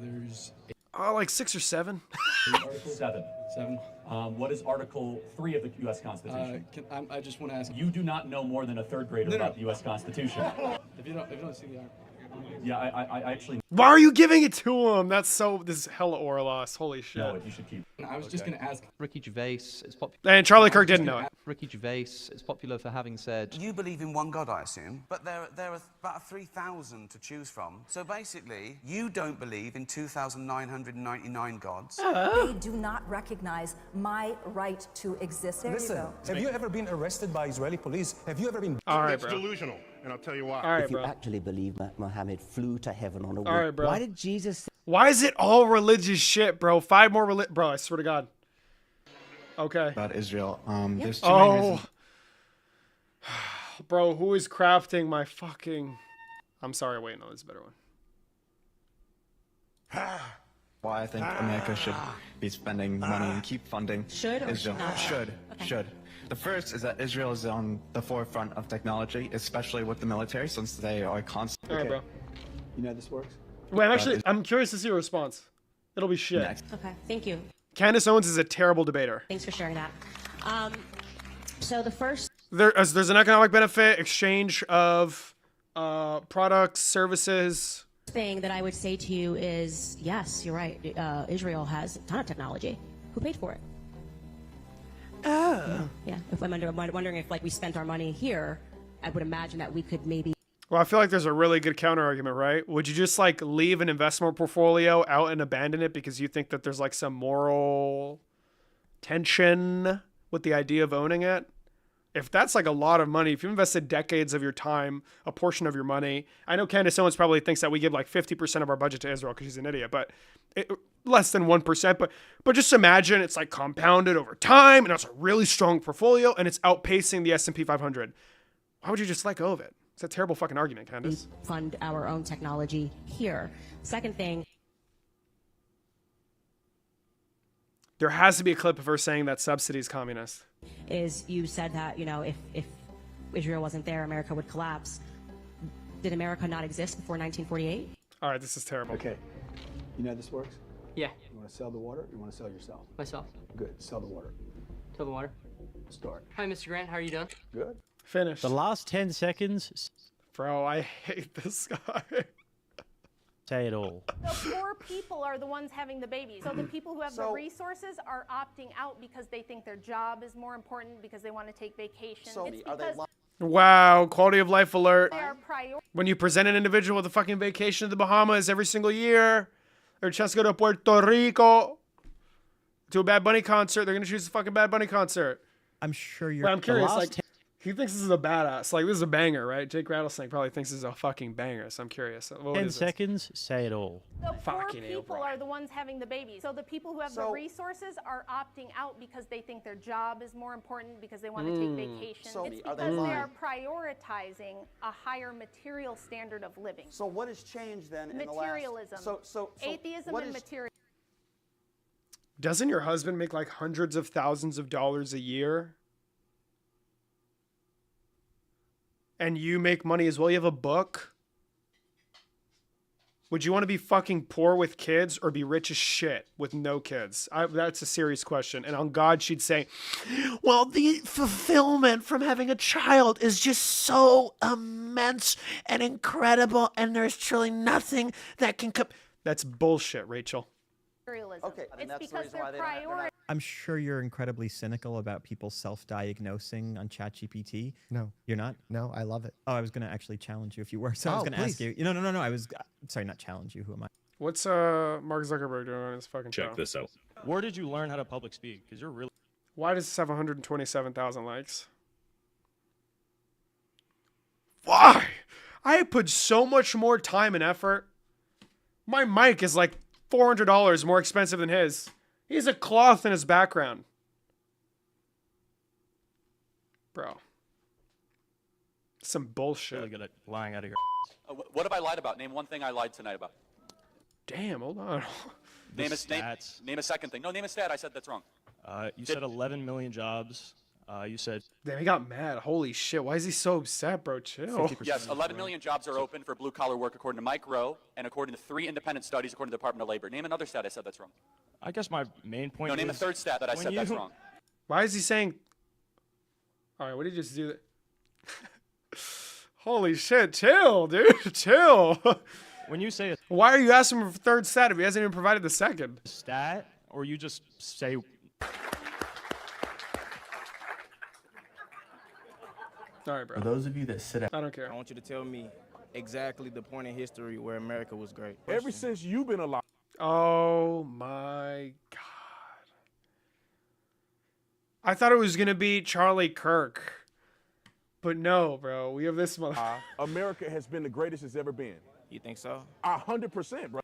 There's like 6 or 7. Article 7. 7. What is Article 3 of the U.S. Constitution? I just want to ask. You do not know more than a third grader about the U.S. Constitution. If you don't see the article. Yeah, I actually. Why are you giving it to him? This is hella Orlos. Holy shit. No, you should keep. I was just going to ask. Ricky Gervais is popular. And Charlie Kirk didn't know it. Ricky Gervais is popular for having said. You believe in one God, I assume, but there are about 3,000 to choose from. So basically, you don't believe in 2,999 gods. They do not recognize my right to exist. There Listen, you go. have you ever been arrested by Israeli police? Have you ever been... That's delusional, and I'll tell you why. All right, if you bro. actually believe that Muhammad flew to heaven on a All right, wing, bro. why did Jesus... Why is it all religious shit, bro? 5 more Bro, I swear to God. Okay. About Israel. There's too many reasons. Bro, who is crafting my fucking... I'm sorry, wait, no, there's a better one. Why I think America should be spending money and keep funding Should or Israel. should not? Should. The first is that Israel is on the forefront of technology, especially with the military, since they are constantly. All right, bro. You know how this works? Wait, I'm curious to see your response. It'll be shit. Okay, thank you. Candace Owens is a terrible debater. Thanks for sharing that. So the first There's an economic benefit, exchange of products, services. thing that I would say to you is, yes, you're right. Israel has a ton of technology. Who paid for it? Oh. Yeah. If I'm wondering if like we spent our money here, I would imagine that we could maybe. Well, I feel like there's a really good counter argument, right? Would you just like leave an investment portfolio out and abandon it because you think that there's like some moral tension with the idea of owning it? If that's like a lot of money, if you invested decades of your time, a portion of your money, I know Candace Owens probably thinks that we give like 50% of our budget to Israel because she's an idiot, but less than 1%. But just imagine it's like compounded over time and it's a really strong portfolio and it's outpacing the S&P 500. Why would you just let go of it? It's a terrible fucking argument, Candace. Fund our own technology here. Second thing. There has to be a clip of her saying that subsidy is communist. Is you said that, you know, if Israel wasn't there, America would collapse. Did America not exist before 1948? All right, this is terrible. Okay. You know how this works? Yeah. You want to sell the water or you want to sell yourself? Myself. Good. Sell the water. Sell the water. Start. Hi, Mr. Grant. How are you doing? Good. Finish. The last 10 seconds. Bro, I hate this guy. Say it all. The poor people are the ones having the babies. So the people who have the resources are opting out because they think their job is more important, because they want to take vacation. It's because Wow, quality of life alert. they are When you present an individual with a fucking vacation to the Bahamas every single year, or a chance to go to Puerto Rico to a Bad Bunny concert, they're going to choose a fucking Bad Bunny concert. I'm sure you're. But I'm curious, like, he thinks this is a badass. Like, this is a banger, right? Jake Rattlesnake probably thinks this is a fucking banger, so I'm curious. What 10 is this? seconds, say it all. the poor Fucking hell, people are the ones having the babies. So the people who have the resources are opting out because they think their job is more important, because they want to take vacation. It's because they are prioritizing a higher material standard of living. So what has changed then in the last... Materialism. So Atheism what and is- materialism. Doesn't your husband make like hundreds of thousands of dollars a year? And you make money as well? You have a book? Would you want to be fucking poor with kids or be rich as shit with no kids? That's a serious question. And on God, she'd say, well, the fulfillment from having a child is just so immense and incredible, and there's truly nothing that can come. That's bullshit, Rachel. Okay, and It's that's the because reason why they're they're not... I'm sure you're incredibly cynical about people self-diagnosing on ChatGPT. No. You're not? No, I love it. Oh, I was going to actually challenge you if you were. So I was Oh, going to ask please. you. No. I was sorry, not challenge you. Who am I? What's Mark Zuckerberg doing on his fucking show? Check this out. Where did you learn how to public speak? Because you're really... Why does this have 127,000 likes? Why? I put so much more time and effort. My mic is like $400 more expensive than his. He has a cloth in his background. Bro. Some bullshit. Really good at lying out of your... What have I lied about? Name one thing I lied tonight about. Damn, hold on. Name a second thing. No, name a stat. I said that's wrong. You said 11 million jobs. You said... Damn, he got mad. Holy shit. Why is he so upset, bro? Chill. Yes, 11 million jobs are open for blue-collar work according to Mike Rowe and according to 3 independent studies according to the Department of Labor. Name another stat I said that's wrong. I guess my main point No, name a is third stat that I when said that's you- wrong. Why is he saying... All right, what did you just do? That? Holy shit, chill, dude. Chill. When you say a Why are you asking him for third stat if he hasn't even provided the second? stat, or you just say... All right, bro. For those of you that sit I don't care. I want you to tell me exactly the point in history where America was great. Ever since you've been alive. Oh my God. I thought it was going to be Charlie Kirk. But no, bro. We have this mother. America has been the greatest it's ever been. You think so? 100%, bro.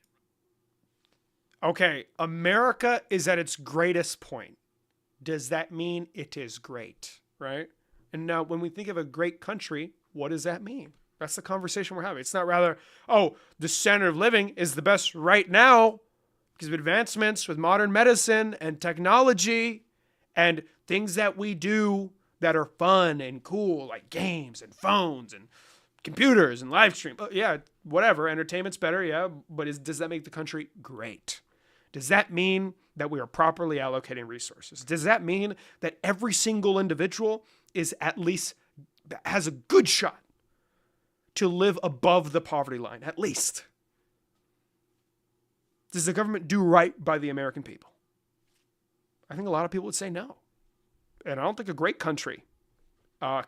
Okay, America is at its greatest point. Does that mean it is great, right? And now when we think of a great country, what does that mean? That's the conversation we're having. It's not rather, oh, the standard of living is the best right now. Because of advancements with modern medicine and technology and things that we do that are fun and cool, like games and phones and computers and live stream. Yeah, whatever. Entertainment's better, yeah. But does that make the country great? Does that mean that we are properly allocating resources? Does that mean that every single individual is at least has a good shot to live above the poverty line, at least? Does the government do right by the American people? I think a lot of people would say no. And I don't think a great country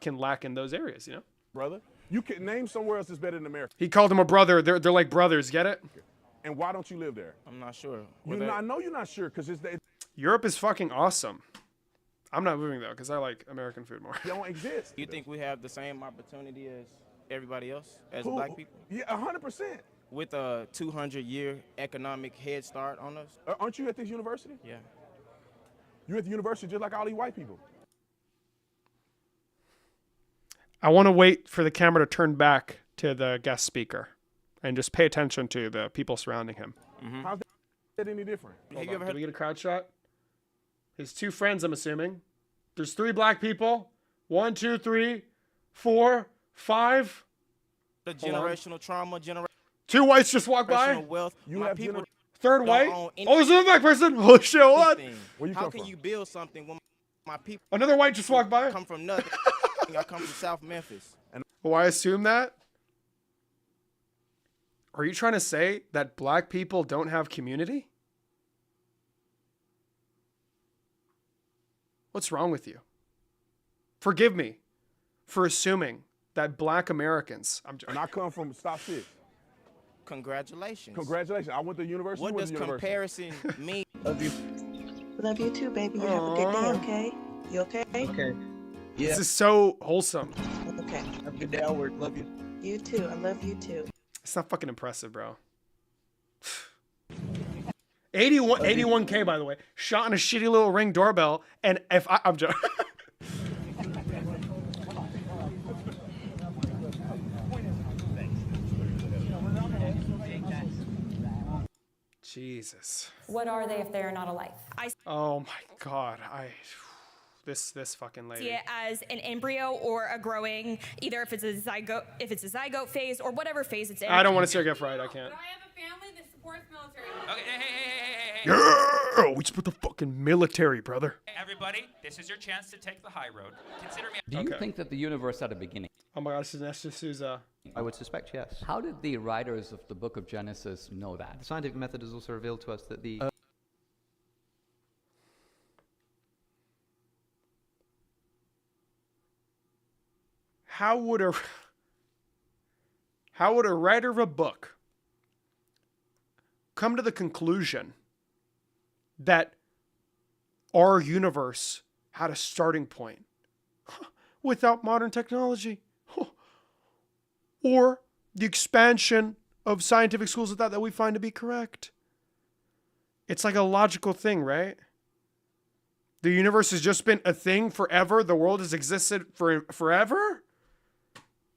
can lack in those areas, you know? Brother, you can name somewhere else that's better than America. He called him a brother. They're like brothers, get it? And why don't you live there? I'm not sure. I know you're not sure because it's Europe is fucking awesome. I'm not moving, though, because I like American food more. They don't exist. You think we have the same opportunity as everybody else, as black people? Yeah, 100%. With a 200-year economic head start on us? Aren't you at this university? Yeah. You're at the university just like all these white people. I want to wait for the camera to turn back to the guest speaker and just pay attention to the people surrounding him. How's that any different? Hold on. Did we get a crowd shot? His two friends, I'm assuming. There's 3 black people. 1, 2, 3, 4, 5. The generational trauma, 2 whites just walked by. Wealth. You have people Third white. own Oh, there's another black person. Oh shit, hold on. Where you How come can from? you build something when my people Another white just walked by. come from nothing? I come from South Memphis. Oh, I assume that. Are you trying to say that black people don't have community? What's wrong with you? Forgive me for assuming that black Americans. And I come from Stop 6. Congratulations. Congratulations. I went to university. What you went does to university. comparison mean? Love you. Love you too, baby. You have a good day, okay? You okay? Okay. This is so wholesome. Okay. Have a good day at work. Love you. You too. I love you too. It's not fucking impressive, bro. 81K, by the way. Shot in a shitty little Ring doorbell. And if I'm joking. Jesus. What are they if they're not alive? I Oh my God. This fucking lady. see it as an embryo or a growing, either if it's a zygote phase or whatever phase it's in. I don't want to see her get fried. I can't. I have a family that supports military. Okay, hey. Yeah, we support the fucking military, brother. Everybody, this is your chance to take the high road. Consider me. Do you think that the universe had a beginning? Oh my God, this is Nestor Souza. I would suspect yes. How did the writers of the book of Genesis know that? The scientific method has also revealed to us that the How would a writer of a book come to the conclusion that our universe had a starting point without modern technology? Or the expansion of scientific schools of thought that we find to be correct? It's like a logical thing, right? The universe has just been a thing forever. The world has existed for forever?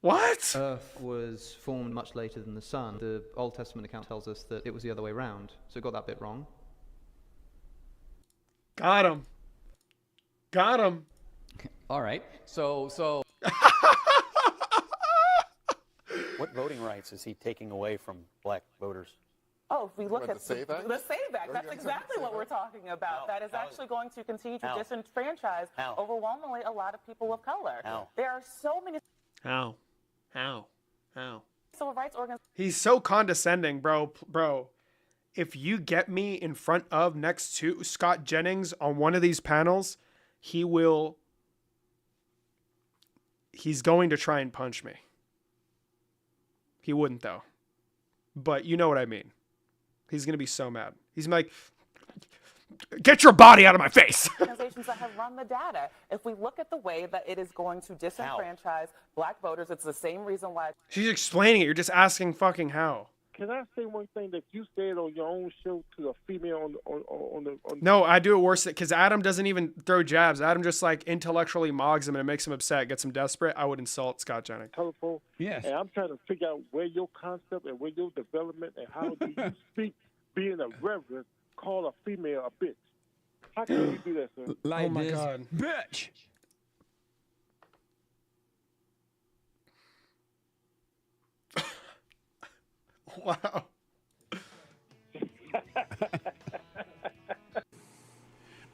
What? Earth was formed much later than the sun. The Old Testament account tells us that it was the other way around. So it got that bit wrong. Got him. Got him. All right. So. What voting rights is he taking away from black voters? Oh, if we look at the SAVE Act? The SAVE Act, that's exactly what we're talking about. That is actually going to continue to disenfranchise overwhelmingly a lot of people of color. There are so many How? civil rights organizations. He's so condescending, bro. If you get me in front of next to Scott Jennings on one of these panels, he's going to try and punch me. He wouldn't though. But you know what I mean. He's going to be so mad. He's like, get your body out of my face. Organizations that have run the data. If we look at the way that it is going to disenfranchise black voters, it's the same reason why. She's explaining it. You're just asking fucking how. Can I say one thing that you said on your own show to a female on the No, I do it worse because Adam doesn't even throw jabs. Adam just like intellectually mogs him and it makes him upset, gets him desperate. I would insult Scott Jennings. telephone? Yes. And I'm trying to figure out where your concept and where your development and how do you speak being a reverend call a female a bitch? How can you do that, sir? Oh my God. Bitch. Wow.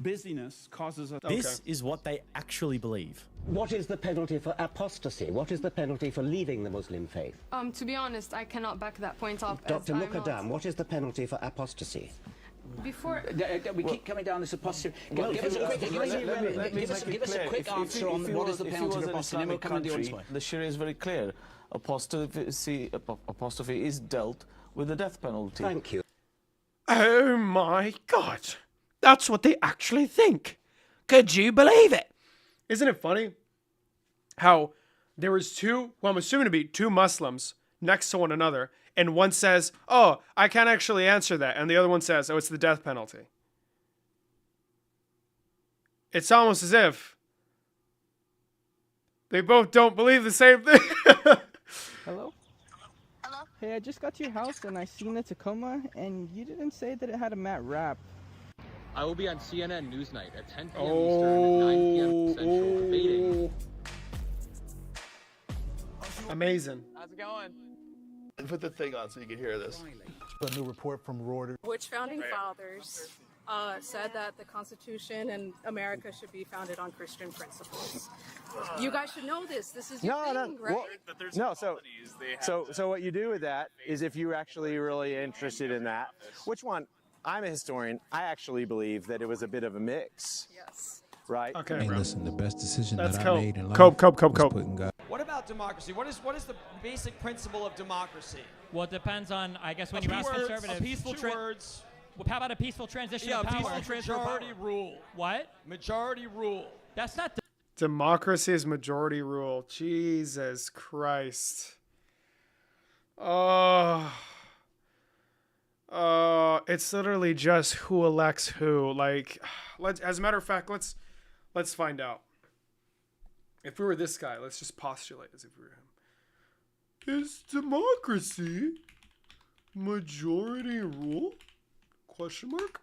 Busyness causes us. This is what they actually believe. What is the penalty for apostasy? What is the penalty for leaving the Muslim faith? To be honest, I cannot back that point up. Dr. Muqaddam, what is the penalty for apostasy? Before we keep coming down this apostasy. Well, Give us a quick answer on what is the penalty for apostasy, and then we'll come to the audience. The Sharia is very clear. Apostasy is dealt with the death penalty. Thank you. Oh my God. That's what they actually think. Could you believe it? Isn't it funny how there was two, well, I'm assuming to be two Muslims next to one another, and one says, oh, I can't actually answer that, and the other one says, oh, it's the death penalty. It's almost as if they both don't believe the same thing. Hello? Hello? Hey, I just got to your house and I seen the Tacoma, and you didn't say that it had a matte wrap. I will be on CNN Newsnight at 10 p.m. Eastern and 9 p.m. Central debating. Amazing. How's it going? Put the thing on so you can hear this. A new report from Reuters. which founding fathers said that the Constitution and America should be founded on Christian principles. You guys should know this. This is your thing, right? Well, so what you do with that is if you're actually really interested in that, which one? I'm a historian. I actually believe that it was a bit of a mix. Yes. Right? Okay, hey, bro. listen, the best decision That's that cope. I made in life Cope. was putting God. What about democracy? What is the basic principle of democracy? Well, it depends on, I guess, when you ask conservatives. A peaceful words. Well, how about a peaceful transition of power? Peaceful majority rule. What? Majority rule. That's not. Democracy is majority rule. Jesus Christ. It's literally just who elects who. Like, as a matter of fact, let's find out. If we were this guy, let's just postulate as if we were him. Is democracy majority rule? Question mark?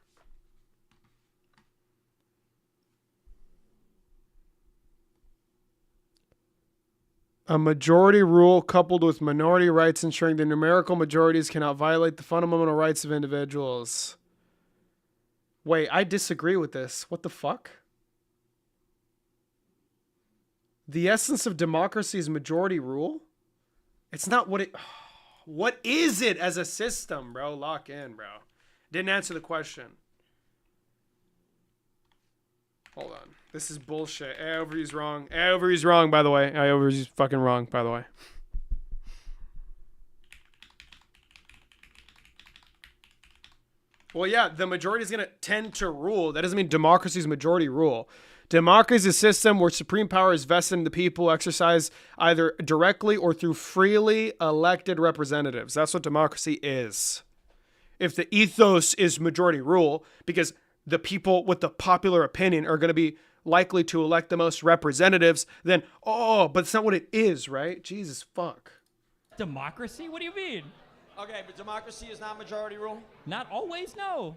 A majority rule coupled with minority rights ensuring the numerical majorities cannot violate the fundamental rights of individuals. Wait, I disagree with this. What the fuck? The essence of democracy is majority rule? It's not what it... What is it as a system, bro? Lock in, bro. Didn't answer the question. Hold on. This is bullshit. Overvy's wrong. Overvy's wrong, by the way. Overvy's fucking wrong, by the way. Well, yeah, the majority is going to tend to rule. That doesn't mean democracy is majority rule. Democracy is a system where supreme power is vested in the people, exercised either directly or through freely elected representatives. That's what democracy is. If the ethos is majority rule, because the people with the popular opinion are going to be likely to elect the most representatives, then, but it's not what it is, right? Jesus, fuck. Democracy? What do you mean? Okay, but democracy is not majority rule? Not always, no.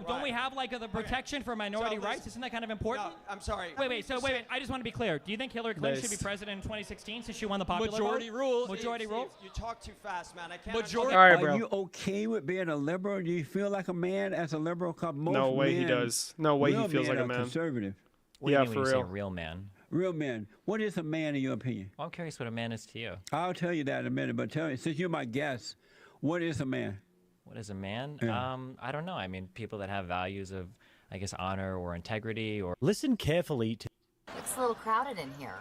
Don't we have like the protection for minority rights? Isn't that kind of important? No, I'm sorry. Wait. I just want to be clear. Do you think Hillary Clinton should be president in 2016 since she won the popular majority vote? rule? Majority rule. You talk too fast, man. I can't. All right, bro. Are you okay with being a liberal? Do you feel like a man as a liberal? No way he does. No way he feels like a man. Conservative. What do you mean when you say real man? Real man. What is a man in your opinion? Well, I'm curious what a man is to you. I'll tell you that in a minute, but tell me, since you're my guest, what is a man? What is a man? Yeah. I don't know. I mean, people that have values of, I guess, honor or integrity or... Listen carefully to... It's a little crowded in here.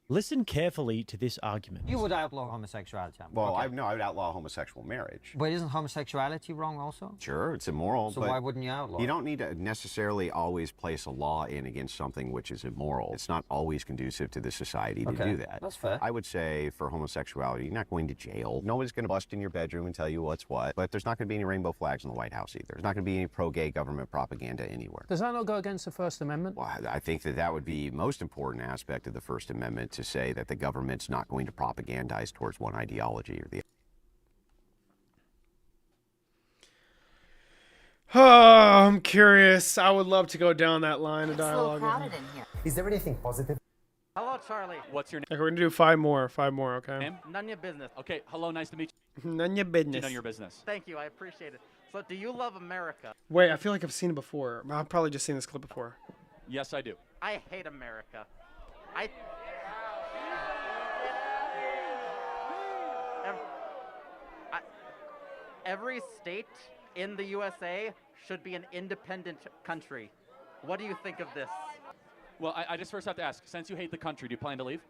Listen carefully to this argument. You would outlaw homosexuality. Well, I would outlaw homosexual marriage. But isn't homosexuality wrong also? Sure, it's immoral. So but why wouldn't you outlaw? You don't need to necessarily always place a law in against something which is immoral. It's not always conducive to the society to do that. That's fair. I would say for homosexuality, you're not going to jail. Nobody's going to bust in your bedroom and tell you what's what. But there's not going to be any rainbow flags in the White House either. There's not going to be any pro-gay government propaganda anywhere. Does that not go against the First Amendment? Well, I think that would be the most important aspect of the First Amendment, to say that the government's not going to propagandize towards one ideology or the Oh, I'm curious. I would love to go down that line of It's a little dialogue. crowded in here. Is there anything positive? Hello, Charlie. What's your name? Okay, we're gonna do five more, okay? None of your business. Okay, hello, nice to meet you. None of your business. None of your business. Thank you, I appreciate it. So, do you love America? Wait, I feel like I've seen it before. I've probably just seen this clip before. Yes, I do. I hate America. Every state in the USA should be an independent country. What do you think of this? Well, I just first have to ask, since you hate the country, do you plan to leave?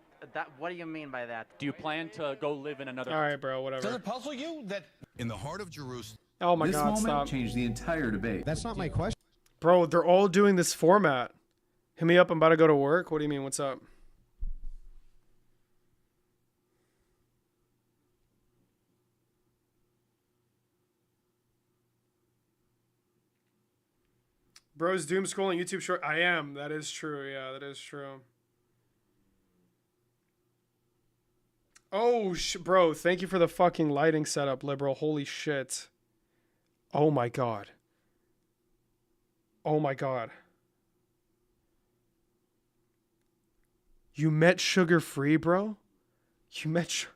What do you mean by that? Do you plan to go live in another... All right, bro, whatever. Does it puzzle you that in the heart of Jerusalem... Oh my this God, moment stop. changed the entire debate. That's not my question. Bro, they're all doing this format. Hit me up, I'm about to go to work. What do you mean, what's up? Bro's doom scrolling YouTube short. I am. That is true. Yeah, that is true. Oh, bro, thank you for the fucking lighting setup, liberal. Holy shit. Oh my God. Oh my God. You met Sugar Free, bro? You met...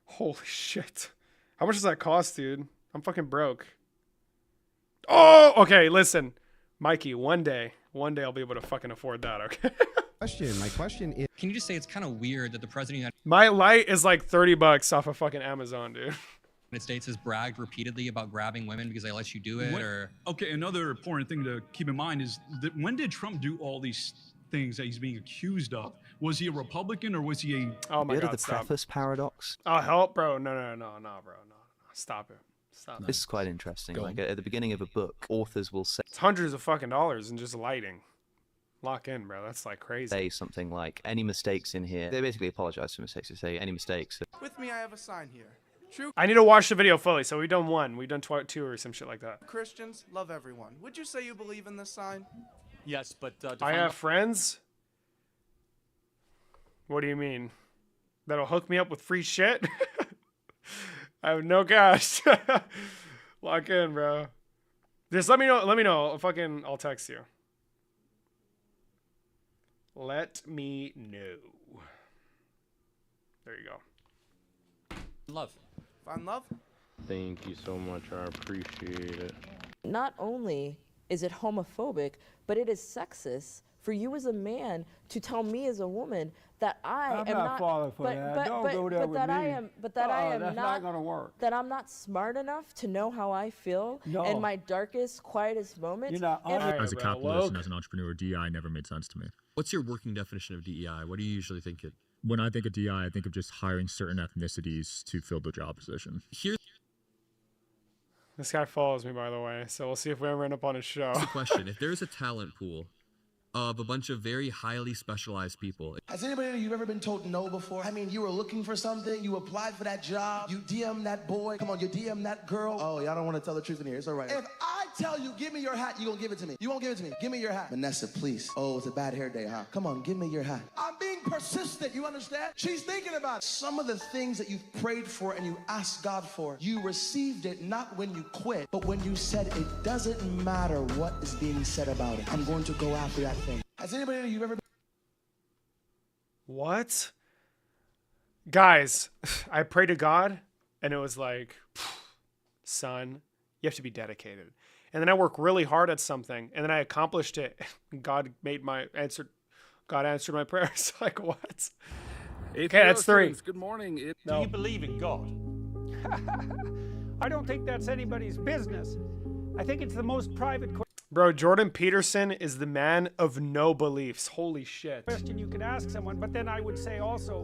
Holy shit. How much does that cost, dude? I'm fucking broke. Oh, okay, listen. Mikey, one day I'll be able to fucking afford that, okay? My question is, can you just say it's kind of weird that the president of My light is like $30 off of fucking Amazon, dude. the United States has bragged repeatedly about grabbing women because they let you do it, or... Okay, another important thing to keep in mind is that when did Trump do all these things that he's being accused of? Was he a Republican or was he a... Oh my God, the stop. preface paradox? Oh, help, bro. No, bro. No. Stop it. Stop This is quite interesting. Like at the beginning of a book, authors will say... It's hundreds of fucking dollars in just lighting. Lock in, bro. That's like crazy. Say something like, any mistakes in here... They basically apologize for mistakes. They say, any mistakes... With me, I have a sign here. True I need to watch the video fully. So we've done one. We've done two or some shit like that. Christians love everyone. Would you say you believe in this sign? Yes, but... I have friends? What do you mean? That'll hook me up with free shit? I have no cash. Lock in, bro. Just let me know. I'll text you. Let me know. There you go. Love. Find love? Thank you so much. I appreciate it. Not only is it homophobic, but it is sexist for you as a man to tell me as a woman that I'm not falling for that. Don't go there with me. That's not gonna work. That I'm not smart enough to know how I feel in my darkest, quietest moments. As a capitalist and as an entrepreneur, DEI never made sense to me. What's your working definition of DEI? What do you usually think it? When I think of DEI, I think of just hiring certain ethnicities to fill the job position. This guy follows me, by the way, so we'll see if we ever end up on his show. Here's a question. If there's a talent pool of a bunch of very highly specialized people. Has anybody of you ever been told no before? I mean, you were looking for something, you applied for that job, you DM that boy, come on, you DM that girl. Oh, y'all don't want to tell the truth in here, it's all right. If I tell you, give me your hat, you gonna give it to me. You won't give it to me. Give me your hat. Vanessa, please. Oh, it's a bad hair day, huh? Come on, give me your hat. I'm being persistent, you understand? She's thinking about it. Some of the things that you've prayed for and you asked God for, you received it not when you quit, but when you said it doesn't matter what is being said about it. I'm going to go after that thing. Has anybody of you ever been... What? Guys, I prayed to God, and it was like, son, you have to be dedicated. And then I work really hard at something, and then I accomplished it. God answered my prayers. Like, what? Okay, that's 3. Good morning. No. Do you believe in God? I don't think that's anybody's business. I think it's the most private Bro, Jordan Peterson is the man of no beliefs. Holy shit. question you could ask someone, but then I would say also,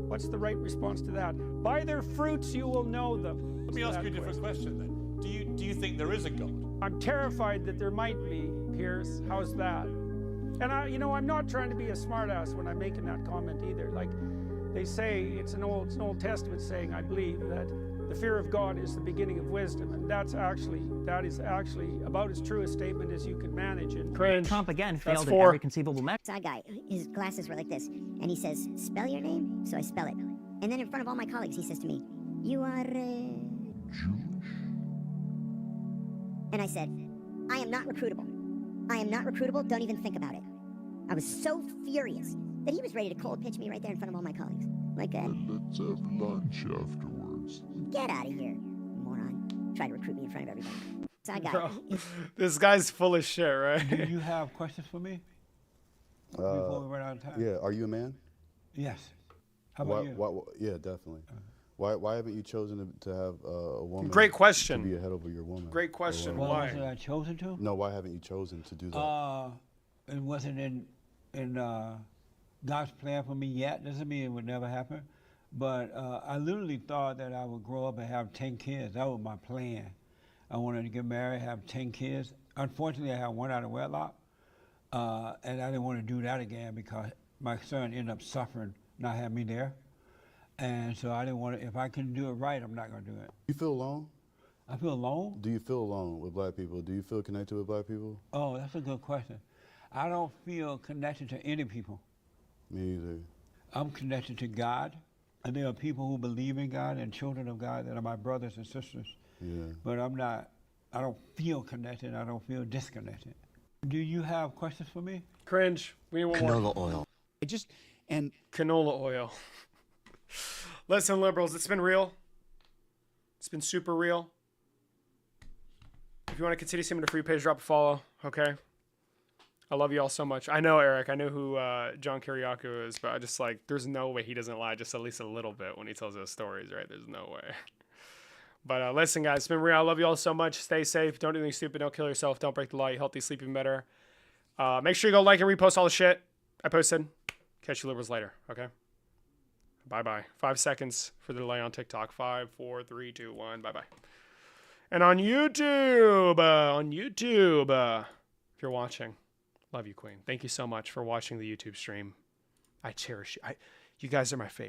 what's the right response to that? By their fruits you will know them. Let me ask you a different question then. Do you think there is a God? I'm terrified that there might be, Pierce. How's that? And I'm not trying to be a smartass when I'm making that comment either. Like they say, it's an Old Testament saying, I believe, that the fear of God is the beginning of wisdom, and that is actually about as true a statement as you could manage it. Cringe. Trump again That's failed 4. at every conceivable measure. That guy, his glasses were like this, and he says, spell your name, so I spell it. And then in front of all my colleagues, he says to me, you are, Jewish? And I said, I am not recruitable. I am not recruitable. Don't even think about it. I was so furious that he was ready to cold pitch me right there in front of all my colleagues. Like, let's have lunch afterwards. Get out of here, moron. Try to recruit me in front of everybody. So I got Bro, it. this guy's full of shit, right? Do you have questions for me? Before we run out of time? Yeah, are you a man? Yes. How about you? Yeah, definitely. Why haven't you chosen to have a woman? Great question. To be ahead over your woman. Great question. Why Why? wasn't I chosen to? No, why haven't you chosen to do that? It wasn't in God's plan for me yet. Doesn't mean it would never happen. But I literally thought that I would grow up and have 10 kids. That was my plan. I wanted to get married, have 10 kids. Unfortunately, I had one out of wedlock. And I didn't want to do that again because my son ended up suffering, not having me there. And so I didn't want to, if I couldn't do it right, I'm not going to do it. You feel alone? I feel alone? Do you feel alone with black people? Do you feel connected with black people? Oh, that's a good question. I don't feel connected to any people. Me either. I'm connected to God. And there are people who believe in God and children of God that are my brothers and sisters. Yeah. But I don't feel connected. I don't feel disconnected. Do you have questions for me? Cringe. We need one more. Canola oil. And canola oil. Listen, liberals, it's been real. It's been super real. If you want to continue seeing the free page, drop a follow, okay? I love you all so much. I know, Eric. I know who John Kiriakou is, but I just like, there's no way he doesn't lie just at least a little bit when he tells those stories, right? There's no way. But listen, guys, it's been real. I love you all so much. Stay safe. Don't do anything stupid. Don't kill yourself. Don't break the law. Eat healthy, sleep even better. Make sure you go like and repost all the shit I posted. Catch you liberals later, okay? Bye-bye. 5 seconds for the delay on TikTok. 5, 4, 3, 2, 1. Bye-bye. And on YouTube, if you're watching, love you, Queen. Thank you so much for watching the YouTube stream. I cherish you. You guys are my favorite.